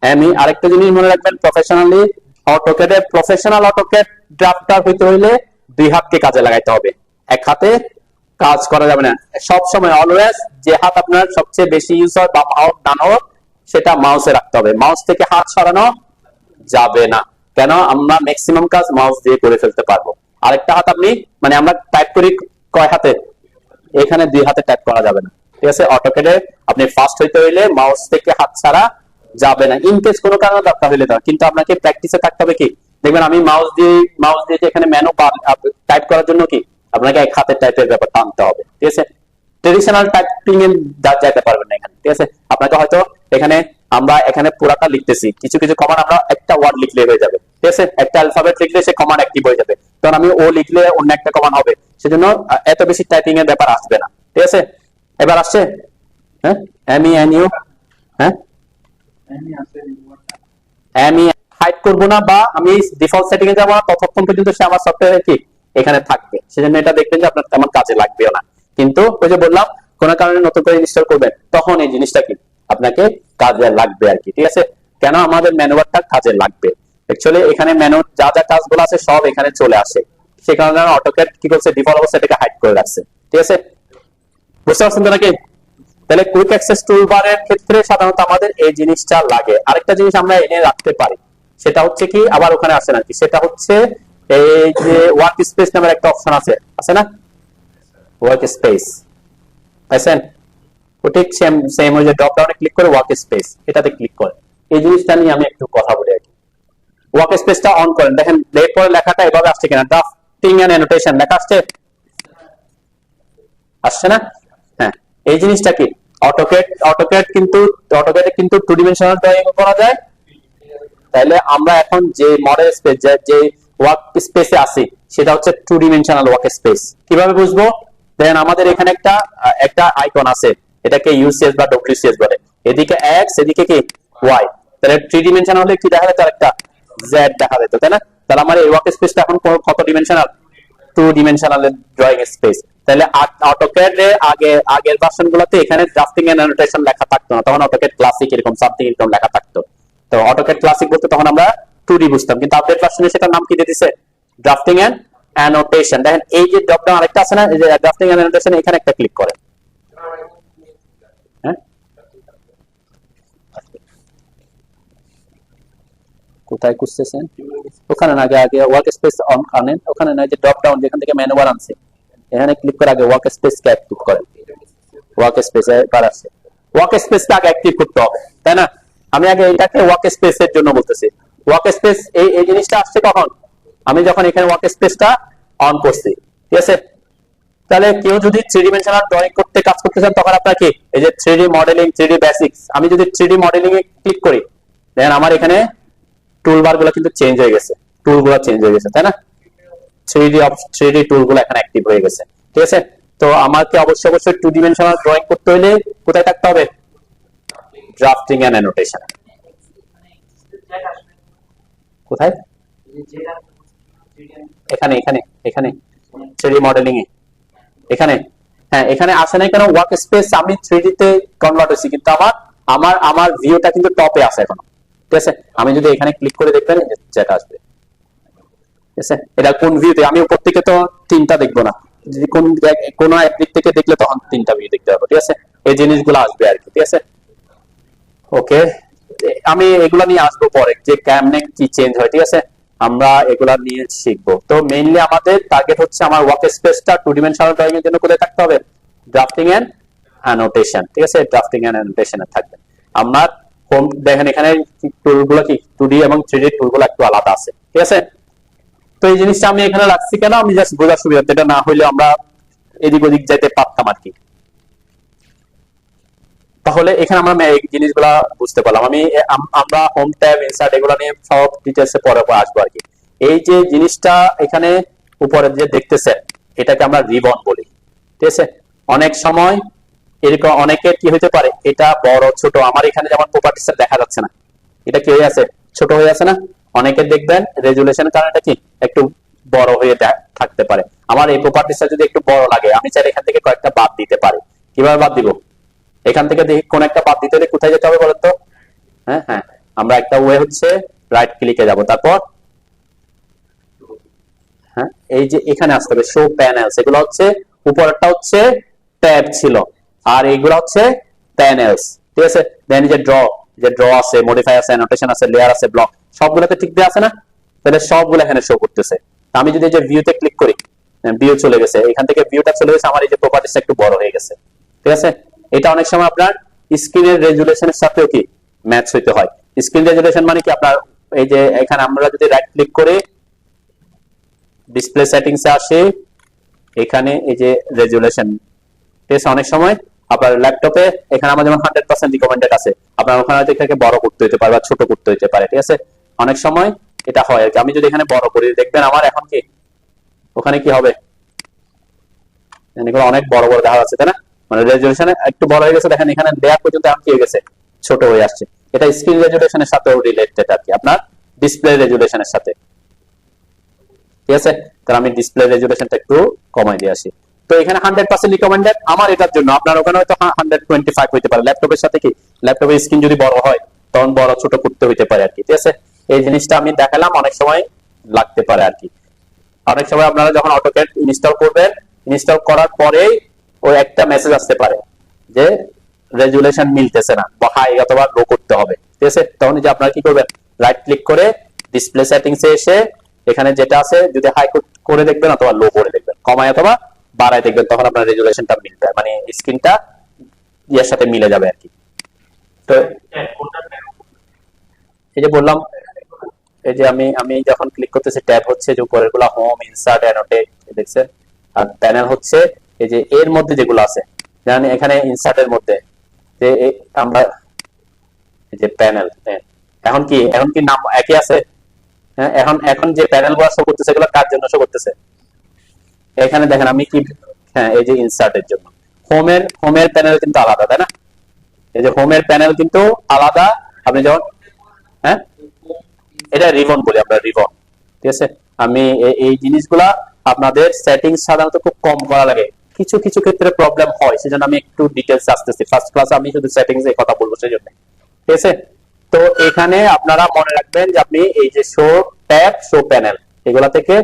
A: ME। আরেকটা জিনিস মনে রাখবেন, প্রফেশনাল অটোক্যাড ড্রাফটার হইতে হইলে 2 হাতকে কাজে লাগাইতে হবে, এক হাতে কাজ করা যাবে না। সব সময় অলওয়েজ যে হাত আপনার সবচেয়ে বেশি ইউজ হয়, বাম হাত ডান হাত, সেটা মাউসে রাখতে হবে। মাউস থেকে হাত সরানো যাবে না। কেন? আমরা ম্যাক্সিমাম কাজ মাউস দিয়ে করে ফেলতে পারবো। আরেকটা হাত আপনি, মানে আমরা টাইপ করি কয় হাতে? এখানে 2 হাতে টাইপ করা যাবে না, ঠিক আছে। অটোক্যাডে আপনি ফাস্ট হইতে হইলে মাউস থেকে হাত ছাড়া যাবে না, ইন কেস কোনো কারণে দরকার হলে দাও, কিন্তু আপনাকে প্র্যাকটিসে থাকতে হবে কি, দেখবেন আমি মাউস দিয়ে যে এখানে মেনু টাইপ করার জন্য কি আপনাকে এক হাতের টাইপের ব্যাপার টানতে হবে, ঠিক আছে। ট্রেডিশনাল টাইপিং এ যাইতে পারবেন না এখানে, ঠিক আছে। আপনাকে হয়তো এখানে আমরা এখানে পুরাটা লিখতেছি, কিছু কিছু কমান্ড আমরা একটা ওয়ার্ড লিখলে হয়ে যাবে, ঠিক আছে, একটা অ্যালফাবেট লিখলে সে কমান্ড অ্যাক্টিভ হয়ে যাবে, কারণ আমি ও লিখলে অন্য একটা কমান্ড হবে, সেজন্য এত বেশি টাইপিং এর ব্যাপার আসবে না, ঠিক আছে। এবার আসছে হ্যাঁ এম ই এন ইউ, হ্যাঁ আমি হাইড করব না বা আমি ডিফল্ট সেটিং এ যাব না ততক্ষণ পর্যন্ত সে আমার সফটওয়্যারে কি এখানে থাকবে, সেজন্য এটা দেখবেন যে আপনার তেমন কাজে লাগবেও না। কিন্তু ওই যে বললাম কোনো কারণে নতুন করে ইনস্টল করবেন তখন এই জিনিসটা কি আপনাকে কাজে লাগবে আর কি, ঠিক আছে। কেন আমাদের ম্যানুয়ারটা কাজে লাগবে, অ্যাকচুয়ালি এখানে ম্যানুয়ার যা যা কাজগুলো আছে সব এখানে চলে আসে, সে কারণে অটোক্যাড কি করছে ডিফল্ট অবস্থা এটাকে হাইড করে রাখছে, ঠিক আছে। বুঝতে পারছেন তো নাকি? তাহলে কুইক অ্যাক্সেস টুলবারের ক্ষেত্রে সাধারণত আমাদের এই জিনিসটা লাগে। আরেকটা জিনিস আমরা এনে রাখতে পারি, সেটা হচ্ছে কি আবার ওখানে আসে নাকি, সেটা হচ্ছে এই যে ওয়ার্ক স্পেস নামের একটা অপশন আছে না, ওয়ার্ক স্পেস পাইছেন, ও ঠিক সেম ওই যে ড্রপ ডাউনে ক্লিক করে ওয়ার্ক স্পেস এটাতে ক্লিক করে, এই জিনিসটা নিয়ে আমি একটু কথা বলি আর কি। ওয়ার্ক স্পেসটা অন করেন, দেখেন এরপরে লেখাটা এভাবে আসছে কিনা, ড্রাফটিং এন্ড অ্যানোটেশন লেখা আসছে না, হ্যাঁ। এই জিনিসটা কি অটোক্যাড কিন্তু টু ডিমেনশনাল ড্রয়িং করা যায়। তাহলে আমরা এখন যে মডেল স্পেস যে ওয়ার্ক স্পেসে আছি সেটা হচ্ছে টু ডিমেনশনাল ওয়ার্ক স্পেস। কিভাবে বুঝবো, দেখেন আমাদের এখানে একটা আইকন আছে, এটাকে ইউসিএস বা ডব্লিউসিএস বলে, এদিকে এক্স এদিকে কি ওয়াই, তাহলে থ্রি ডিমেনশনাল হলে কি দেখা যেত, একটা জেড দেখা যেত, তাই না। তাহলে আমার এই ওয়ার্ক স্পেসটা এখন কত dimensional, two dimensional drawing space. তাহলে অটোক্যাড এর আগের ভার্সন গুলোতে এখানে ড্রাফটিং এন্ড অ্যানোটেশন লেখা থাকতো না, তখন অটোক্যাড ক্লাসিক এরকম সামথিং এরকম লেখা থাকতো। তো অটোক্যাড ক্লাসিক বলতে তখন আমরা 2D বুঝতাম, কিন্তু আপডেট ভার্সনে সেটার নাম কি দিয়ে দিয়েছে, ড্রাফটিং এন্ড অ্যানোটেশন। দেখেন এই যে ড্রপ ডাউন আরেকটা আছে না, এই যে ড্রাফটিং এন্ড অ্যানোটেশন, এখানে একটা ক্লিক করেন, হ্যাঁ কোথায় খুঁজতেছেন, ওখানে না, আগে ওয়ার্ক স্পেস অন করেন, ওখানে না যে ড্রপ ডাউন যেখান থেকে ম্যানুয়াল আনছে এখানে ক্লিক করে আগে ওয়ার্ক স্পেস কে অ্যাক্টিভ করেন, ওয়ার্ক স্পেস এবার আসছে, ওয়ার্ক স্পেসটা আগে অ্যাক্টিভ করতে হবে, তাই না। আমি আগে এটাকে ওয়ার্ক স্পেস এর জন্য বলতেছি, ওয়ার্ক স্পেস এই জিনিসটা আসছে কখন, আমি যখন এখানে ওয়ার্ক স্পেসটা অন করছি, ঠিক আছে। তাহলে কেউ যদি 3 ডিমেনশনাল ড্রয়িং করতে কাজ করতে চান তখন আপনার কি এই যে 3D মডেলিং 3D বেসিক্স, আমি যদি 3D মডেলিং এ ক্লিক করি দেখেন আমার এখানে টুলবার গুলো কিন্তু চেঞ্জ হয়ে গেছে, টুলগুলো চেঞ্জ হয়ে গেছে, তাই না। 3D টুলগুলো এখানে অ্যাক্টিভ হয়ে গেছে, ঠিক আছে। তো আমাকে অবশ্যই 2 ডিমেনশনাল ড্রয়িং করতে হলে কোথায় থাকতে হবে, ড্রাফটিং এন্ড অ্যানোটেশন। কোথায়, এখানে এখানে এখানে 3D মডেলিং এ এখানে, হ্যাঁ এখানে আসে নাই কেন, ওয়ার্ক স্পেস আমি 3D তে কনভার্ট হইছি, কিন্তু আমার ভিউটা কিন্তু টপে আছে এখন, ঠিক আছে। আমি যদি এখানে ক্লিক করে দেখবেন যেটা আসবে, ঠিক আছে। এটা কোন ভিউতে, আমি উপর থেকে তো তিনটা দেখবো না, যদি কোন একদিক থেকে দেখলে তখন তিনটা ভিউ দেখতে পাবো, ঠিক আছে। এই জিনিসগুলো আসবে আর কি, ঠিক আছে। ওকে, আমি এগুলা নিয়ে আসবো পরে যে কেমনে কি চেঞ্জ হয়, ঠিক আছে, আমরা এগুলা নিয়ে শিখবো। তো মেইনলি আমাদের টার্গেট হচ্ছে আমার ওয়ার্ক স্পেসটা 2 ডিমেনশনাল ড্রয়িং এর জন্য কোথায় থাকতে হবে, ড্রাফটিং এন্ড অ্যানোটেশন, ঠিক আছে, ড্রাফটিং এন্ড অ্যানোটেশনে থাকবে। আমার হোম দেখেন এখানে টুলগুলো কি 2D এবং 3D টুলগুলো একটু আলাদা আছে, ঠিক আছে। তো এই জিনিসটা আমি এখানে রাখছি কেন, আমি জাস্ট বোঝার সুবিধার্থে, এটা না হইলে আমরা এদিক ওদিক যাইতে পারতাম আর কি। তাহলে এখানে আমরা এই জিনিসগুলা বুঝতে পারলাম। আমরা হোম ট্যাব ইনসার্ট এগুলো নিয়ে সব ডিটেইলসে পরে আসবো আর কি। এই যে জিনিসটা এখানে উপরে যে দেখতেছেন এটাকে আমরা রিবন বলি, ঠিক আছে। অনেক সময় এরকম অনেকের কি হতে পারে, এটা বড় ছোট, আমার এখানে যেমন প্রপার্টিসটা দেখা যাচ্ছে না, এটা কি হয়ে আছে, ছোট হয়ে আছে না। অনেকের দেখবেন রেজুলেশন কারণ এটা কি একটু বড় হয়ে থাকতে পারে। আমার এই প্রপার্টিসটা যদি একটু বড় লাগে আমি চাইলে এখান থেকে কয়েকটা বাদ দিতে পারি। কিভাবে বাদ দিব, এখান থেকে দেখি কোন একটা বাদ দিতে হলে কোথায় যেতে হবে বলতো, হ্যাঁ আমরা একটা ওয়ে হচ্ছে রাইট ক্লিকে যাব, তারপর হ্যাঁ এই যে এখানে আসতে হবে শো প্যানেলস, এগুলো হচ্ছে উপরেরটা হচ্ছে ট্যাব ছিল আর এইগুলো হচ্ছে প্যানেলস, ঠিক আছে। দেন যে ড্র আছে, মডিফাই আছে, অ্যানোটেশন আছে, লেয়ার আছে, ব্লক, সবগুলোতে ঠিক দেয়া আছে না, তাহলে সবগুলো এখানে শো করতেছে। আমি যদি এই যে ভিউতে ক্লিক করি, ভিউ চলে গেছে, এখান থেকে ভিউটা চলে গেছে, আমার এই যে প্রপার্টিসটা একটু বড় হয়ে গেছে, ঠিক আছে। এটা অনেক সময় আপনার স্ক্রিনের রেজুলেশনের সাথেও কি ম্যাচ হইতে হয়। স্ক্রিন রেজুলেশন মানে কি, আপনার এই যে এখানে আমরা যদি রাইট ক্লিক করে ডিসপ্লে সেটিংসে আসি, এখানে এই যে রেজুলেশন, ঠিক আছে, অনেক সময় আপনার ল্যাপটপে এখানে আমার যেমন 100% রিকমেন্ডেড আছে, আপনার ওখানে হয়তো এটাকে বড় করতে হতে পারে বা ছোট করতে হতে পারে, ঠিক আছে, অনেক সময় এটা হয় আর কি। আমি যদি এখানে বড় করি, দেখবেন আমার এখন কি ওখানে কি হবে, এগুলো অনেক বড় বড় দেখা যাচ্ছে, তাই না, মানে রেজুলেশনে একটু বড় হয়ে গেছে, দেখেন এখানে দেয়া পর্যন্ত এখন কি হয়ে গেছে, ছোট হয়ে আসছে। এটা স্ক্রিন রেজুলেশনের সাথেও রিলেটেড আর কি, আপনার ডিসপ্লে রেজুলেশনের সাথে, ঠিক আছে। তাহলে আমি ডিসপ্লে রেজুলেশনটা একটু কমাই দিয়ে আসি। তো এখানে 100% রিকমেন্ডেড আমার এটার জন্য, আপনার ওখানে হয়তো 125 হইতে পারে। ল্যাপটপের সাথে কি, ল্যাপটপের স্ক্রিন যদি বড় হয় তখন বড় ছোট করতে হইতে পারে আর কি, ঠিক আছে। এই জিনিসটা আমি দেখালাম, অনেক সময় লাগতে পারে আর কি। অনেক সময় আপনারা যখন অটোক্যাড ইনস্টল করবেন, ইনস্টল করার পরেই ওই একটা মেসেজ আসতে পারে যে রেজুলেশন মিলতেছে না বা হাই অথবা লো করতে হবে, ঠিক আছে। তখন যে আপনারা কি করবেন, রাইট ক্লিক করে ডিসপ্লে সেটিংসে এসে এখানে যেটা আছে যদি হাই করে দেখবেন অথবা লো করে দেখবেন, কমায় অথবা বাড়ায় দেখবেন, তখন আপনার রেজুলেশনটা মিলবে, মানে স্ক্রিনটা ইয়ার সাথে মিলে যাবে আর কি। তো এই যে বললাম, এই যে আমি আমি যখন ক্লিক করতেছি, ট্যাব হচ্ছে যে উপরের গুলা হোম, ইনসার্ট, অ্যানোটেট, দেখছেন, আর প্যানেল হচ্ছে এই যে এর মধ্যে যেগুলো আছে, যেমন এখানে ইনসার্টের মধ্যে যে আমরা এই যে প্যানেল, এখন কি নাম একই আছে, হ্যাঁ, এখন এখন যে প্যানেল গুলো শো করতেছে এগুলো কার জন্য শো করতেছে, এখানে দেখেন আমি কি, হ্যাঁ, এই যে ইনসার্টের জন্য। হোমের প্যানেল কিন্তু আলাদা, তাই না, এই যে হোমের প্যানেল কিন্তু আলাদা। আপনি যখন, হ্যাঁ, এটা রিবন বলি আমরা, রিবন, ঠিক আছে। আমি এই জিনিসগুলা আপনাদের সেটিংস সাধারণত খুব কম করা লাগে, কিছু কিছু ক্ষেত্রে প্রবলেম হয়, সেজন্য আমি একটু ডিটেইলস আসতেছি। ফার্স্ট ক্লাস আমি শুধু সেটিংস এর কথা বলবো সেজন্য, ঠিক আছে। তো এখানে আপনারা মনে রাখবেন যে আপনি এই যে শো ট্যাব, শো প্যানেল, এগুলা থেকে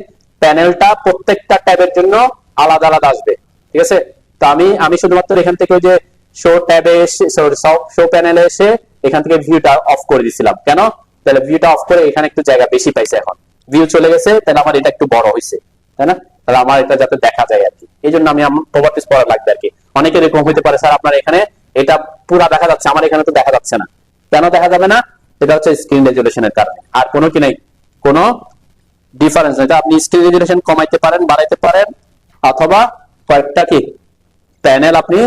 A: প্যানেলটা প্রত্যেকটা ট্যাবের জন্য আলাদা আলাদা আসবে, ঠিক আছে। তো আমি শুধুমাত্র এখান থেকে ওই যে শো ট্যাবে এসে, শো প্যানেলে এসে এখান থেকে ভিউটা অফ করে দিয়েছিলাম। কেন, তাহলে ভিউটা অফ করে এখানে একটু জায়গা বেশি পাইছে, এখন ভিউ চলে গেছে, তাহলে আমার এটা একটু বড় হয়েছে, তাই না, তাহলে আমার এটা যাতে দেখা যায় আর কি, এই জন্য আমি প্রপার্টিজ পড়া লাগবে আর কি। অনেকে এরকম হইতে পারে, স্যার আপনার এখানে এটা পুরা দেখা যাচ্ছে, আমার এখানে তো দেখা যাচ্ছে না। কেন দেখা যাবে না, এটা হচ্ছে স্ক্রিন রেজুলেশনের কারণে, আর কোনো কি নাই, কোনো ডিফারেন্স নেই। আপনি স্ক্রিন রেজুলেশন কমাইতে পারেন, বাড়াইতে পারেন, অথবা কয়েকটা কি প্যানেল আপনি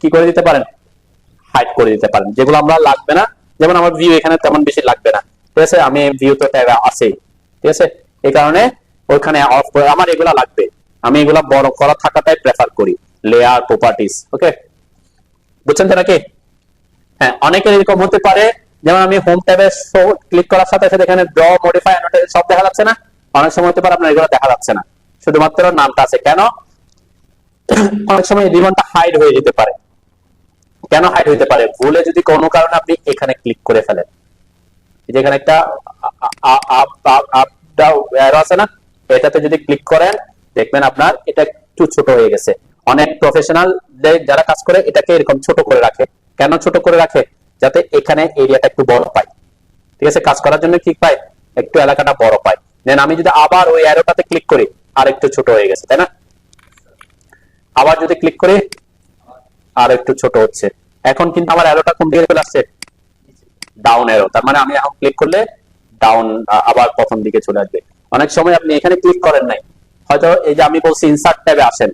A: কি করে দিতে পারেন, হাইড করে দিতে পারেন, যেগুলো আমরা লাগবে না। যেমন আমার ভিউ এখানে তেমন বেশি লাগবে না, ঠিক আছে, আমি ভিউ তো ট্যাবে আছে, ঠিক আছে, এই কারণে ওইখানে অফ করে, আমার এগুলা লাগবে, আমি এগুলা বড় করা থাকাটাই প্রেফার করি। লেয়ার, প্রপার্টিজ, ওকে, বুঝছেন তো নাকি? হ্যাঁ, অনেকের এরকম হতে পারে, যেমন আমি হোম ট্যাবে ক্লিক করার সাথে সাথে এখানে ড্র, মডিফাই, অ্যানোটেট সব দেখা যাচ্ছে না। অনেক সময় হতে পারে আপনার এগুলো দেখা যাচ্ছে না, শুধুমাত্র নামটা আছে। কেন, অনেক সময় রিবনটা হাইড হয়ে যেতে পারে। কেন হাইড হইতে পারে, ভুলে যদি কোনো কারণে আপনি এখানে ক্লিক করে ফেলেন, যেখানে একটা আপ আপ ডাউন অ্যারো আছে না, এটাতে যদি ক্লিক করেন দেখবেন আপনার এটা একটু ছোট হয়ে গেছে। অনেক প্রফেশনাল যারা কাজ করে এটাকে এরকম ছোট করে রাখে। কেন ছোট করে রাখে, যাতে এখানে এরিয়াটা একটু বড় পায়, ঠিক আছে, কাজ করার জন্য কি পায়, একটু এলাকাটা বড় পায়। দেন আমি যদি আবার ওই অ্যারোটাতে ক্লিক করি, আর একটু ছোট হয়ে গেছে, তাই না, আবার যদি ক্লিক করি আর একটু ছোট হচ্ছে। এখন কিন্তু আমার অ্যারোটা কোন দিকে চলে আসছে, ডাউন অ্যারো, তার মানে আমি এখন ক্লিক করলে ডাউন, আবার প্রথম দিকে চলে আসবে। অনেক সময় আপনি এখানে ক্লিক করেন নাই, হয়তো এই যে আমি বলছি ইনসার্ট ট্যাবে আসেন,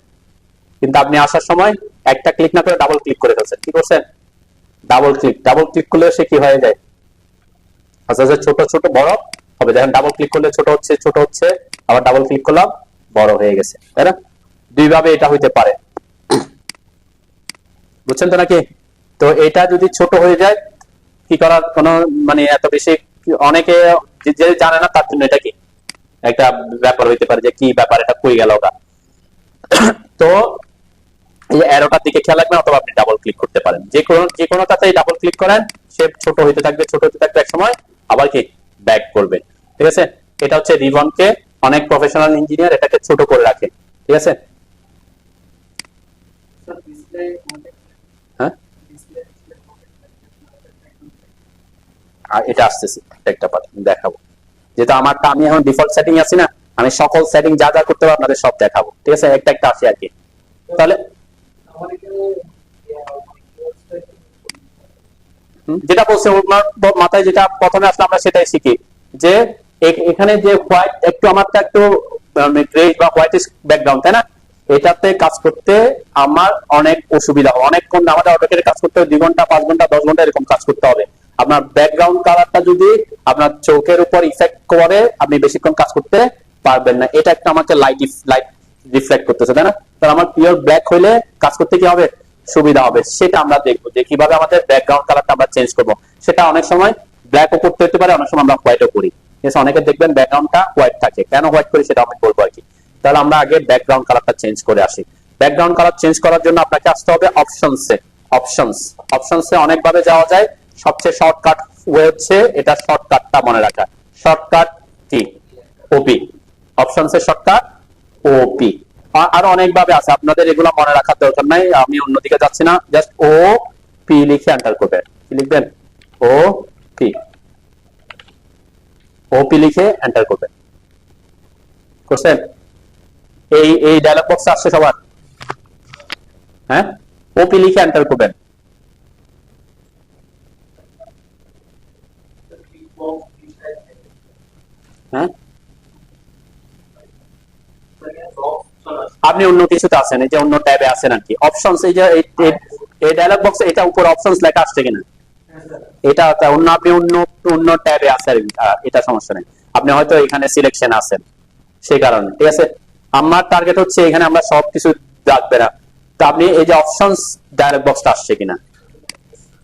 A: কিন্তু আপনি আসার সময় একটা ক্লিক না করে ডাবল ক্লিক করে ফেলছেন। কি করছেন, ডাবল ক্লিক করলে সে কি হয়ে যায়, আস্তে আস্তে ছোট ছোট বড় হবে। দেখেন ডাবল ক্লিক করলে ছোট হচ্ছে, আবার ডাবল ক্লিক করলাম বড় হয়ে গেছে, তাই না, দুই ভাবে এটা হইতে পারে, বুঝছেন তো নাকি? তো এটা যদি ছোট হয়ে যায়, কি করার কোনো মানে এত বেশি, অনেকে যে জানে না তার জন্য এটা কি একটা ব্যাপার হইতে পারে, যে কি ব্যাপার, এটা কই গেল ওটা। তো এই অ্যারোটার দিকে খেয়াল রাখবেন, অথবা আপনি ডাবল ক্লিক করতে পারেন, যে কোনোটাতেই ডাবল ক্লিক করেন, সে ছোট হইতে থাকবে, এক সময় আবার কি ব্যাক করবে, ঠিক আছে। এটা হচ্ছে রিবনকে, অনেক প্রফেশনাল ইঞ্জিনিয়ার এটাকে ছোট করে রাখে, ঠিক আছে। হ্যাঁ, আর এটা আসতেছি একটা পার্ট দেখাবো, যেটা আমারটা আমি এখন ডিফল্ট সেটিং আছি না, আমি সকল সেটিং যা যা করতে পারবো আপনাদের সব দেখাবো, ঠিক আছে, একটা একটা আসি আর কি। তাহলে যেটা বলছে ওনার মাথায় যেটা প্রথমে আসলে আমরা সেটাই শিখি যে এখানে যে হোয়াইট একটু আমারটা একটু গ্রে বা হোয়াইটিশ ব্যাকগ্রাউন্ড, তাই না? এটাতে কাজ করতে আমার অনেক অসুবিধা হয়, অনেকক্ষণ আমাদের অটোকেটে কাজ করতে হবে, 2 ঘন্টা 5 ঘন্টা 10 ঘন্টা এরকম কাজ করতে হবে। আপনার ব্যাকগ্রাউন্ড কালারটা যদি আপনার চোখের উপর ইফেক্ট করে আপনি বেশিক্ষণ কাজ করতে পারবেন না। এটা একটা আমাকে লাইট রিফ্লেক্ট করতেছে, তাই না? তো আমার পিওর ব্ল্যাক হইলে কাজ করতে কি হবে, সুবিধা হবে। সেটা আমরা দেখবো যে কিভাবে আমাদের ব্যাকগ্রাউন্ড কালারটা আমরা চেঞ্জ করবো। সেটা অনেক সময় ব্ল্যাকও করতে হতে পারে, অনেক সময় আমরা হোয়াইটও করি। ঠিক আছে, অনেকে দেখবেন ব্যাকগ্রাউন্ডটা হোয়াইট থাকে, কেন হোয়াইট করি সেটা আমি বলবো আর কি। তাহলে আমরা আগে ব্যাকগ্রাউন্ড কালারটা চেঞ্জ করে আসি। ব্যাকগ্রাউন্ড কালার চেঞ্জ করার জন্য আপনাকে আসতে হবে অপশনসে। অপশনসে অনেকভাবে যাওয়া যায়, সবচেয়ে শর্টকাট ওয়ে হচ্ছে এটা, শর্টকাটটা মনে রাখা। Shortcut key? ওপি। অপশনসের শর্টকাট ওপি। আরো অনেকভাবে আছে, আপনাদের এগুলো মনে রাখার দরকার নাই, আমি অন্যদিকে যাচ্ছি না। জাস্ট ও পি লিখে এন্টার করবেন। কি লিখবেন? O P. ওপি লিখে এন্টার করবেন। করছেন? এই ডায়লগ বক্স আসছে সবার? হ্যাঁ, ওপি লিখে এন্টার করবেন। হ্যাঁ, আপনি অন্য কিছুতে আছেন, এই যে অন্য ট্যাবে আছেন আর কি। অপশনস, এই যে এই ডায়লগ বক্স, এটা উপর অপশনস লেখা আসছে কিনা? এটা অন্য, আপনি অন্য অন্য ট্যাবে আছেন, এটা সমস্যা নেই। আপনি হয়তো এখানে সিলেকশন আছেন সেই কারণে। ঠিক আছে, আমার টার্গেট হচ্ছে এখানে আমরা সবকিছু রাখবে না। তো আপনি এই যে অপশনস ডায়লগ বক্সটা আসছে কিনা,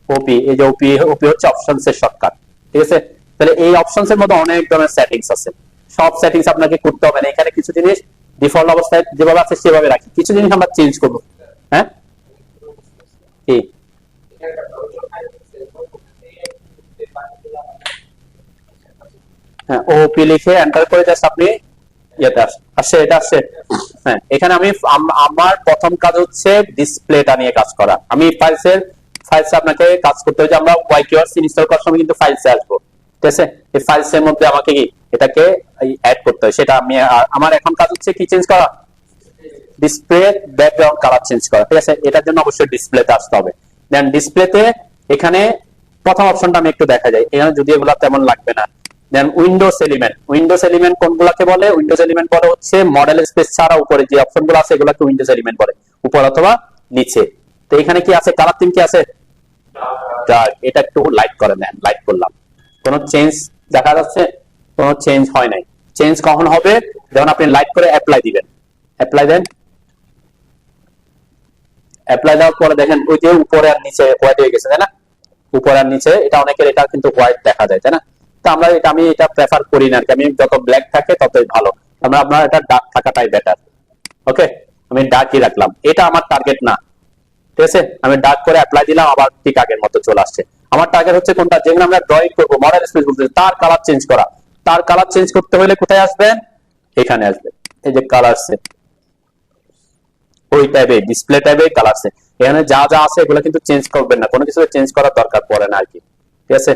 A: ওপি, এই যে ওপি, ওপি হচ্ছে অপশনস এর শর্টকাট। ঠিক আছে, তাহলে এই অপশনস এর মধ্যে অনেক ধরনের সেটিংস আছে, সব সেটিংস আপনাকে করতে হবে না। এখানে কিছু জিনিস ডিফল্ট অবস্থায় যেভাবে আছে সেভাবে রাখি, কিছু জিনিস আমরা চেঞ্জ করব। হ্যাঁ, কি? হ্যাঁ, ওপি লিখে এন্টার করে জাস্ট আপনি ইয়েতে আসছে, এটা আসছে। হ্যাঁ, এখানে আমি আমার প্রথম কাজ হচ্ছে ডিসপ্লেটা নিয়ে কাজ করা। আমি ফাইলসে আপনাকে কাজ করতে হবে, যে আমরা ওয়াইকিউআরসি ইনস্টল করার সময় কিন্তু ফাইলসে আসবো। ঠিক আছে, এই ফাইলসের মধ্যে আমাকে কি এটাকে অ্যাড করতে হয়, সেটা আমি আমার এখন কাজ হচ্ছে কি চেঞ্জ করা, ডিসপ্লে ব্যাকগ্রাউন্ড কালার চেঞ্জ করা। ঠিক আছে, এটার জন্য অবশ্যই ডিসপ্লেতে আসতে হবে। দেন ডিসপ্লেতে এখানে প্রথম অপশনটা আমি একটু দেখা যায়, এখানে যদি এগুলো তেমন লাগবে না। দেন উইন্ডোজ এলিমেন্ট। উইন্ডোজ এলিমেন্ট কোনগুলোকে বলে? উইন্ডোজ এলিমেন্ট বলে হচ্ছে মডেল স্পেস ছাড়া উপরে যে অপশনগুলো আছে এগুলোকে উইন্ডোজ এলিমেন্ট বলে, উপর অথবা নিচে। তো এখানে কি আছে, কালার থিম কি আছে? ডার্ক। এটা একটু লাইট করে দেন, লাইট করলাম। কোনো চেঞ্জ দেখা যাচ্ছে? কোনো চেঞ্জ হয় নাই। চেঞ্জ কখন হবে? যখন আপনি লাইট করে অ্যাপ্লাই দিবেন। অ্যাপ্লাই দেন, অ্যাপ্লাই দেওয়ার পরে দেখেন ওই যে উপরে আর নিচে হোয়াইট হয়ে গেছে, তাই না? উপরে আর নিচে এটা অনেকের এটা কিন্তু হোয়াইট দেখা যায়, তাই না? তো আমি এটা প্রেফার করি না, আমি যত ব্ল্যাক থাকে ততই ভালো। আপনার এটা ডার্ক থাকাটাই বেটার। ওকে, আমি ডার্কই রাখলাম, এটা আমার টার্গেট না। ঠিক আছে, আমি ডার্ক করে অ্যাপ্লাই দিলাম, আবার ঠিক আগের মতো চলে আসছে। আমার টার্গেট হচ্ছে কোনটা, যেখানে আমরা ড্রয়িং করবো, মডেল স্পেস বলতে তার কালার চেঞ্জ করা। তার কালার চেঞ্জ করতে হলে কোথায় আসবেন? এখানে আসবেন, এই যে কালারসে, ওই ট্যাবে ডিসপ্লে ট্যাবে কালারসে। এখানে যা যা আছে এগুলো কিন্তু চেঞ্জ করবেন না, কোনো কিছু চেঞ্জ করার দরকার পড়ে না আর কি। ঠিক আছে,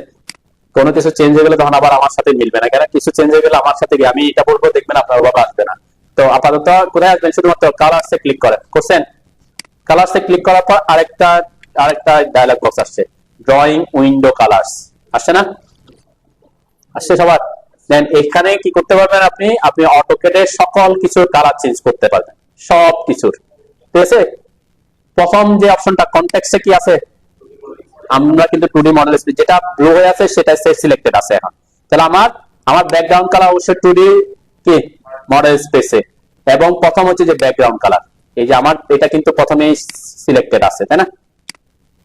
A: কোনো কিছু চেঞ্জ হয়ে গেলে তখন আবার আমার সাথে মিলবে না, কেন কিছু চেঞ্জ হয়ে গেলে আমার সাথে আমি এটা বলবো, দেখবেন আপনার বাবা আসবে না। তো আপাতত কোথায় আসবেন, শুধুমাত্র কালারসে ক্লিক করেন। করছেন? কালারসে ক্লিক করার পর আরেকটা আরেকটা ডায়লগ বক্স আসছে, ড্রয়িং উইন্ডো কালার্স। আসছে না? আসছে সবার? দেন এখানে কি করতে পারবেন, আপনি আপনি অটোকেটের সকল কিছুর কালার চেঞ্জ করতে পারবেন, সব কিছুর। ঠিক আছে, প্রথম যে অপশনটা কনটেক্সটে কি আছে, আমরা কিন্তু 2D মডেল স্পেস যেটা ব্লু হয়ে আছে সেটা সিলেক্টেড আছে এখন। তাহলে আমার আমার ব্যাকগ্রাউন্ড কালার অবশ্যই 2D কি মডেল স্পেসে, এবং প্রথম হচ্ছে যে ব্যাকগ্রাউন্ড কালার, এই যে আমার এটা কিন্তু প্রথমেই সিলেক্টেড আছে, তাই না?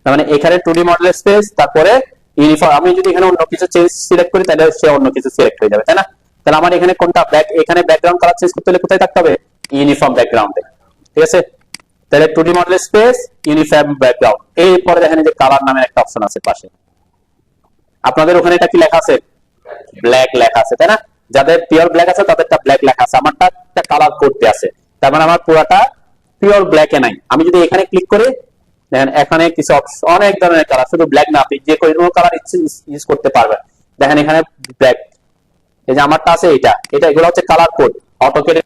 A: তার মানে এখানে 2D মডেল স্পেস, তারপরে ইউনিফর্ম। আমি যদি এখানে অন্য কিছু চেঞ্জ সিলেক্ট করি তাহলে সে অন্য কিছু সিলেক্ট হয়ে যাবে, তাই না? তাহলে আমার এখানে কোনটা এখানে ব্যাকগ্রাউন্ড কালার চেঞ্জ করতে হলে কোথায় থাকতে হবে? ইউনিফর্ম ব্যাকগ্রাউন্ডে। ঠিক আছে, তাহলে 2D model space, uniform background. এরপরে দেখেন যে কালার নামে একটা অপশন আছে পাশে। আপনাদের ওখানে এটা কি লেখা আছে? ব্ল্যাক লেখা আছে, তাই না? যাদের পিওর ব্ল্যাক আছে তাদেরটা ব্ল্যাক লেখা আছে, আমারটা একটা কালার করতে আছে। তার মানে আমার পুরাটা পিওর ব্ল্যাকে নাই। আমি যদি এখানে ক্লিক করি, দেখেন এখানে কিছু অনেক ধরনের কালার, শুধু ব্ল্যাক না, আপনি যে কোনো কালার ইউজ করতে পারবেন। দেখেন এখানে ব্ল্যাক, এই যে আমারটা আছে এটা, এগুলো হচ্ছে কালার কোড অটোকেটে।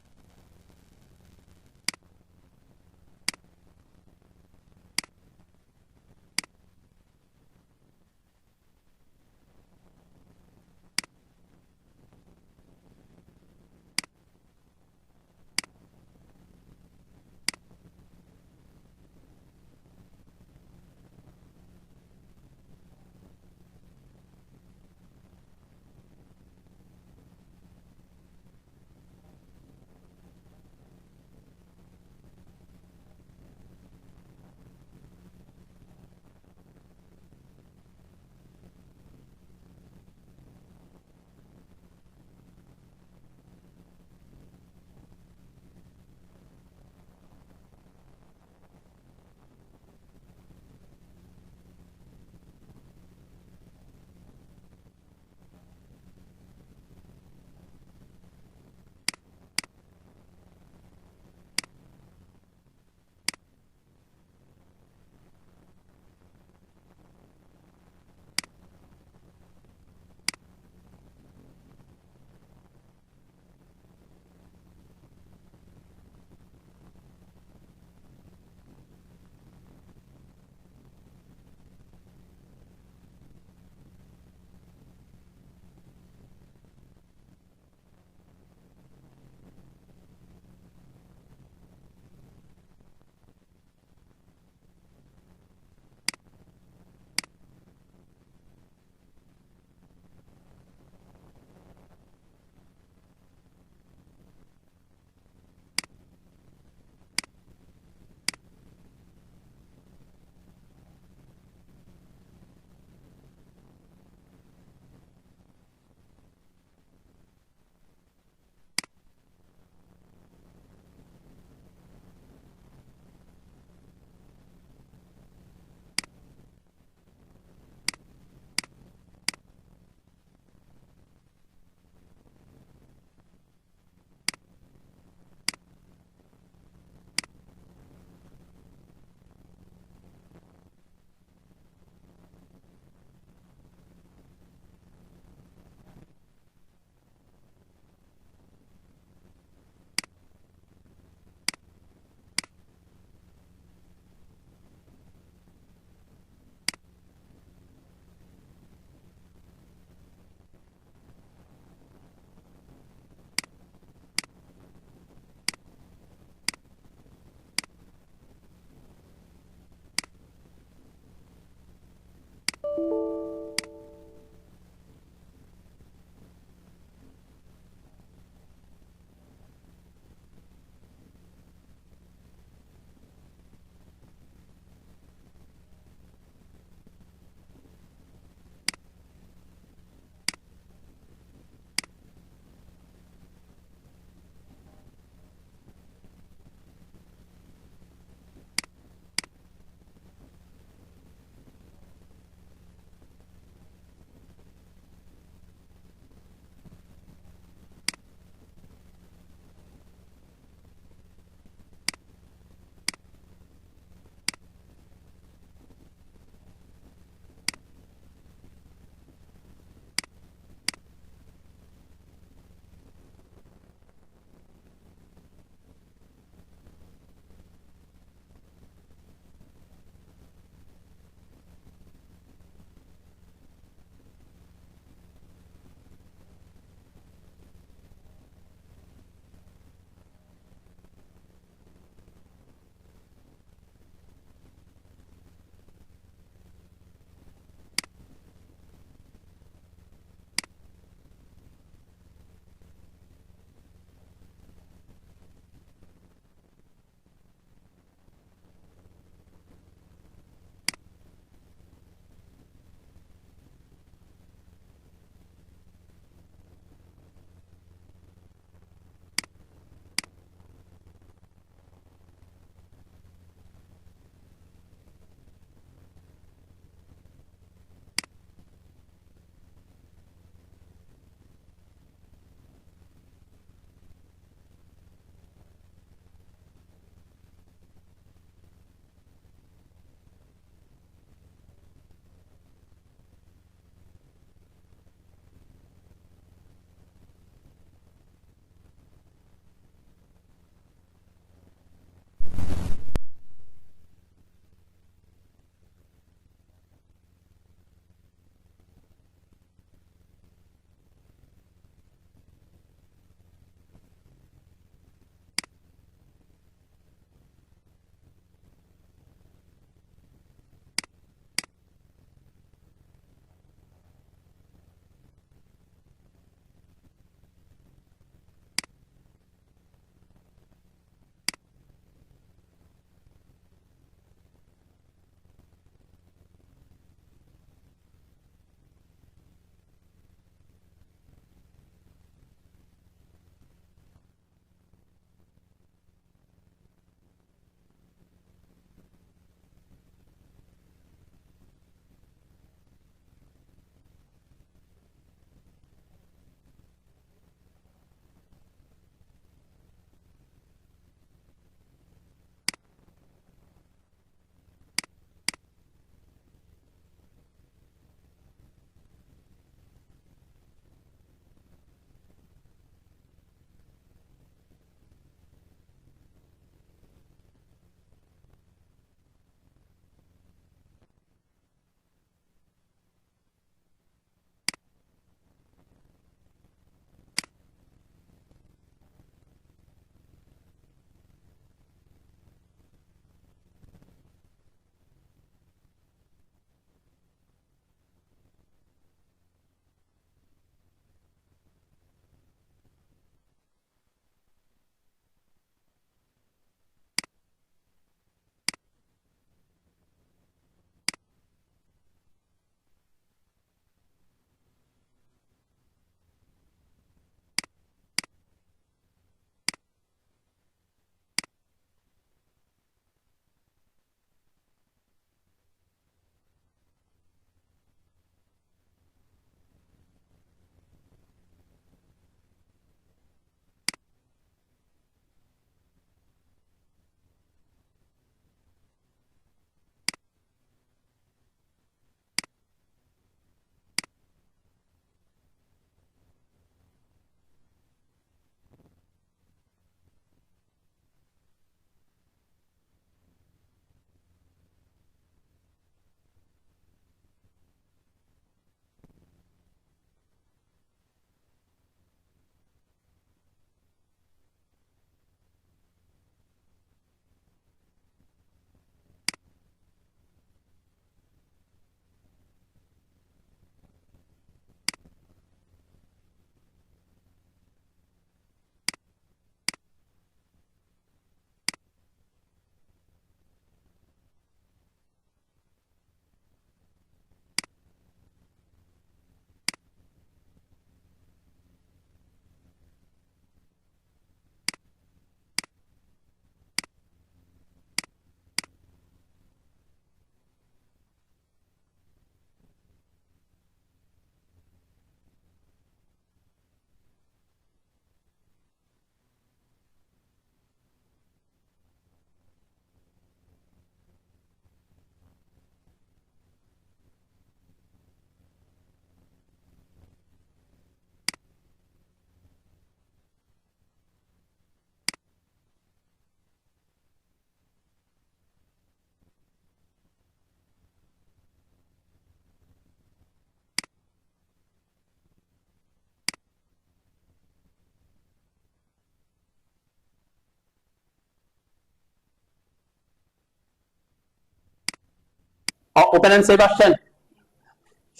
A: ওপেন এন্ড সেভ আসছেন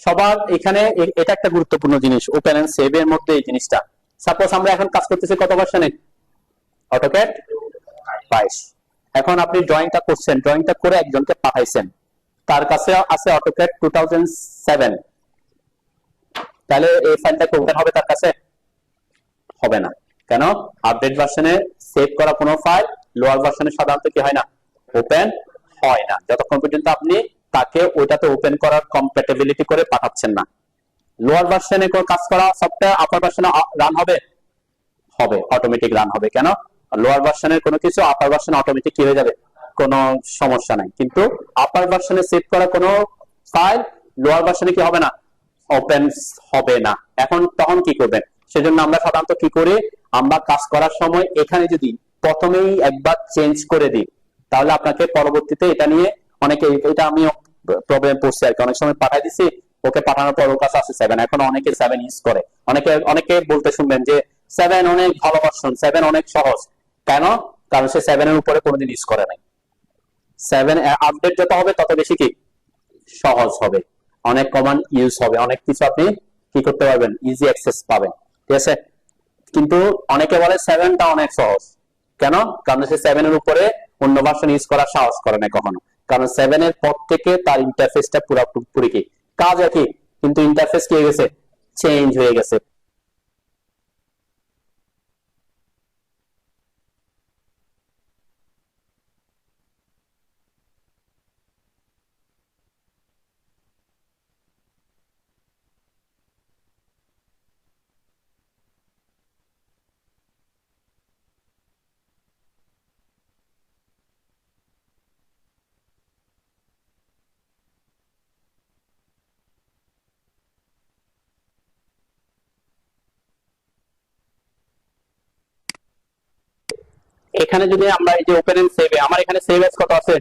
A: সবার এখানে। এটা একটা গুরুত্বপূর্ণ জিনিস, ওপেন এন্ড সেভ এর মধ্যে এই জিনিসটা। সাপোজ আমরা এখন কাজ করতেছি কত ভার্সনে? অটোক্যাড 22। এখন আপনি ড্রয়িংটা করছেন, ড্রয়িংটা করে একজনকে পাঠাইছেন, তার কাছে আছে অটোক্যাড 2007, তাহলে এই ফাইলটা কি ওপেন হবে তার কাছে? হবে না। কেন? আপডেট ভার্সনে সেভ করা কোনো ফাইল লোয়ার ভার্সনে সাধারণত কি হয় না, ওপেন হয় না, যতক্ষণ পর্যন্ত আপনি তাকে ওইটাতে ওপেন করার কম্প্যাটিবিলিটি করে পাঠাচ্ছেন না। লোয়ার ভার্সনে কাজ করা সফটওয়্যার আপার ভার্সনে রান হবে, হবে, অটোমেটিক রান হবে। কেন? লোয়ার ভার্সনের কোনো কিছু আপার ভার্সনে অটোমেটিক কি হয়ে যাবে, কোনো সমস্যা নাই। কিন্তু আপার ভার্সনে সেভ করা কোনো ফাইল লোয়ার ভার্সনে কি হবে না, ওপেন হবে না। এখন তখন কি করবেন? সেজন্য আমরা সাধারণত কি করি, আমরা কাজ করার সময় এখানে যদি প্রথমেই একবার চেঞ্জ করে দিই, তাহলে আপনাকে পরবর্তীতে এটা নিয়ে অনেকে, এটা আমিও প্রবলেম পড়ছি আর কি, অনেক সময় পাঠাই দিচ্ছি, ওকে পাঠানোর পর ওর কাছে আছে 7, এখন অনেকে 7 ইউজ করে। অনেকে বলতে শুনবেন যে 7 অনেক ভালো ভার্সন, 7 অনেক সহজ। কেন? কারণ সে 7 এর উপরে কোনোদিন ইউজ করে নাই। 7 আপডেট যত হবে তত বেশি কি সহজ হবে, অনেক কমান্ড ইউজ হবে, অনেক কিছু আপনি কি করতে পারবেন, ইজি অ্যাক্সেস পাবেন। ঠিক আছে? কিন্তু অনেকে বলে 7টা অনেক সহজ। কেন? কারণ সে 7 এর উপরে অন্য ভার্সন ইউজ করার সাহস করে না কখনো। কারণ 7 এর পর থেকে তার ইন্টারফেসটা পুরোপুরি কি কাজ একই, কিন্তু ইন্টারফেস কি হয়ে গেছে, চেঞ্জ হয়ে গেছে। এখানে যদি আমরা এই যে ওপেন এন্ড সেভে, আমার এখানে সেভ এস কত আছে,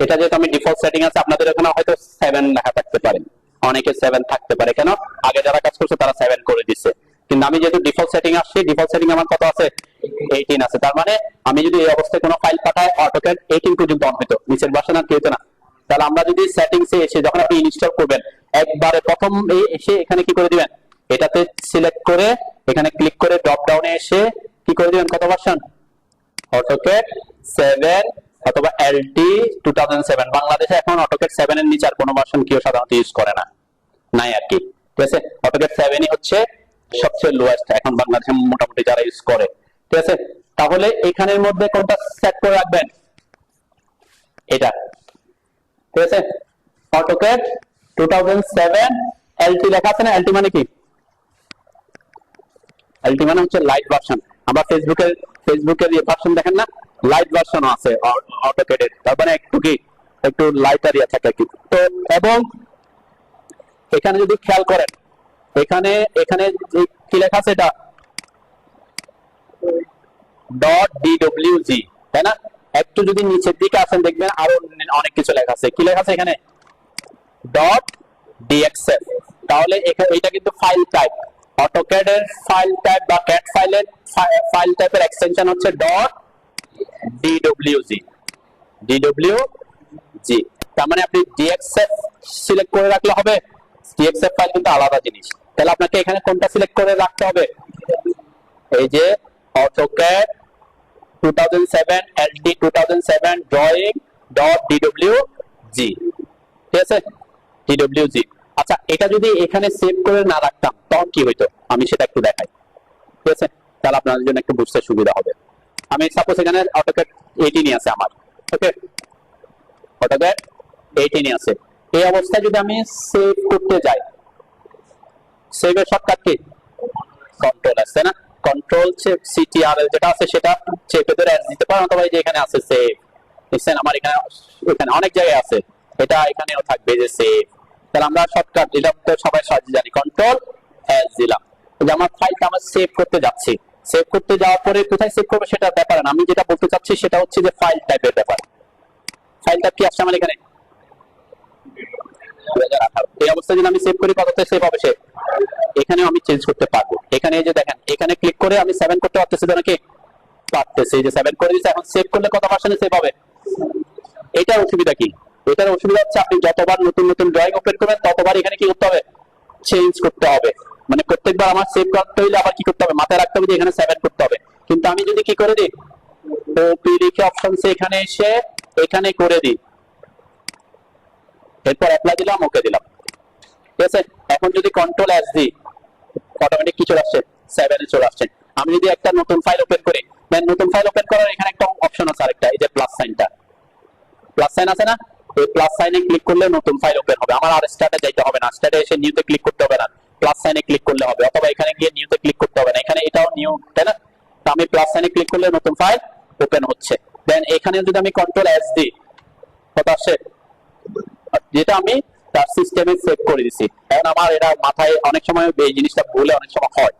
A: এটা যেহেতু আমি ডিফল্ট সেটিং আছে, আপনাদের এখানে হয়তো 7 লেখা থাকতে পারে, অনেকে 7 থাকতে পারে। কেন? আগে যারা কাজ করছে তারা 7 করে দিচ্ছে, কিন্তু আমি যেহেতু ডিফল্ট সেটিং আসছি, ডিফল্ট সেটিং আমার কত আছে, 18 আছে। তার মানে আমি যদি এই অবস্থায় কোনো ফাইল পাঠাই, অটোক্যাড 18 পর্যন্ত অন হইতো, নিচের ভার্সন আর কি হতো না। তাহলে আমরা যদি সেটিংসে এসে যখন আপনি ইনস্টল করবেন, একবারে প্রথম এসে এখানে কি করে দিবেন, এটাতে সিলেক্ট করে এখানে ক্লিক করে ড্রপ ডাউনে এসে কি করে দিবেন, কত ভার্সন, অটোক্যাড 7 অথবা এলটি 2007। বাংলাদেশে এখন অটোক্যাড 7 এর নিচে আর কোনো ভার্সন কেউ সাধারণত ইউজ করে না, নাই আর কি। ঠিক আছে? অটোক্যাড 7ই হচ্ছে সবচেয়ে লোয়েস্ট এখন বাংলাদেশে মোটামুটি যারা ইউজ করে। ঠিক আছে? তাহলে এখানের মধ্যে কোনটা সেট করে রাখবেন, এটা। ঠিক আছে? অটোক্যাড 2007 এলটি লেখা আছে না, এলটি মানে কি, এলটি মানে হচ্ছে লাইট ভার্সন। আমরা ফেসবুকের এই ভার্সন দেখেন না, লাইট ভার্সন আছে অটোক্যাডের, তার মানে একটু কি একটু লাইটার ইয়া থাকে কি। তো এবং এখানে যদি খেয়াল করেন, এখানে এখানে কি লেখা আছে, এটা .dwg, তাই না? একটু যদি নিচের দিকে আসেন দেখবেন আরো অনেক কিছু লেখা আছে। কি লেখা আছে এখানে, .dxf। তাহলে এটা কিন্তু ফাইল টাইপ, অটোক্যাড এর ফাইল টাইপ বা ক্যাট ফাইলের ফাইল টাইপের এক্সটেনশন হচ্ছে .dwg। তার মানে আপনি dxf সিলেক্ট করে রাখলে হবে, dxf ফাইল কিন্তু আলাদা জিনিস। তাহলে আপনাকে এখানে কোনটা সিলেক্ট করে রাখতে হবে, এই যে AutoCAD 2007 LT 2007 drawing.dwg। ঠিক আছে? dwg। আচ্ছা, এটা যদি এখানে সেভ করে না রাখতাম তখন কি হইতো, আমি সেটা একটু দেখাই। ঠিক আছে? তাহলে আপনাদের জন্য একটু বুঝতে সুবিধা হবে। আমি সাপোজ এখানে AutoCAD 18 আছে আমার, ওকে, AutoCAD 18 আছে। এই অবস্থায় যদি আমি সেভ করতে যাই, সেভের শর্টকাট কি, কন্ট্রোল আছে না, কন্ট্রোল CTRL যেটা আছে সেটা চেপে ধরে এস দিতে পারেন, অথবা এই যে এখানে আছে সেভ, দেখছেন আমার এখানে এখানে অনেক জায়গায় আছে, এটা এখানেও থাকবে যে সেভ। তাহলে আমরা শর্টকাট এটা তো সবাই সহজে জানি, কন্ট্রোল এস দিলাম। এই যে আমার ফাইলটা আমার সেভ করতে যাচ্ছি, সেভ করতে যাওয়ার পরে কোথায় সেভ করব সেটা ব্যাপার না, আমি যেটা বলতে চাচ্ছি সেটা হচ্ছে যে ফাইল টাইপের ব্যাপার। ফাইল টাইপ কি আসছে আমার এখানে, 2018। এই অবস্থায় যদি আমি সেভ করি কততে সেভ হবে, সে এখানেও আমি চেঞ্জ করতে পারবো। এখানে এই যে দেখেন, এখানে ক্লিক করে আমি 7 করতে পারতেছি তো নাকি, পারতেছি, এই যে 7 করে দিয়েছি। এখন সেভ করলে কত ভার্সনে সেভ হবে, এটার অসুবিধা কি, এটার অসুবিধা হচ্ছে আপনি যতবার নতুন নতুন ড্রয়িং ওপেন করবেন ততবার এখানে কি করতে হবে, চেঞ্জ করতে হবে। মানে প্রত্যেকবার আমার সেভ করতে হইলে আবার কি করতে হবে, মাথায় রাখতে হবে যে এখানে 7 করতে হবে। কিন্তু আমি যদি কি করে দিই, ওপি লিখে অপশনস এখানে এসে এখানে করে দিই, এরপর অ্যাপ্লাই দিলাম, ওকে দিলাম, ঠিক আছে। এখন যদি কন্ট্রোল এস দিই, অটোমেটিক কি চলে আসছে, 7 এ চলে আসছে। আমি যদি একটা নতুন ফাইল ওপেন করি, দেন নতুন ফাইল ওপেন করার এখানে একটা অপশন আছে আরেকটা, এই যে প্লাস সাইনটা, প্লাস সাইন আছে না, এই প্লাস সাইনে ক্লিক করলে নতুন ফাইল ওপেন হবে। আমার আর স্টার্টে যাইতে হবে না, স্টার্টে এসে নিউতে ক্লিক করতে হবে না, প্লাস সাইনে ক্লিক করলে হবে, অথবা এখানে গিয়ে নিউতে ক্লিক করতে হবে না, এখানে এটাও নিউ, তাই না। তো আমি প্লাস সাইনে ক্লিক করলে নতুন ফাইল ওপেন হচ্ছে। দেন এখানে যদি আমি কন্ট্রোল এস দিই, কত আসছে, যেটা আমি তার সিস্টেমে সেভ করে দিছি। এখন আমার এটা মাথায় অনেক সময় এই জিনিসটা ভুলে অনেক সময় হয়,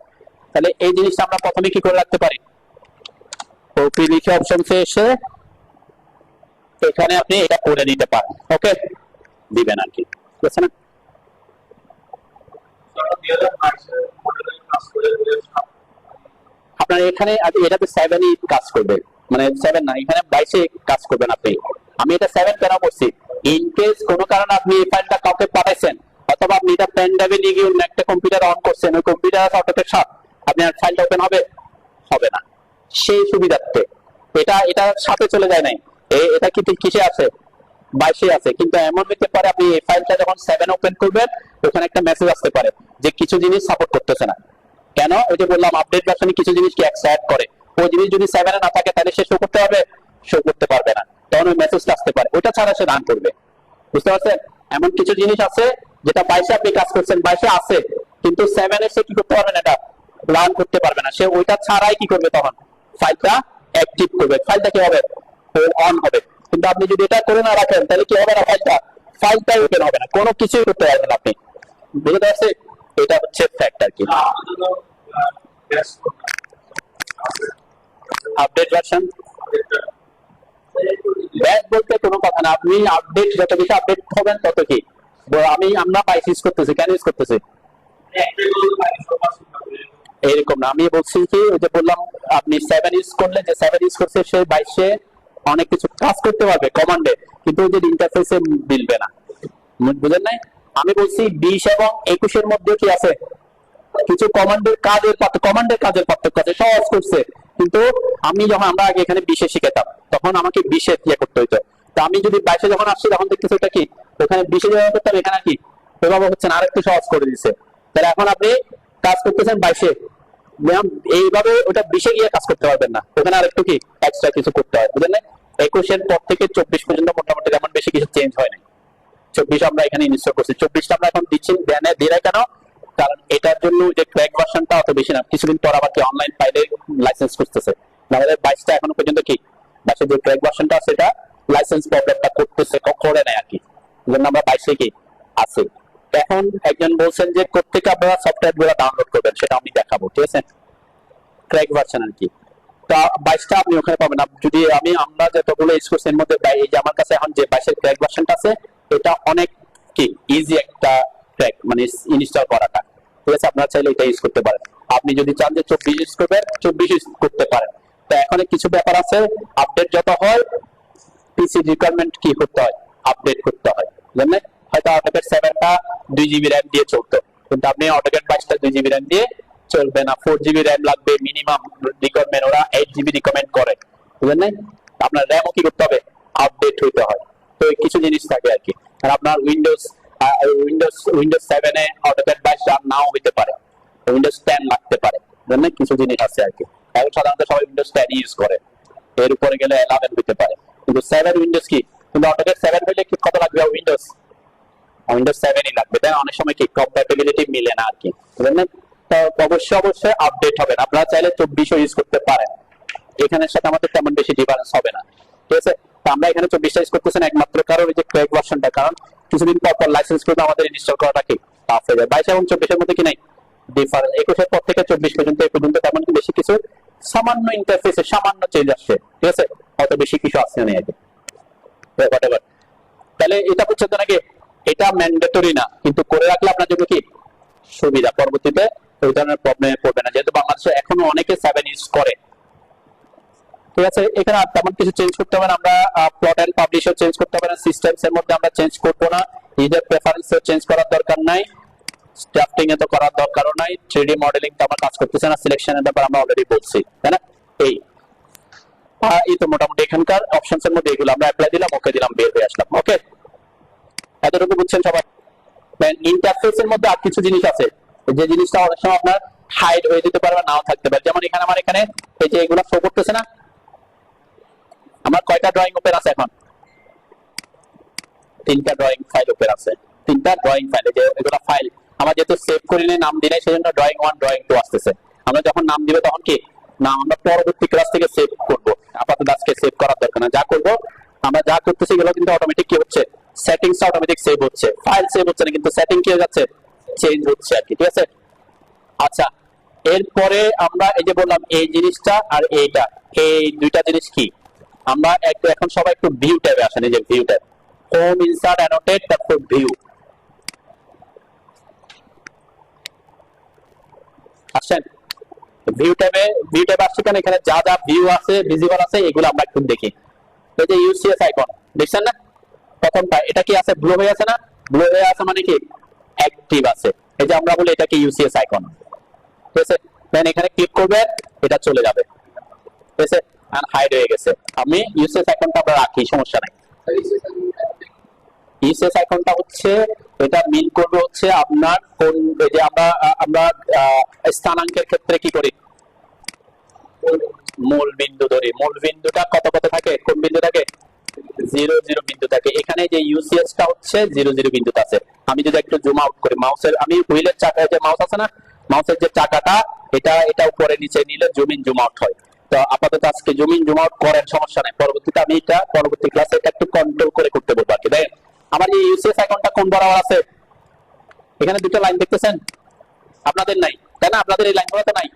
A: তাহলে এই জিনিসটা আমরা প্রথমে কি করে রাখতে পারি, ওপি লিখে অপশনসে এসে এখানে আপনি এটা করে দিতে পারেন, ওকে দিবেন আর কি, ঠিক আছে না। আপনার এখানে এটাতে 7ই কাজ করবে, মানে 7 না, এখানে 22 এ কাজ করবেন আপনি। আমি এটা 7 কেন করছি, ইন কেস কোনো কারণে আপনি এই ফাইলটা কাউকে পাঠাইছেন, অথবা আপনি এটা পেন ড্রাইভে নিয়ে গিয়ে একটা কম্পিউটার অন করছেন, ওই কম্পিউটার অটোকের সাথে আপনার ফাইলটা ওপেন হবে, হবে না, সেই সুবিধার্থে এটা এটার সাথে চলে যায় নাই। এটা কি কিসে আছে, 22 আছে। কিন্তু এমন হতে পারে আপনি এই ফাইলটা যখন 7 ওপেন করবেন, ওখানে একটা মেসেজ আসতে পারে যে কিছু জিনিস সাপোর্ট করতেছে না। কেন, ওই যে বললাম আপডেট ভার্সনে কিছু জিনিস কি অ্যাড করে, ওই জিনিস যদি 7 এ না থাকে তাহলে সে শো করতে পারবে, শো করতে পারবে না, তখন ওই মেসেজটা আসতে পারে, ওইটা ছাড়া সে রান করবে, বুঝতে পারছেন। এমন কিছু জিনিস আছে যেটা 22 আপনি কাজ করছেন, 22 আছে, কিন্তু 7 এ সে কি করতে পারবে না, এটা রান করতে পারবে না, সে ওইটা ছাড়াই কি করবে, তখন ফাইলটা অ্যাক্টিভ করবে, ফাইলটা কি হবে, অন হবে। কিন্তু আপনি যদি এটা করে না রাখেন তাহলে কি হবে না, ফাইলটা ওপেন হবে না, কোনো কিছুই করতে পারবেন না আপনি, বুঝতে পারছেন। এটা হচ্ছে ফ্যাক্ট আর কি। আপডেট ভার্সন ব্যাক বলতে কোনো কথা না, আপনি আপডেট যত বেশি আপডেট হবেন তত কি, আমরা 22 ইউজ করতেছি, কেন ইউজ করতেছি এরকম না, আমি বলছি কি ওই যে বললাম আপনি 7 ইউজ করলে, যে 7 ইউজ করছে সে 22 অনেক কিছু কাজ করতে পারবে কমান্ডে, কিন্তু ওই যে ইন্টারফেসে মিলবে না, বুঝেন নাই। আমি বলছি 20 এবং 21 এর মধ্যে কি আছে, কিছু কমান্ডের কাজের পার্থক্য আছে, সহজ করছে। কিন্তু আমি যখন আমরা আগে এখানে 20 শিখেতাম, তখন আমাকে 20 ইয়ে করতে হইতো। তো আমি যদি 22 যখন আসছি তখন দেখতেছি এটা কি, ওখানে 20 ব্যবহার করতাম, এখানে কি এভাবে হচ্ছে না, আরেকটু সহজ করে দিচ্ছে। তাহলে এখন আপনি কাজ করতেছেন 22, এইভাবে ওটা 20 গিয়ে কাজ করতে পারবেন না, ওখানে আরেকটু কি এক্সট্রা কিছু করতে হয়, বুঝলেন। 21 পর থেকে 24 পর্যন্ত মোটামুটি তেমন বেশি কিছু চেঞ্জ হয় না। 24 আমরা এখানে ইনস্টল করছি, 24টা আমরা এখন দিচ্ছি দিয়ে কেন, কারণ এটার জন্য যে ক্র্যাক ভার্সনটা অত বেশি না, কিছুদিন পর আবার কি অনলাইন ফাইলে লাইসেন্স করতেছে, আমাদের 22টা এখনো পর্যন্ত কি 22 যে ক্র্যাক ভার্সনটা আছে এটা লাইসেন্স প্রবলেমটা করতেছে, করে নেয় আর কি, জন্য আমরা 22 কি আছে। এখন একজন বলছেন যে কোত্থেকে আপনারা সফটওয়্যার গুলো ডাউনলোড করবেন, সেটা আমি দেখাবো, ঠিক আছে, ক্র্যাক ভার্সন আর কি। তো 22টা আপনি ওখানে পাবেন না, যদি আমরা যতগুলো ইউজ করছি এর মধ্যে এই যে আমার কাছে এখন যে 22 ক্র্যাক ভার্সনটা আছে, এটা অনেক কি ইজি একটা ক্র্যাক, মানে ইনস্টল করাটা, ঠিক আছে। আপনারা চাইলে এটা ইউজ করতে পারেন, আপনি যদি চান যে 24 ইউজ করবেন 24 ইউজ করতে পারেন। তো এখন কিছু ব্যাপার আছে, আপডেট যত হয় পিসি রিকোয়ারমেন্ট কি করতে হয়, আপডেট করতে হয়, জানেন। হয়তো অটোক্যাড 7টা 2 জিবি র্যাম দিয়ে চলতো, কিন্তু আপনি অটোক্যাড 22টা 2 জিবি র্যাম দিয়ে চলবে না, 4 জিবি র্যাম লাগবে মিনিমাম রিকোয়ারমেন্ট, ওরা 8 জিবি রিকমেন্ড করে, বুঝলেন। আপনার র্যামও কি করতে হবে, আপডেট হইতে হয়। তো কিছু জিনিস থাকে আর কি, আর আপনার উইন্ডোজ 7 এ অটোক্যাড 22 রান নাও হইতে পারে, উইন্ডোজ 10 লাগতে পারে, বুঝলেন, কিছু জিনিস আছে আর কি। এখন সাধারণত সবাই উইন্ডোজ 10 ইউজ করে, এর উপরে গেলে 11 হইতে পারে, কিন্তু 7 উইন্ডোজ কি, কিন্তু অটোক্যাড 7 হইলে কি কত লাগবে, উইন্ডোজ 7ই লাগবে, তাই অনেক সময় কি কম্প্যাটিবিলিটি মিলে না আর কি, বুঝলেন। তো অবশ্যই আপডেট হবে, আপনারা চাইলে 24 ইউজ করতে পারেন, এখানের সাথে আমাদের তেমন বেশি ডিফারেন্স হবে না, ঠিক আছে। তো আমরা এখানে 24টা ইউজ করতেছেন একমাত্র কারণ এই যে ক্র্যাক ভার্সনটা, কারণ কিছুদিন পর লাইসেন্স করতে আমাদের ইনস্টল করাটা কি টাফ হয়ে যায়। 22 এবং 24 এর মধ্যে কি নাই ডিফারেন্স, 21 এর পর থেকে 24 পর্যন্ত তেমন কি বেশি কিছু, সামান্য ইন্টারফেসে সামান্য চেঞ্জ আসছে, ঠিক আছে, অত বেশি কিছু আসছে না আর কি, হোয়াটএভার। তাহলে এটা বুঝছেন তো নাকি, এটা ম্যান্ডেটরি না, কিন্তু করে রাখলে আপনার জন্য কি সুবিধা, পরবর্তীতে ওই ধরনের প্রবলেমে পড়বে না, যেহেতু বাংলাদেশে এখনো অনেকে 7 ইউজ করে। ঠিক আছে, এখানে আর তেমন কিছু চেঞ্জ করতে হবে না। আমরা প্লট এন্ড পাবলিশও চেঞ্জ করতে হবে না, সিস্টেমস এর মধ্যে আমরা চেঞ্জ করব না, ইউজার প্রেফারেন্সও চেঞ্জ করার দরকার নাই, ড্রাফটিং এ তো করার দরকারও নাই, 3D মডেলিং তো আমরা কাজ করতেছি না, সিলেকশনের ব্যাপারে আমরা অলরেডি বলছি, তাই না? এই তো মোটামুটি এখানকার অপশনস এর মধ্যে এগুলো আমরা অ্যাপ্লাই দিলাম, ওকে দিলাম, বের হয়ে আসলাম। ওকে, এতটুকু বুঝছেন সবাই? ইন্টারফেসের মধ্যে আর কিছু জিনিস আছে, যে জিনিসটা অনেক সময় আপনার হাইড হয়ে যেতে পারে বা নাও থাকতে পারে। যেমন এখানে আমার এখানে এই যে এগুলো শো করতেছে না, আমার কয়টা ড্রয়িং ওপেন আছে এখন? 3টা ড্রয়িং ফাইল ওপেন আছে, 3টা ড্রয়িং ফাইল। যে এগুলো ফাইল আমরা যেহেতু সেভ করি নাই, নাম দিই সেজন্য ড্রয়িং 1 ড্রয়িং 2 আসতেছে। আমরা যখন নাম দিবে তখন কি নাম আমরা পরবর্তী ক্লাস থেকে সেভ করব, আপাতত আজকে সেভ করার দরকার না। যা করব আমরা যা করতেছি এগুলো কিন্তু অটোমেটিক কি হচ্ছে, সেটিংস অটোমেটিক সেভ হচ্ছে, ফাইল সেভ হচ্ছে না কিন্তু সেটিং কি হয়ে যাচ্ছে, চেঞ্জ হচ্ছে আর কি। ঠিক আছে, আচ্ছা এরপরে আমরা এই যে বললাম এই জিনিসটা আর এইটা, এই দুইটা জিনিস কি, আমরা এখন সবাই একটু ভিউ ট্যাবে আসেন। এই যে view tab, home, insert, annotate, তারপর ভিউ আসেন। ভিউ ট্যাবে আসছে কেন, এখানে যা যা ভিউ আছে ভিজিবল আছে এগুলো আমরা একটু দেখি। এই যে ইউসিএস আইকন দেখছেন না, প্রথমটা এটা কি আছে, ব্লু হয়ে আছে না? ব্লু হয়ে আছে মানে কি অ্যাক্টিভ আছে। এই যে আমরা বলি এটা কি ইউসিএস আইকন, ঠিক আছে? দেন এখানে ক্লিক করবেন, এটা চলে যাবে, ঠিক আছে, আর হাইড হয়ে গেছে। আমি ইউসিএস আইকনটা আমরা রাখি, সমস্যা নাই। ইউসিএস আইকনটা হচ্ছে এটা মিন করবে হচ্ছে আপনার কোন, এই যে আমরা স্থানাঙ্কের ক্ষেত্রে কি করি, মূল বিন্দু ধরি, মূল বিন্দুটা কত কত থাকে, কোন বিন্দু থাকে, 0 0 বিন্দু থাকে। এখানে যে ইউসিএস টা হচ্ছে 0 0 বিন্দুতে আছে। আমি যদি একটু জুম আউট করি মাউসের, আমি হুইলের চাকায় যে মাউস আছে না, মাউসের যে চাকাটা এটা উপরে নিচে নিলে জুম ইন জুম আউট হয়। তো আপাতত আজকে জুম ইন জুম আউট করেন, সমস্যা নাই, পরবর্তীতে আমি এটা পরবর্তী ক্লাসে এটা একটু কন্ট্রোল করে করতে বলবো আর কি। দেখেন আমার এই ইউসিএস আইকনটা কোন বরাবর আছে, এখানে দুটো লাইন দেখতেছেন, আপনাদের নাই তাই না? আপনাদের এই লাইনগুলো তো নাই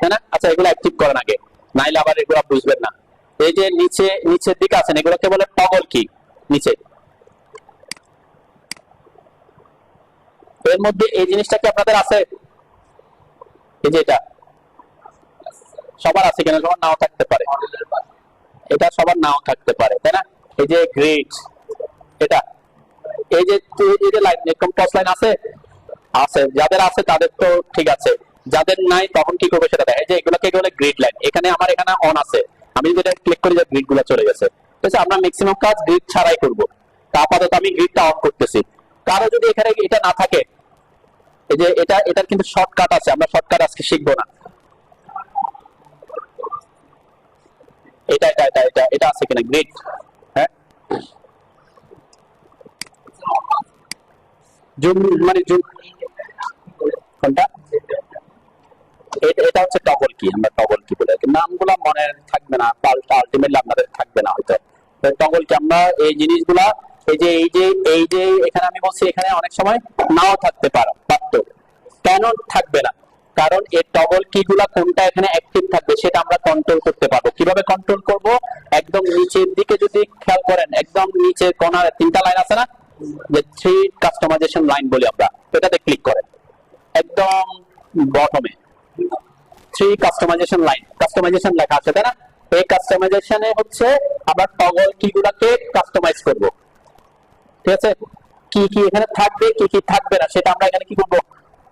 A: তাই না? আচ্ছা এগুলো অ্যাক্টিভ করেন আগে, নাইলে আবার এগুলো বুঝবেন না। এই যে নিচের দিকে আছেন, এগুলোকে বলে টগল কি, নিচে এর মধ্যে এই জিনিসটা কি আপনাদের আছে, এই যে এটা সবার আছে কিনা, সবার নাও থাকতে পারে, এটা সবার নাও থাকতে পারে তাই না? এই যে গ্রিড, এটা এই যে লাইন এরকম টস লাইন আছে, যাদের আছে তাদের তো ঠিক আছে, যাদের নাই তখন কি করবে সেটা দেখে। যে এগুলোকে বলে গ্রিড লাইন, এখানে আমার এখানে অন আছে, আমি যদি এটা ক্লিক করি যে গ্রিড গুলো চলে গেছে। ঠিক আছে, আমরা ম্যাক্সিমাম কাজ গ্রিড ছাড়াই করব। তা আপাতত আমি গ্রিডটা অন করতেছি। কারো যদি এখানে এটা না থাকে, এই যে এটার কিন্তু শর্টকাট আছে, আমরা শর্টকাট আজকে শিখবো না। এটা আছে কিনা গ্রিড, হ্যাঁ জুম মানে জুম কোনটা, এটা হচ্ছে টগল কি, আমরা টগল কি বলে, নামগুলো মনে থাকবে না, আলটিমেটলি আপনাদের থাকবে না হয়তো। টগল কি, আমরা এই জিনিসগুলা এই যে এখানে আমি বলছি, এখানে অনেক সময় নাও থাকতে পারতো, কেন থাকবে না, কারণ এই টগল কি গুলা কোনটা এখানে অ্যাক্টিভ থাকবে সেটা আমরা কন্ট্রোল করতে পারবো। কিভাবে কন্ট্রোল করব, একদম নিচের দিকে যদি খেয়াল করেন, একদম নিচের কোণার 3টা লাইন আছে না, যে 3 কাস্টমাইজেশন লাইন বলি আমরা, এটাতে ক্লিক করেন, একদম বটমে 3 কাস্টমাইজেশন লাইন, কাস্টমাইজেশন লেখা আছে তাই না? এই কাস্টমাইজেশনে হচ্ছে আমরা টগল কি গুলাকে কাস্টমাইজ করব। ঠিক আছে, কি কি এখানে থাকবে কি কি থাকবে না সেটা আমরা এখানে কি করব,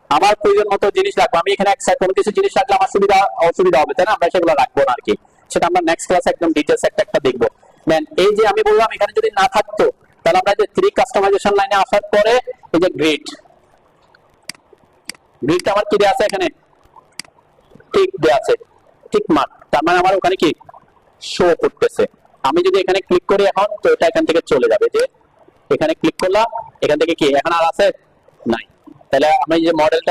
A: আমার প্রয়োজন মতো জিনিস রাখবো। আমি এখানে কোনো কিছু জিনিস রাখলে আমার সুবিধা অসুবিধা হবে তাই না, আমরা সেগুলো রাখবো না আর কি, সেটা আমরা নেক্সট ক্লাসে একদম ডিটেইলস একটা দেখবো। দেন এই যে আমি বললাম এখানে যদি না থাকতো, তাহলে আমরা যে 3 কাস্টমাইজেশন লাইনে আসার পরে এই যে গ্রিডটা আমার কি দেয়া আছে, এখানে টিক দেয়া আছে, টিক মার্ক, তার মানে আমার ওখানে কি শো করতেছে। আমি যদি এখানে ক্লিক করি এখন, তো এটা এখান থেকে চলে যাবে, যে এখানে ক্লিক করলাম, এখান থেকে কি এখন আর আছে নাই। তাহলে আমি যে মডেল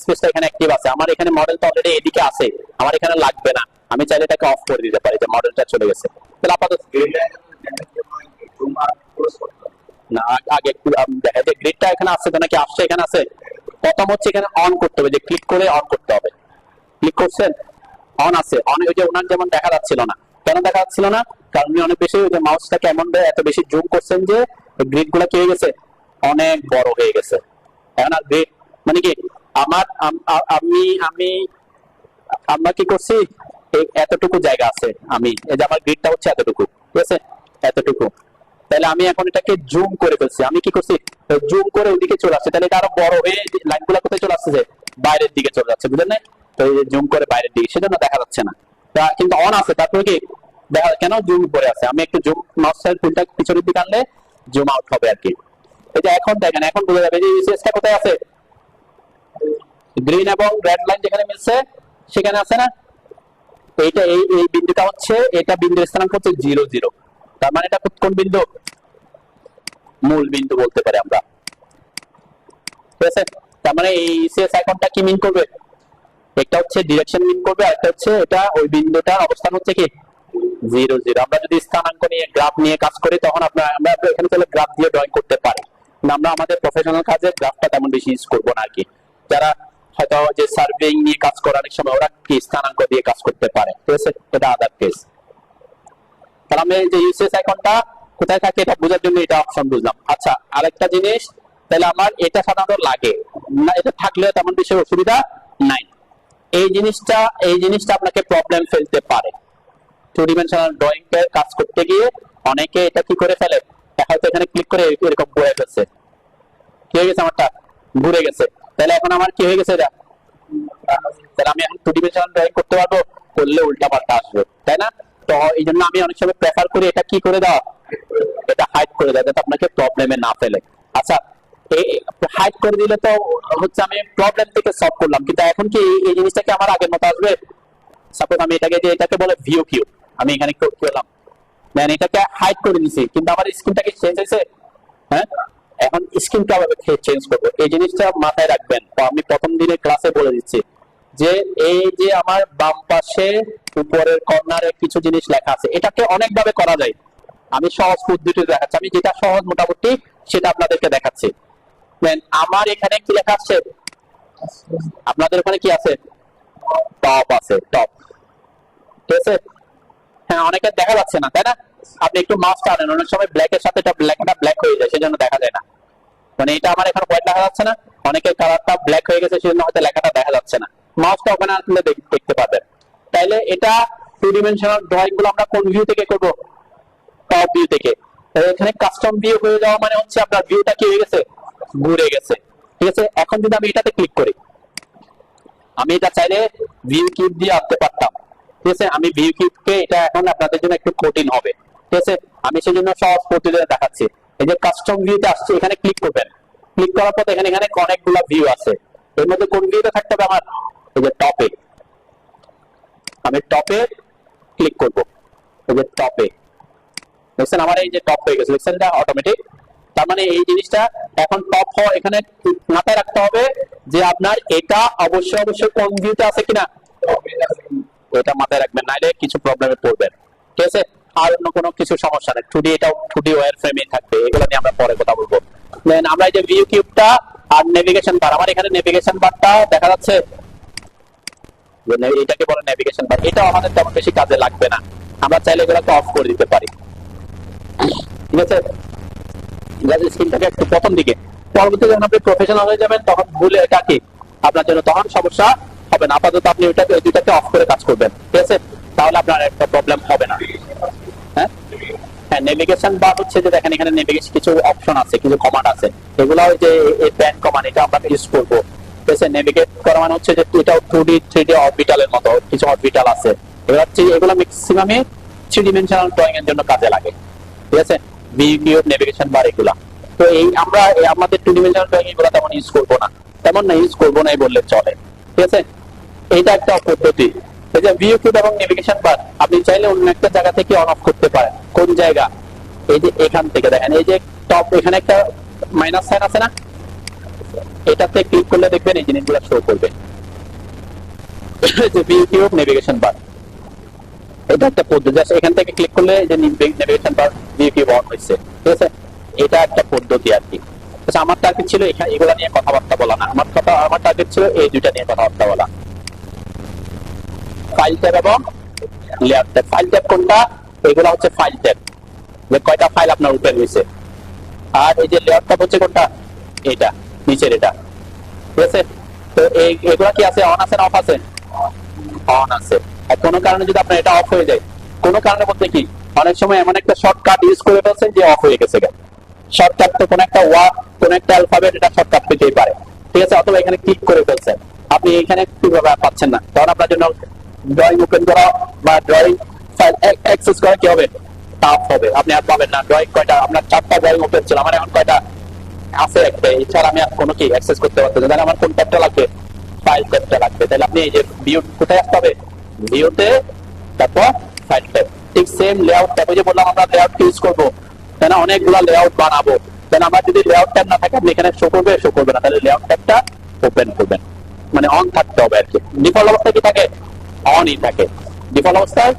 A: স্পেসটা এখানে অ্যাক্টিভ আছে, আমার এখানে মডেল তো অলরেডি এদিকে আছে, আমার এখানে লাগবে না, আমি চাইলে এটাকে অফ করে দিতে পারি, যে মডেলটা চলে গেছে। তাহলে আপাতত না, আগে একটু দেখা যায় গ্রিডটা এখানে আছে তো নাকি আসছে, এখানে আছে, প্রথম হচ্ছে এখানে অন করতে হবে, যে ক্লিক করে অন করতে হবে। ক্লিক করছেন, অন আছে, অন, ওই যে ওনার যেমন দেখা যাচ্ছিল না, কেন দেখা যাচ্ছিল না, কারণ উনি অনেক বেশি ওই যে মাউসটাকে এমন এত বেশি জুম করছেন যে গ্রিড গুলা কি হয়ে গেছে, অনেক বড় হয়ে গেছে। এখন আর গ্রিড মানে কি, আমার আমি আমরা কি করছি, এই এতটুকু জায়গা আছে, আমি এই যে আমার গ্রিডটা হচ্ছে এতটুকু, ঠিক আছে, এতটুকু। তাহলে আমি এখন এটাকে জুম করে ফেলছি, আমি কি করছি, জুম করে ওইদিকে চলে আসছে, তাহলে এটা আরো বড় হয়ে লাইনগুলো কোথায় চলে আসছে, বাইরের দিকে চলে যাচ্ছে, বুঝলেন না? তো এই জুম করে বাইরের দিকে, সেজন্য দেখা যাচ্ছে না। তা কিন্তু অন আছে, তারপরে কি দেখা কেন জুম করে আছে, আমি একটু জুম মাউসের হুইলটা পিছনের দিকে আনলে জুম আউট হবে আর কি। এই যে এখন দেখেন, এখন বোঝা যাবে যে ইউসিএসটা কোথায় আছে, গ্রিন এবং রেড লাইন যেখানে মিলছে সেখানে আছে না। এইটা এই এই বিন্দুটা হচ্ছে, এটা বিন্দুর স্থানাঙ্ক হচ্ছে 0 0, তার মানে এটা কোন বিন্দু, মূল বিন্দু বলতে পারি আমরা, ঠিক আছে। তার মানে এই ইসিএস আইকনটা কি মিন করবে, একটা হচ্ছে ডিরেকশন মিন করবে, আর একটা হচ্ছে এটা ওই বিন্দুটার অবস্থান হচ্ছে কি 0 0। আমরা যদি স্থানাঙ্ক নিয়ে গ্রাফ নিয়ে কাজ করি তখন আমরা এখানে তাহলে গ্রাফ দিয়ে ড্রয়িং করতে পারি, কিন্তু আমরা আমাদের প্রফেশনাল কাজে গ্রাফটা তেমন বেশি ইউজ করব না আর কি। যারা হয়তো যে সার্ভেইং নিয়ে কাজ করে অনেক সময় ওরা কি স্থানাঙ্ক দিয়ে কাজ করতে পারে, ঠিক আছে, এটা আদার কেস। তাহলে আমি যে ইউসিএস আইকনটা কোথায় থাকে এটা বোঝার জন্য এটা অপশন বুঝলাম। আচ্ছা, আরেকটা জিনিস, তাহলে আমার এটা সাধারণত লাগে না, এটা থাকলে তেমন বেশি অসুবিধা নাই। এই জিনিসটা আপনাকে প্রবলেম ফেলতে পারে টু ডিমেনশনাল ড্রয়িং এর কাজ করতে গিয়ে। অনেকে এটা কি করে ফেলে, হয়তো এখানে ক্লিক করে এরকম ঘুরে ফেলছে, কি হয়ে গেছে, আমারটা ঘুরে গেছে, তাহলে এখন আমার কি হয়ে গেছে এটা, তাহলে আমি এখন টু ডিমেনশনাল ড্রয়িং করতে পারবো, করলে উল্টা পাল্টা আসবে, তাই না? তো এই জন্য আমি অনেক সময় প্রেফার করি এটা কি করে দেওয়া, এটা হাইড করে দেওয়া, যাতে আপনাকে প্রবলেমে না ফেলে। আচ্ছা, হাইড করে দিলে তো হচ্ছে আমি প্রবলেম থেকে সলভ করলাম, কিন্তু এখন কি এই জিনিসটা কি আমার আগের মতো আসবে? সাপোজ আমি এটাকে বলে ভিউ কিউ, আমি এখানে কি করলাম, দেন এটাকে হাইড করে দিছি, কিন্তু আমার স্ক্রিনটা কি চেঞ্জ হয়েছে? হ্যাঁ, এখন স্ক্রিনটা চেঞ্জ করবো, এই জিনিসটা মাথায় রাখবেন। তো আমি প্রথম দিনের ক্লাসে বলে দিচ্ছি যে এই যে আমার বাম পাশে উপরের কর্নারে কিছু জিনিস লেখা আছে, এটাকে অনেকভাবে করা যায়, আমি সহজ পদ্ধতি দেখাচ্ছি, আমি যেটা সহজ মোটামুটি সেটা আপনাদেরকে দেখাচ্ছি। দেন আমার এখানে কি লেখা আছে, আপনাদের ওখানে কি আছে, টপ আছে, টপ, ঠিক আছে। হ্যাঁ, অনেকে দেখা যাচ্ছে না, তাই না? আপনি একটু মাউস টানেন, অনেক সময় ব্ল্যাক এর সাথে এটা ব্ল্যাক হয়ে যায়, সেজন্য দেখা যায় না। মানে এটা আমার এখানে হোয়াইট দেখা যাচ্ছে না, অনেকের কালারটা ব্ল্যাক হয়ে গেছে, সেজন্য হয়তো লেখাটা দেখা যাচ্ছে না। মাউসটা ওখানে আসলে দেখতে পাবেন। তাইলে এটা টু ডিমেনশনাল ড্রয়িং গুলো আমরা কোন ভিউ থেকে করব, টপ ভিউ থেকে। এখানে কাস্টম ভিউ হয়ে যাওয়া মানে হচ্ছে আপনার ভিউটা কি হয়ে গেছে, ঘুরে গেছে, ঠিক আছে। এখন যদি আমি এটাতে ক্লিক করি, আমি এটা চাইলে ভিউ কিউব দিয়ে আনতে পারতাম, ঠিক আছে। আমি ভিউ কিউবকে, এটা এখন আপনাদের জন্য একটু কঠিন হবে, ঠিক আছে, আমি সেজন্য সহজ পদ্ধতিতে দেখাচ্ছি। এই যে কাস্টম ভিউতে আসছে, এখানে ক্লিক করবেন, ক্লিক করার পর এখানে অনেকগুলো ভিউ আছে, এর মধ্যে কোন ভিউতে থাকতে হবে আমার, এই যে টপে, আমি টপে ক্লিক করব, এই যে টপে দেখছেন আমার এই যে টপ হয়ে গেছে, দেখছেন এটা অটোমেটিক। তার মানে এই জিনিসটা এখন টপ হওয়া, এখানে মাথায় রাখতে হবে যে আপনার এটা অবশ্যই কোন ভিউতে আছে কিনা, এটা মাথায় রাখবেন, নাইলে কিছু প্রবলেমে পড়বেন, ঠিক আছে। আর অন্য কোনো কিছু সমস্যা নেই, 2D এটাও 2D ওয়্যার ফ্রেমে থাকবে, এগুলো নিয়ে আমরা পরে কথা বলবো। দেন আমরা এই যে ভিউ কিউবটা আর নেভিগেশন বার, আমার এখানে নেভিগেশন বারটা দেখা যাচ্ছে, এটাকে বলে নেভিগেশন বার, এটা আমাদের তেমন বেশি কাজে লাগবে না, আমরা চাইলে এগুলোকে অফ করে দিতে পারি, ঠিক আছে। স্ক্রিনটাকে একটু প্রথম দিকে, পরবর্তীতে যখন আপনি প্রফেশনাল হয়ে যাবেন তখন ভুলে এটা কি আপনার জন্য তখন সমস্যা হবে না। আপাতত আপনি ওইটাকে দুইটাকে অফ করে কাজ করবেন, ঠিক আছে, তাহলে আপনার একটা প্রবলেম হবে না। হ্যাঁ, হ্যাঁ, নেভিগেশন বার হচ্ছে যে দেখেন এখানে নেভিগেশন কিছু অপশন আছে, কিছু কমান্ড আছে, এগুলো ওই যে এই প্যান কমান্ড, এটা আমরা ইউজ করবো, ঠিক আছে। নেভিগেট করা মানে হচ্ছে যে এটাও 2D 3D অরবিটালের মতো কিছু অরবিটাল আছে, এগুলো ম্যাক্সিমামে 3 ডিমেনশনাল ড্রয়িং এর জন্য কাজে লাগে, ঠিক আছে। ভিউ নেভিগেশন বার এগুলা, তো এই আমরা আমাদের 2 ডিমেনশনাল ড্রয়িং এগুলো তেমন ইউজ করবো না, ইউজ করবো না বললে চলে, ঠিক আছে। এইটা একটা পদ্ধতি। এই যে ভিউ কিউব এবং নেভিগেশন বার আপনি চাইলে অন্য একটা জায়গা থেকে অন অফ করতে পারেন। কোন জায়গা, এই যে এখান থেকে দেখেন, এই যে টপ এখানে একটা মাইনাস সাইন আছে না, এটাতে ক্লিক করলে দেখবেন এই জিনিসগুলো শো করবে, যে ভিউ কিউব নেভিগেশন বার, এটা একটা পদ্ধতি আছে। এখান থেকে ক্লিক করলে যে navigation bar view cube on হয়েছে, ঠিক আছে, এটা একটা পদ্ধতি আর কি। আচ্ছা, আমার টার্গেট ছিল এগুলা নিয়ে কথাবার্তা বলা না, আমার টার্গেট ছিল এই দুইটা নিয়ে কথাবার্তা বলা, ফাইল ট্যাব এবং লেয়ার ট্যাব। ফাইল ট্যাব কোনটা, এগুলা হচ্ছে ফাইল ট্যাব, যে কয়টা ফাইল আপনার ওপেন হয়েছে, আর এই যে লেয়ার ট্যাব হচ্ছে কোনটা, এটা নিচের এটা, ঠিক আছে। তো এগুলা কি আছে, অন আছে না অফ আছে, অন আছে। আর কোনো কারণে যদি আপনার এটা অফ হয়ে যায়, কোনো কারণে বলতে কি, অনেক সময় এমন একটা শর্টকাট ইউজ করে ফেলছেন যে অফ হয়ে গেছে। শর্টকাট তো কোনো একটা ওয়ার্ড, কোনো একটা অ্যালফাবেট এটা শর্টকাট পেতেই পারে, ঠিক আছে, অথবা এখানে ক্লিক করে ফেলছেন, আপনি এখানে কিভাবে পাচ্ছেন না, তখন আপনার জন্য ড্রয়িং ওপেন করা বা ড্রয়িং ফাইল অ্যাক্সেস করা কি হবে, টাফ হবে, আপনি আর পাবেন না। ড্রয়িং কয়টা আপনার 4টা ড্রয়িং ওপেন ছিল, আমার এখন কয়টা আছে, একটা, এছাড়া আমি আর কোনো কি অ্যাক্সেস করতে পারতেছি না। তাহলে আমার কোন ট্যাবটা লাগবে, ফাইল ট্যাবটা লাগবে। তাহলে আপনি এই যে ভিউ কোথায় আসতে হবে, ভিউতে, তারপর ফাইল ট্যাব, ঠিক সেম লেআউট ট্যাব, ওই যে বললাম আমরা লেআউট ইউজ করবো, তাই না, অনেকগুলো লেআউট বানাবো, তাহলে আমার যদি লেআউট ট্যাব না থাকে আপনি এখানে শো করবে, শো করবে না, তাহলে লেআউট ট্যাবটা ওপেন করবেন, মানে অন থাকতে হবে আর কি। ডিফল্ট অবস্থায় কি থাকে, অনই থাকে। ডিফল্ট অবস্থায়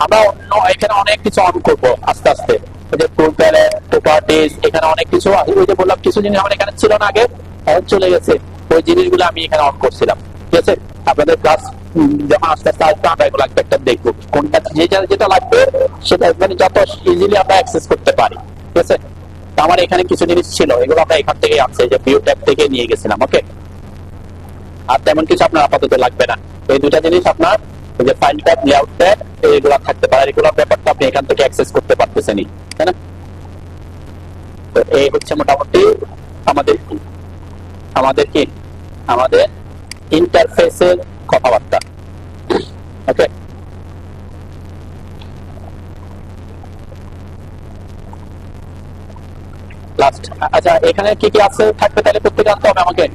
A: আমরা অন্য এখানে অনেক কিছু অন করবো আস্তে আস্তে, ওই যে টুল প্যালেট, প্রপার্টিজ, এখানে অনেক কিছু, ওই যে বললাম কিছু জিনিস আমার এখানে ছিল না আগে, এখন চলে গেছে, ওই জিনিসগুলো আমি এখানে অন করছিলাম, ঠিক আছে। আপনাদের ক্লাস যখন আস্তে আস্তে আসবে আমরা এগুলো একটা দেখবো, কোনটা যেটা যেটা লাগবে সেটা মানে যত ইজিলি আমরা অ্যাক্সেস করতে পারি, ঠিক আছে। তো আমার এখানে কিছু জিনিস ছিল, এগুলো আমরা এখান থেকে আসছে, যে ভিউ ট্যাব থেকে নিয়ে গেছিলাম, ওকে। আর তেমন কিছু আপনার আপাতত লাগবে না, এই দুটা জিনিস আপনার যে ফাইল ট্যাব, লেআউট ট্যাব, এগুলো থাকতে পারে, এগুলোর ব্যাপারটা আপনি এখান থেকে অ্যাক্সেস করতে পারতেছেনই, তাই না। তো এই হচ্ছে মোটামুটি আমাদের আমাদের কি আমাদের ইন্টারফেসের কথাবার্তা, ওকে। লাস্ট, আচ্ছা এখানে কি কি আছে থাকবে তাহলে প্রত্যেকে আনতে হবে আমাকে,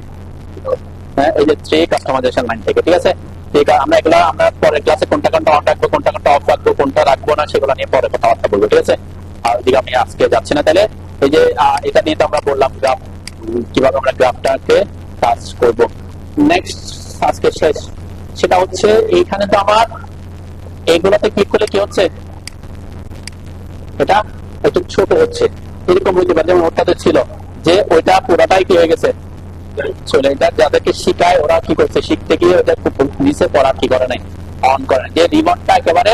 A: হ্যাঁ, এই যে 3 কাস্টমাইজেশন লাইন থেকে, ঠিক আছে। ঠিক আছে, আমরা এগুলো আমরা পরের ক্লাসে কোনটা কোনটা অন রাখবো, কোনটা কোনটা অফ রাখবো, কোনটা রাখবো না, সেগুলো নিয়ে পরে কথাবার্তা বলবো, ঠিক আছে। আর ওইদিকে আমি আজকে যাচ্ছি না। তাহলে এই যে এটা নিয়ে তো আমরা বললাম গ্রাফ, কিভাবে আমরা গ্রাফটাকে কাজ করব। নেক্সট আজকে শেষ, সেটা হচ্ছে এইখানে তো আমার এইগুলোতে ক্লিক করলে কি হচ্ছে, এটা একটু ছোট হচ্ছে, এরকম হইতে পারে, যেমন ওটাতে ছিল যে ওইটা পুরাটাই কি হয়ে গেছে, চলে। এটা যাদেরকে শিখায় ওরা কি করছে, শিখতে গিয়ে ওদের নিচে পড়া কি করে নাই, অন করে, যে রিবনটা একেবারে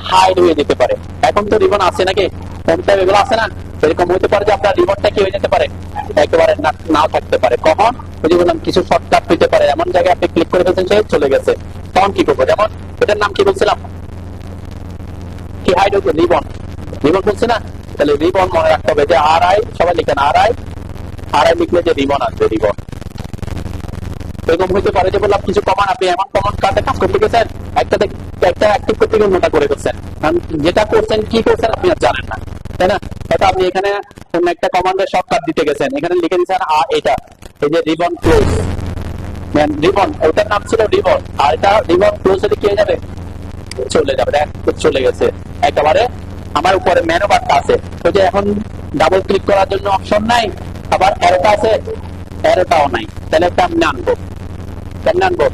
A: হাইড হয়ে যেতে পারে। এখন তো রিবন আছে নাকি, কোনটা এগুলো আছে না, এরকম হইতে পারে যে আপনার রিবনটা কি হয়ে যেতে পারে, একেবারে নাও থাকতে পারে। কখন, ওই যে বললাম কিছু শর্টকাট হইতে পারে, এমন জায়গায় আপনি ক্লিক করে ফেলছেন সে চলে গেছে, তখন কি করবো, যেমন এটার নাম কি বলছিলাম, কি হাইড হইতো, রিবন, রিবন বলছি না, তাহলে রিবন মনে রাখতে হবে যে আর আই, সবাই লিখেন আর আই, আর আই লিখলে যে রিবন আসবে, রিবন। এরকম হইতে পারে যে বললাম কিছু কমান, আপনি এমন কমান কার্ডে কাজ করতে গেছেন, একটা অ্যাক্টিভ করতে গিয়ে মোটা করে ফেলছেন, কারণ যেটা করছেন কি করছেন আপনি আর জানেন না, তাই না। হয়তো আপনি এখানে কোন একটা কমান্ডের শর্টকাট দিতে গেছেন, এখানে লিখে দিচ্ছেন এটা, এই যে রিবন ক্লোজ, রিবন ওটার নাম ছিল রিবন, আর এটা রিবন ক্লোজ হলে কি হয়ে যাবে, চলে যাবে, চলে গেছে একেবারে। আমার উপরে মেনু বারটা আছে, ওই যে এখন ডাবল ক্লিক করার জন্য অপশন নাই, আবার অ্যারোটা আছে, অ্যারোটাও নাই, তাহলে একটা আমি আনবো, কেমন আনবো,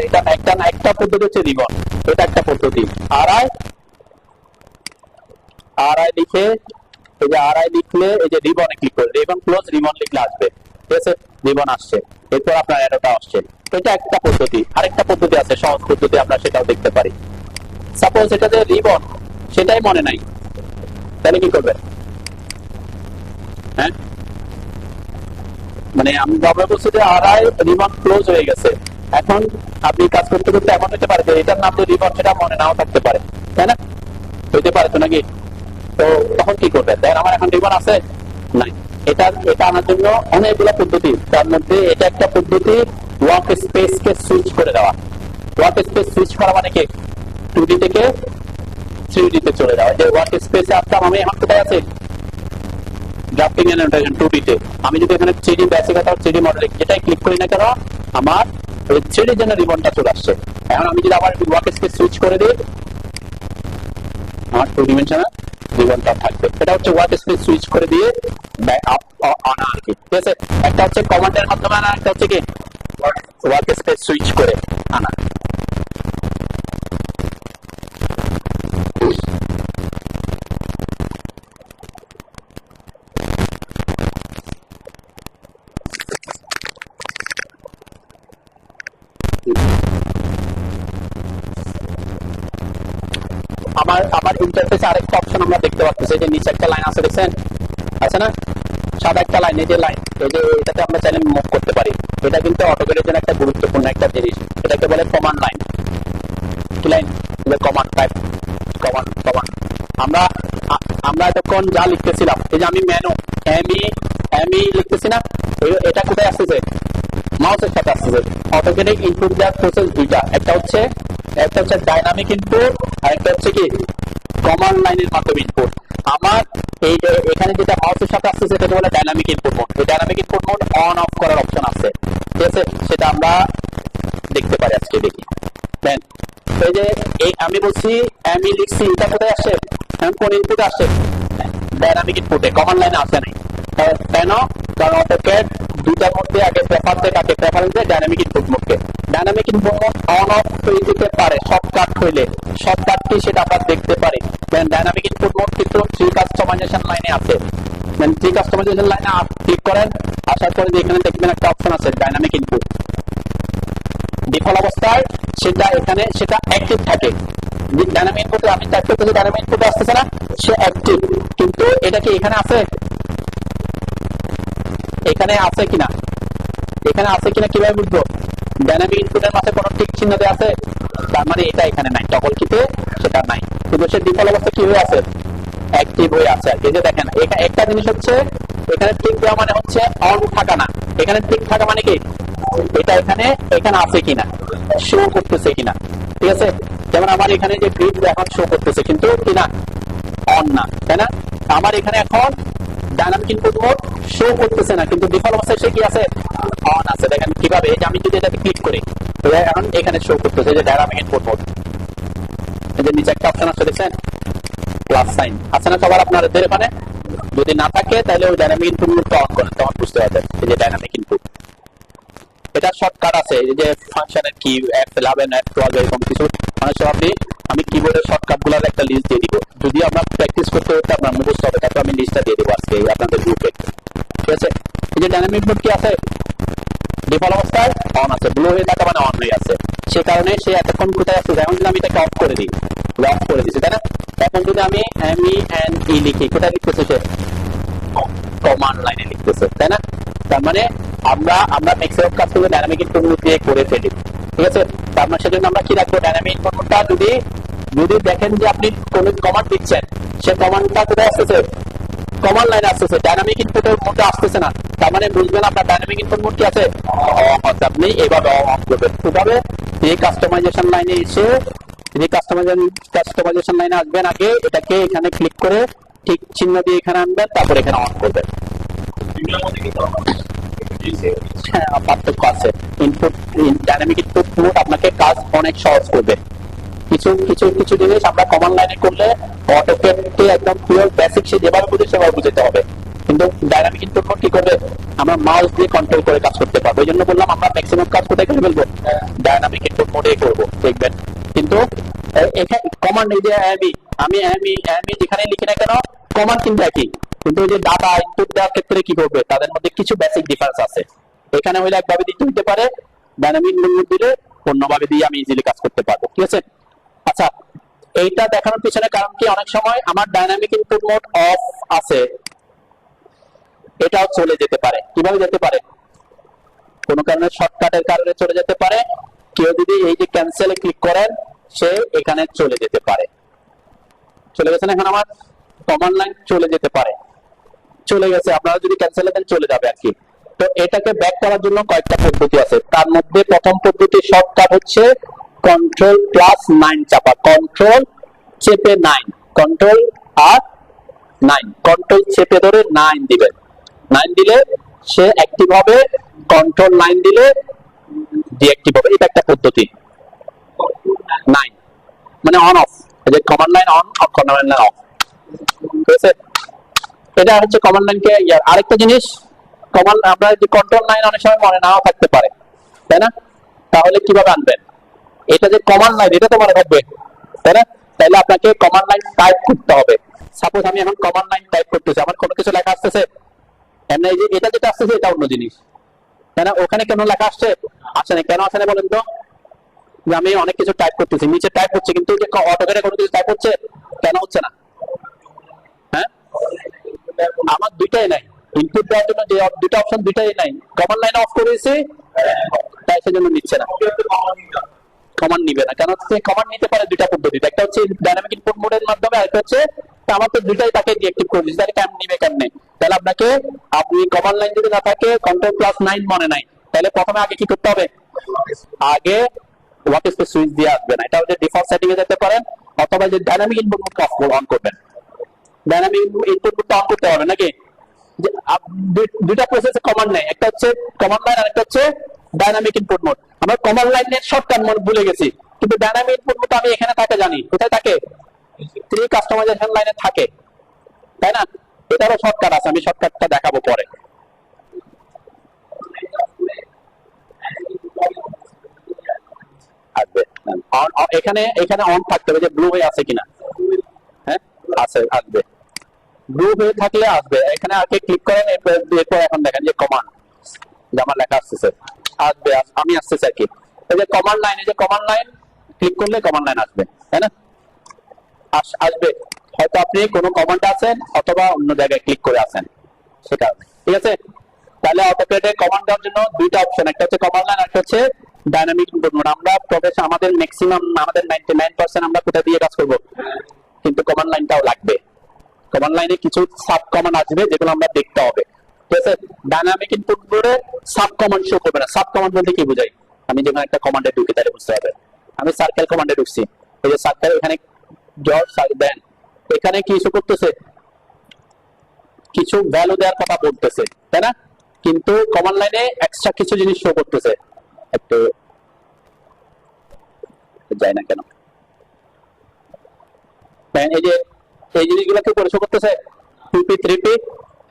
A: এটা একটা পদ্ধতি হচ্ছে রিবন, এটা একটা পদ্ধতি। আর আই লিখে, এই যে আর আই লিখলে এই যে রিবনে ক্লিক করে, রিবন ক্লোজ, রিবন লিখলে আসবে, ঠিক আছে, রিবন আসছে, এরপর আপনার অ্যারোটা আসছে, এটা একটা পদ্ধতি। আরেকটা পদ্ধতি আছে সহজ পদ্ধতি, আমরা সেটাও দেখতে পারি। সাপোজ এটা যে রিবন সেটাই মনে নাই, তাহলে কি করবেন, হ্যাঁ, মানে আমি বাবা বলছি যে আর আই রিবন ক্লোজ হয়ে গেছে, এখন আপনি কাজ করতে করতে এমন হতে পারে যে এটার নাম তো রিবন, সেটা মনে নাও থাকতে পারে, তাই না, হইতে পারে তো নাকি। তো তখন কি করবেন, দেখেন আমার এখন রিবন আছে নাই, এটা আনার জন্য অনেকগুলো পদ্ধতি, তার মধ্যে এটা একটা পদ্ধতি, ওয়ার্ক স্পেস কে সুইচ করে দেওয়া। ওয়ার্ক স্পেস সুইচ করা মানে কি, 2D থেকে 3D তে চলে যাওয়া। যে ওয়ার্ক স্পেসে আসতাম আমি, এখন কোথায় আছে, ড্রাফটিং এন্ড অ্যানোটেশন 2D তে। আমি যদি এখানে 3D বেসিক অথবা 3D মডেল যেটাই ক্লিক করি না কেন, আমার ওই 3D জন্য রিবনটা চলে আসছে। এখন আমি যদি আবার ওয়ার্ক স্পেস সুইচ করে দিই, আমার 2 ডিমেনশনাল রিবনটা থাকবে। এটা হচ্ছে ওয়ার্ক স্পেস সুইচ করে দিয়ে আনা আর কি, ঠিক আছে। একটা হচ্ছে কমান্ডের মাধ্যমে আনা, একটা হচ্ছে কি ওয়ার্ক স্পেস সুইচ করে আনা। আমার ইন্টারফেসে আরেকটা অপশন আমরা দেখতে পাচ্ছি, এই যে নিচে একটা লাইন আছে দেখছেন, আছে না, সাদা একটা লাইন, এই যে লাইন, এই যে এটাতে আমরা চাইলে মুভ করতে পারি। এটা কিন্তু অটোক্যাডের জন্য একটা গুরুত্বপূর্ণ একটা জিনিস, এটাকে বলে কমান্ড লাইন।
B: কি লাইন? Command type, command. আমরা আমরা এতক্ষণ যা লিখতেছিলাম, এই যে আমি মেনু এমই লিখতেছি না, এটা কোথায় আসতেছে? মাউসের সাথে আসতেছে। অটোকেটিক ইনপুট দেওয়ার প্রসেস দুইটা, একটা হচ্ছে ডাইনামিক ইনপুট, আর একটা হচ্ছে কি কমান্ড লাইনের মাধ্যমে ইনপুট। আমার এই যে এখানে যেটা মাউসের সাথে আসতেছে সেটা হলো ডাইনামিক ইনপুট মোড। এই dynamic input mode on of করার অপশন আছে, ঠিক আছে? সেটা আমরা দেখতে পারি, আজকে দেখি। দেন এই যে আমি বলছি আমি লিখছি, এটা কোথায় আসছে? কোন ইনপুট আসছে? ডাইনামিক ইনপুটে, কমান্ড লাইনে আসে নাই। কেন? কারণ অটোক্যাড দুইটার মধ্যে আগে প্রেফার দেয় কাকে? প্রেফারেন্স দেয় ডাইনামিক ইনপুট মোডকে। Dynamic input mode on off হয়ে যেতে পারে শর্টকাট হইলে, শর্টকাটটি সেটা আমরা দেখতে পারি। দেন ডাইনামিক ইনপুট মোড কিন্তু ট্রি কাস্টমাইজেশন লাইনে আছে। দেন ট্রি কাস্টমাইজেশন লাইনে ক্লিক করেন, আসার পরে এখানে দেখবেন একটা অপশন আছে ডাইনামিক ইনপুট। ডিফল্ট অবস্থায় সেটা এখানে সেটা অ্যাক্টিভ থাকে। ডাইনামিক ইনপুটে আমি টাইপ করতেছি, ডাইনামিক ইনপুট আসতেছে না, সে অ্যাক্টিভ। কিন্তু এটা কি এখানে আছে? এখানে আছে কিনা? এখানে আছে কিনা কিভাবে বুঝবো? ডাইনামিক ইনপুটের মাঝে কোনো টিক চিহ্ন দেওয়া আছে, তার মানে এটা এখানে নাই। টগল কিতে সেটা নাই, কিন্তু সে ডিফল্ট অবস্থা কি হয়ে আছে? অ্যাক্টিভ হয়ে আছে। এই যে দেখেন, একটা জিনিস হচ্ছে এখানে টিক দেওয়া মানে হচ্ছে অন থাকা না, এখানে টিক থাকা মানে কি এটা এখানে আছে কিনা, শো করতেছে কিনা, ঠিক আছে? যেমন আমার এখানে যে গ্রিড এখন শো করতেছে কিন্তু কিনা অন না, তাই না? আমার এখানে এখন ডাইনামিক ইনপুট মোড শো করতেছে না, কিন্তু ডিফল্ট অবস্থায় সে কি আছে? অন আছে। দেখেন কিভাবে, এই যে আমি যদি এটাতে ক্লিক করি এখন এখানে শো করতেছে যে ডাইনামিক ইনপুট মোড। এই যে নিচে একটা অপশন আছে দেখছেন, প্লাস সাইন আছে না সবার আপনাদের এখানে? যদি না থাকে তাহলে ওই ডাইনামিক ইনপুট মোডটা অন করেন, তখন বুঝতে পারবেন এই যে ডাইনামিক ইনপুট। এটা শর্টকাট আছে, এই যে ফাংশনের কি F11 F12 এরকম কিছু। অনেক সময় আমি কিবোর্ডের শর্টকাট গুলোর একটা লিস্ট দিয়ে দিব, যদি আমরা প্র্যাকটিস করতে করতে আপনার মুখস্থ হবে, তারপর আমি লিস্টটা দিয়ে দেবো আজকে আপনাদের গ্রুপে, ঠিক আছে? এই যে ডাইনামিক মোড কি আছে? ডিফল্ট অবস্থায় অন আছে, ব্লু হয়ে থাকা মানে অন হয়ে আছে। সে কারণে সে এতক্ষণ কোথায় আছে? এখন যদি আমি এটাকে অফ করে দিই, অফ করে দিচ্ছি, তাই না? এখন যদি আমি MENE লিখি, কোথায় লিখতেছে সে? কমান্ড লাইনে লিখতেছে, তাই না? তার মানে আমরা ম্যাক্সিমাম কাজগুলো ডাইনামিক ইনপুট মোড দিয়ে করে ফেলি, ঠিক আছে? তার মানে সেজন্য আমরা কি রাখবো? ডাইনামিক ইনপুট মোডটা যদি দেখেন যে আপনি কোন কমান্ড দিচ্ছেন, সে কমান্ডটা কোথায় আসতেছে? কমান্ড লাইনে আসতেছে, ডাইনামিক ইনপুটের মধ্যে আসতেছে না, তার মানে বুঝবেন আপনার ডাইনামিক ইনপুট মোড কি আছে? আপনি এইভাবে অন করবেন। কিভাবে? এই কাস্টমাইজেশন লাইনে এসে কাস্টমাইজেশন লাইনে আসবেন, আগে এটাকে এখানে ক্লিক করে ঠিক চিহ্ন দিয়ে এখানে আনবেন, তারপর এখানে অন করবেন। পার্থক্য আছে। ইনপুট ডাইনামিক ইনপুট মোড আপনাকে কাজ অনেক সহজ করবে। কিছু জিনিস আমরা কমান্ড লাইনে করলে অটোক্যাডকে একদম পিওর বেসিক সে যেভাবে বুঝে সেভাবে বুঝতে হবে, কিন্তু ডাইনামিক ইনপুট মোড কি করবে? আমরা মাউস দিয়ে কন্ট্রোল করে কাজ করতে পারবো। এই জন্য বললাম আমরা ম্যাক্সিমাম কাজ কোথায় করে ফেলবো? ডাইনামিক ইনপুট মোডে করবো, দেখবেন। কিন্তু এখানে কমান্ড, এই যে আমি যেখানে লিখি না কেন, কমান্ড কিন্তু একই, কিন্তু ওই যে ডাটা ইনপুট দেওয়ার ক্ষেত্রে কি করবে? তাদের মধ্যে কিছু বেসিক ডিফারেন্স আছে। এখানে হইলে একভাবে দিতে হতে পারে, ডাইনামিক ইনপুট দিলে অন্যভাবে দিয়ে আমি ইজিলি কাজ করতে পারবো, ঠিক আছে? আচ্ছা, এইটা দেখানোর পিছনে কারণ কি, অনেক সময় আমার ডাইনামিক ইনপুট মোড অফ আছে, এটাও চলে যেতে পারে। কিভাবে যেতে পারে? কোনো কারণে শর্টকাটের কারণে চলে যেতে পারে। কেউ যদি এই যে ক্যান্সেলে ক্লিক করেন, সে এখানে চলে যেতে পারে। চলে গেছে না? এখন আমার কমান্ড লাইন চলে যেতে পারে, চলে গেছে। আপনারা যদি ক্যান্সেলে দেন চলে যাবে আর কি। তো এটাকে ব্যাক করার জন্য কয়েকটা পদ্ধতি আছে, তার মধ্যে প্রথম পদ্ধতি শর্টকাট হচ্ছে Ctrl+9 চাপা, কন্ট্রোল চেপে 9, কন্ট্রোল আর 9, কন্ট্রোল চেপে ধরে 9 দিবেন। 9 দিলে সে অ্যাক্টিভ হবে, কন্ট্রোল 9 দিলে ডিঅ্যাক্টিভ হবে। এটা একটা পদ্ধতি। 9 মানে অন অফ, এই যে command line on, command line of, ঠিক আছে? এটা হচ্ছে কমান্ড লাইনকে। আরেকটা জিনিস, কমান্ড আমরা যে কন্ট্রোল 9 অনেক সময় মনে নাও থাকতে পারে, তাই না? তাহলে কিভাবে আনবেন? এটা যে কমান্ড লাইন, এটা তো মনে থাকবে, তাই না? তাহলে আপনাকে কমান্ড লাইন টাইপ করতে হবে। সাপোজ আমি এখন কমান্ড লাইন টাইপ করতেছি, আমার কোনো কিছু লেখা আসতেছে, এমনি এই যে এটা যেটা আসতেছে এটা অন্য জিনিস, তাই না? ওখানে কেন লেখা আসছে? আসে না। কেন আসে না বলেন তো? যে আমি অনেক কিছু টাইপ করতেছি, নিচে টাইপ হচ্ছে, কিন্তু যে অটোক্যাডে কোনো কিছু টাইপ হচ্ছে, কেন হচ্ছে না? হ্যাঁ, আমার দুইটাই নাই, ইনপুট দেওয়ার জন্য যে দুটো অপশন দুইটাই নাই। কমান্ড লাইন অফ করেছি, তাই সেজন্য নিচ্ছে না। কমান্ড নিবে না, কারণ সে কমান্ড নিতে পারে দুইটা পদ্ধতিতে, একটা হচ্ছে ডাইনামিক ইনপুট মোডের মাধ্যমে, আর একটা হচ্ছে আমার তো দুইটাই তাকে ডিএক্টিভ করে দিচ্ছে, তাহলে কেমন নিবে কেমনে? তাহলে আপনাকে, আপনি কমান্ড লাইন যদি না থাকে, Ctrl+9 মনে নাই, তাহলে প্রথমে আগে কি করতে হবে? আগে হোয়াট ইজ দ্য সুইচ দিয়ে আসবেন, এটা হচ্ছে ডিফল্ট সেটিং এ যেতে পারেন, অথবা যে ডাইনামিক ইনপুট মোড অন করবেন। ডাইনামিক ইনপুট মোড অন করতে হবে নাকি? দুইটা প্রসেসে কমান্ড নেই, একটা হচ্ছে কমান্ড লাইন আর একটা হচ্ছে ডাইনামিক ইনপুট মোড। আমরা কমান্ড লাইনের শর্টকাট মোড ভুলে গেছি, কিন্তু ডাইনামিক ইনপুট মোড আমি এখানে থাকে জানি, কোথায় থাকে? থ্রি কাস্টমাইজেশন লাইনে থাকে, তাই না? এটারও শর্টকাট আছে, আমি শর্টকাটটা দেখাবো পরে। আসবে এখানে, এখানে অন থাকতে হবে, যে ব্লু হয়ে আছে কিনা। হ্যাঁ আছে, আসবে। ব্লু হয়ে থাকলে আসবে, এখানে আগে ক্লিক করেন, এরপর এখন দেখেন যে কমান্ড, যে আমার লেখা আসতেছে, আসবে, আমি আসতেছে আর কি। এই যে কমান্ড লাইন, এই যে কমান্ড লাইন ক্লিক করলে কমান্ড লাইন আসবে, তাই না? আসবে, হয়তো আপনি কোনো কমান্ড আছেন অথবা অন্য জায়গায় ক্লিক করে আছেন, সেটা ঠিক আছে। তাহলে অটোক্যাডে কমান্ড দেওয়ার জন্য দুইটা অপশন, একটা হচ্ছে কমান্ড লাইন, একটা হচ্ছে ডাইনামিক ইনপুট মোড। আমরা প্রফেশন, আমাদের ম্যাক্সিমাম, আমাদের 99% আমরা কোথা দিয়ে কাজ করব, কিন্তু কমান্ড লাইনটাও লাগবে। কমান্ড লাইনে কিছু সাব কমান্ড আসবে যেগুলো আমরা দেখতে হবে, ঠিক আছে। ডাইনামিক ইনপুট মোডে সাব কমান্ড শো করবে না। সাব কমান্ড বলতে কি বোঝায়? আমি যখন একটা কমান্ডে ঢুকি তাহলে বুঝতে হবে। আমি সার্কেল কমান্ডে ঢুকছি, এই যে সার্কেল, এখানে দেন, এখানে কি ইস্যু করতেছে? কিছু ভ্যালু দেওয়ার কথা বলতেছে, তাই না? কিন্তু কমান্ড লাইনে এক্সট্রা কিছু জিনিস শো করতেছে, একটু যায় না কেন? এই যে এই জিনিসগুলো কি করে শো করতেছে? 2p 3p,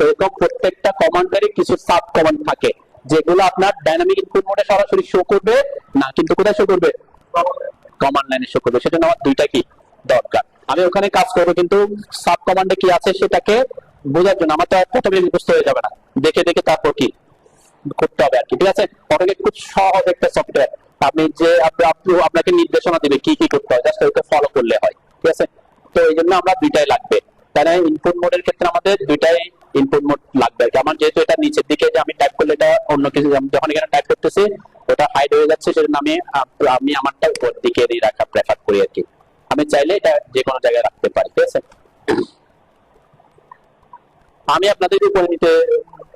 B: এরকম প্রত্যেকটা কমান্ডারই কিছু সাব কমান্ড থাকে, যেগুলো আপনার ডাইনামিক ইনপুট মোডে সরাসরি শো করবে না, কিন্তু কোথায় শো করবে? কমান্ড লাইনে শো করবে। সেজন্য আমার দুইটা কি দরকার, আমি ওখানে কাজ করবো, কিন্তু সাব কমান্ডে কি আছে সেটাকে বোঝার জন্য আমার তো প্রথমে মুখস্থ হয়ে যাবে না, দেখে দেখে তারপর কি করতে হবে আর কি, ঠিক আছে। অটোক্যাড খুব সহজ একটা সফটওয়্যার, আপনি যে আপনাকে নির্দেশনা দিবে কি কি করতে হয়, জাস্ট ওকে ফলো করলে হয়, ঠিক আছে। তো এই জন্য আমরা দুইটাই লাগবে, তাই না? ইনপুট মোডের ক্ষেত্রে আমাদের দুইটাই ইনপুট মোড লাগবে। আমার যেহেতু এটা নিচের দিকে, যে আমি টাইপ করলে এটা অন্য কিছু, যখন এখানে টাইপ করতেছি ওটা হাইড হয়ে যাচ্ছে, সেজন্য আমি আমারটা উপর দিকে রাখা প্রেফার করি আর কি। আমি চাইলে এটা যে কোনো জায়গায় রাখতে পারি, ঠিক আছে। আমি আপনাদের উপরে নিতে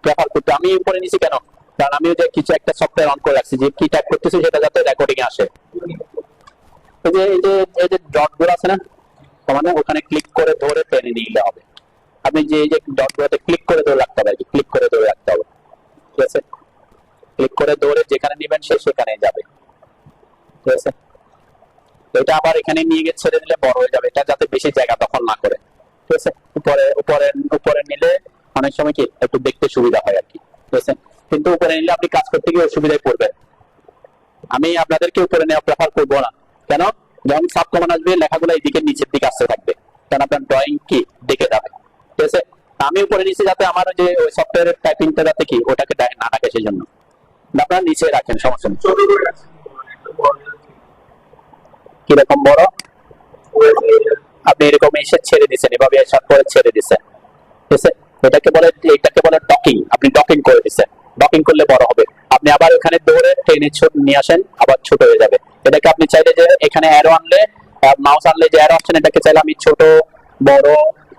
B: প্রেফার করতে, আমি উপরে নিছি কেন? কারণ আমি যে কিছু একটা সফটওয়্যার অন করে রাখছি, যে কি টাইপ করতেছি সেটা যাতে রেকর্ডিং এ আসে। এই যে ডট গুলো আছে না, মানে ওখানে ক্লিক করে ধরে টেনে নিলে হবে। আপনি যে এই যে ডট গুলোতে ক্লিক করে ধরে রাখতে হবে, ক্লিক করে ধরে রাখতে হবে, ঠিক আছে। ক্লিক করে ধরে যেখানে নেবেন সে সেখানে যাবে, ঠিক আছে। এটা আবার এখানে নিয়ে গিয়ে ছেড়ে দিলে বড় হয়ে যাবে, এটা যাতে বেশি জায়গা দখল না করে, ঠিক আছে। উপরে উপরে উপরে নিলে অনেক সময় কি একটু দেখতে সুবিধা হয় আর কি, ঠিক আছে। কিন্তু উপরে নিলে আপনি কাজ করতে গিয়ে অসুবিধায় পড়বেন। আমি আপনাদেরকে উপরে নেওয়া প্রেফার করবো না, কেন? যখন সাব কমান্ড আসবে লেখাগুলো এইদিকে নিচের দিকে আসতে থাকবে, কারণ আপনার ড্রয়িং কি দেখে যাবে, ঠিক আছে। আমি উপরে নিচে যাতে আমার যে ওই সফটওয়্যারের টাইপিংটা যাতে কি ওটাকে না রাখে, সেই জন্য আপনারা নিচে রাখেন, সমস্যা নেই। কিরকম বড়? আপনি এরকম এসে ছেড়ে দিচ্ছেন, এভাবে এসার পরে ছেড়ে দিচ্ছেন, ঠিক আছে। এটাকে বলে ডকিং, আপনি ডকিং করে দিচ্ছেন। ডকিং করলে বড় হবে, আপনি আবার ওখানে দৌড়ে টেনে নিয়ে আসেন, আবার ছোট হয়ে যাবে। এটাকে আপনি চাইলে যে এখানে অ্যারো আনলে, মাউস আনলে যে অ্যারো অপশন, এটাকে চাইলে আমি ছোট বড়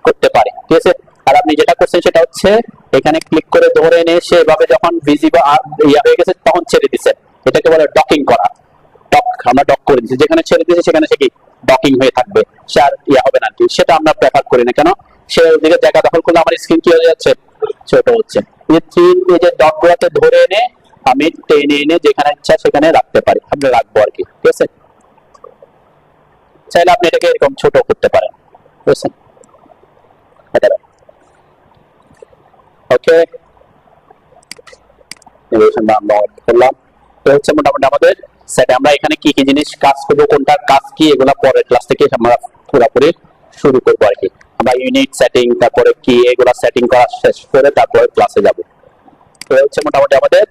B: করতে পারি, ঠিক আছে। আর আপনি যেটা করছেন সেটা হচ্ছে এখানে ক্লিক করে ধরে এনে সে এভাবে যখন ভিজিবল ইয়া হয়ে গেছে তখন ছেড়ে দিচ্ছেন, এটাকে বলে ডকিং করা। আমরা ডক করে দিচ্ছি, যেখানে ছেড়ে দিয়েছি সেখানে সে কি ডকিং হয়ে থাকবে, সে আর ইয়া হবে না, সেটা আমরা প্রেফার করি না। কেন? সে ওদিকে জায়গা দখল করলে আমার স্ক্রিন কি হয়ে যাচ্ছে? ছোট হচ্ছে। এই যে ডট গুলোতে ধরে এনে আমি টেনে এনে যেখানে ইচ্ছা সেখানে রাখতে পারি, আপনি রাখবো আর কি, ঠিক আছে। চাইলে আপনি এটাকে এরকম ছোট করতে পারেন, বুঝছেন? ওকে, করলাম। তো হচ্ছে মোটামুটি আমাদের সেট। আমরা এখানে কি কি জিনিস কাজ করবো, কোনটার কাজ কি, এগুলা পরের ক্লাস থেকে আমরা পুরোপুরি শুরু করবো আর কি। আমরা ইউনিট সেটিং, তারপরে কি এগুলা সেটিং করা শেষ করে তারপরে ক্লাসে যাব। তো হচ্ছে মোটামুটি আমাদের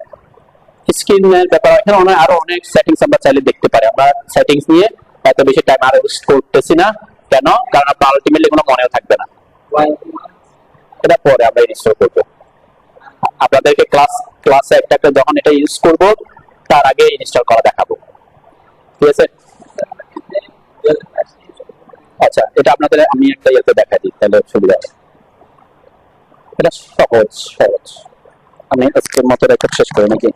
B: স্ক্রিনের ব্যাপার। এখানে আরো অনেক সেটিংস আমরা চাইলে দেখতে পারি। আমরা সেটিংস নিয়ে এত বেশি টাইম আর ওয়েস্ট করতেছি না, কেন? কারণ আপনার আলটিমেটলি কোনো মনেও থাকবে না, এটা পরে আমরা ইনস্টল করবো। আপনাদেরকে ক্লাসে একটা যখন এটা ইউজ করব তার আগে ইনস্টল করা দেখাবো, ঠিক আছে। আচ্ছা, এটা আপনাদের আমি একটা ইয়েতে দেখা দিই, তাহলে সুবিধা হবে। এটা সহজ সহজ, আমি আজকের মতো রেকর্ড শেষ করি নাকি?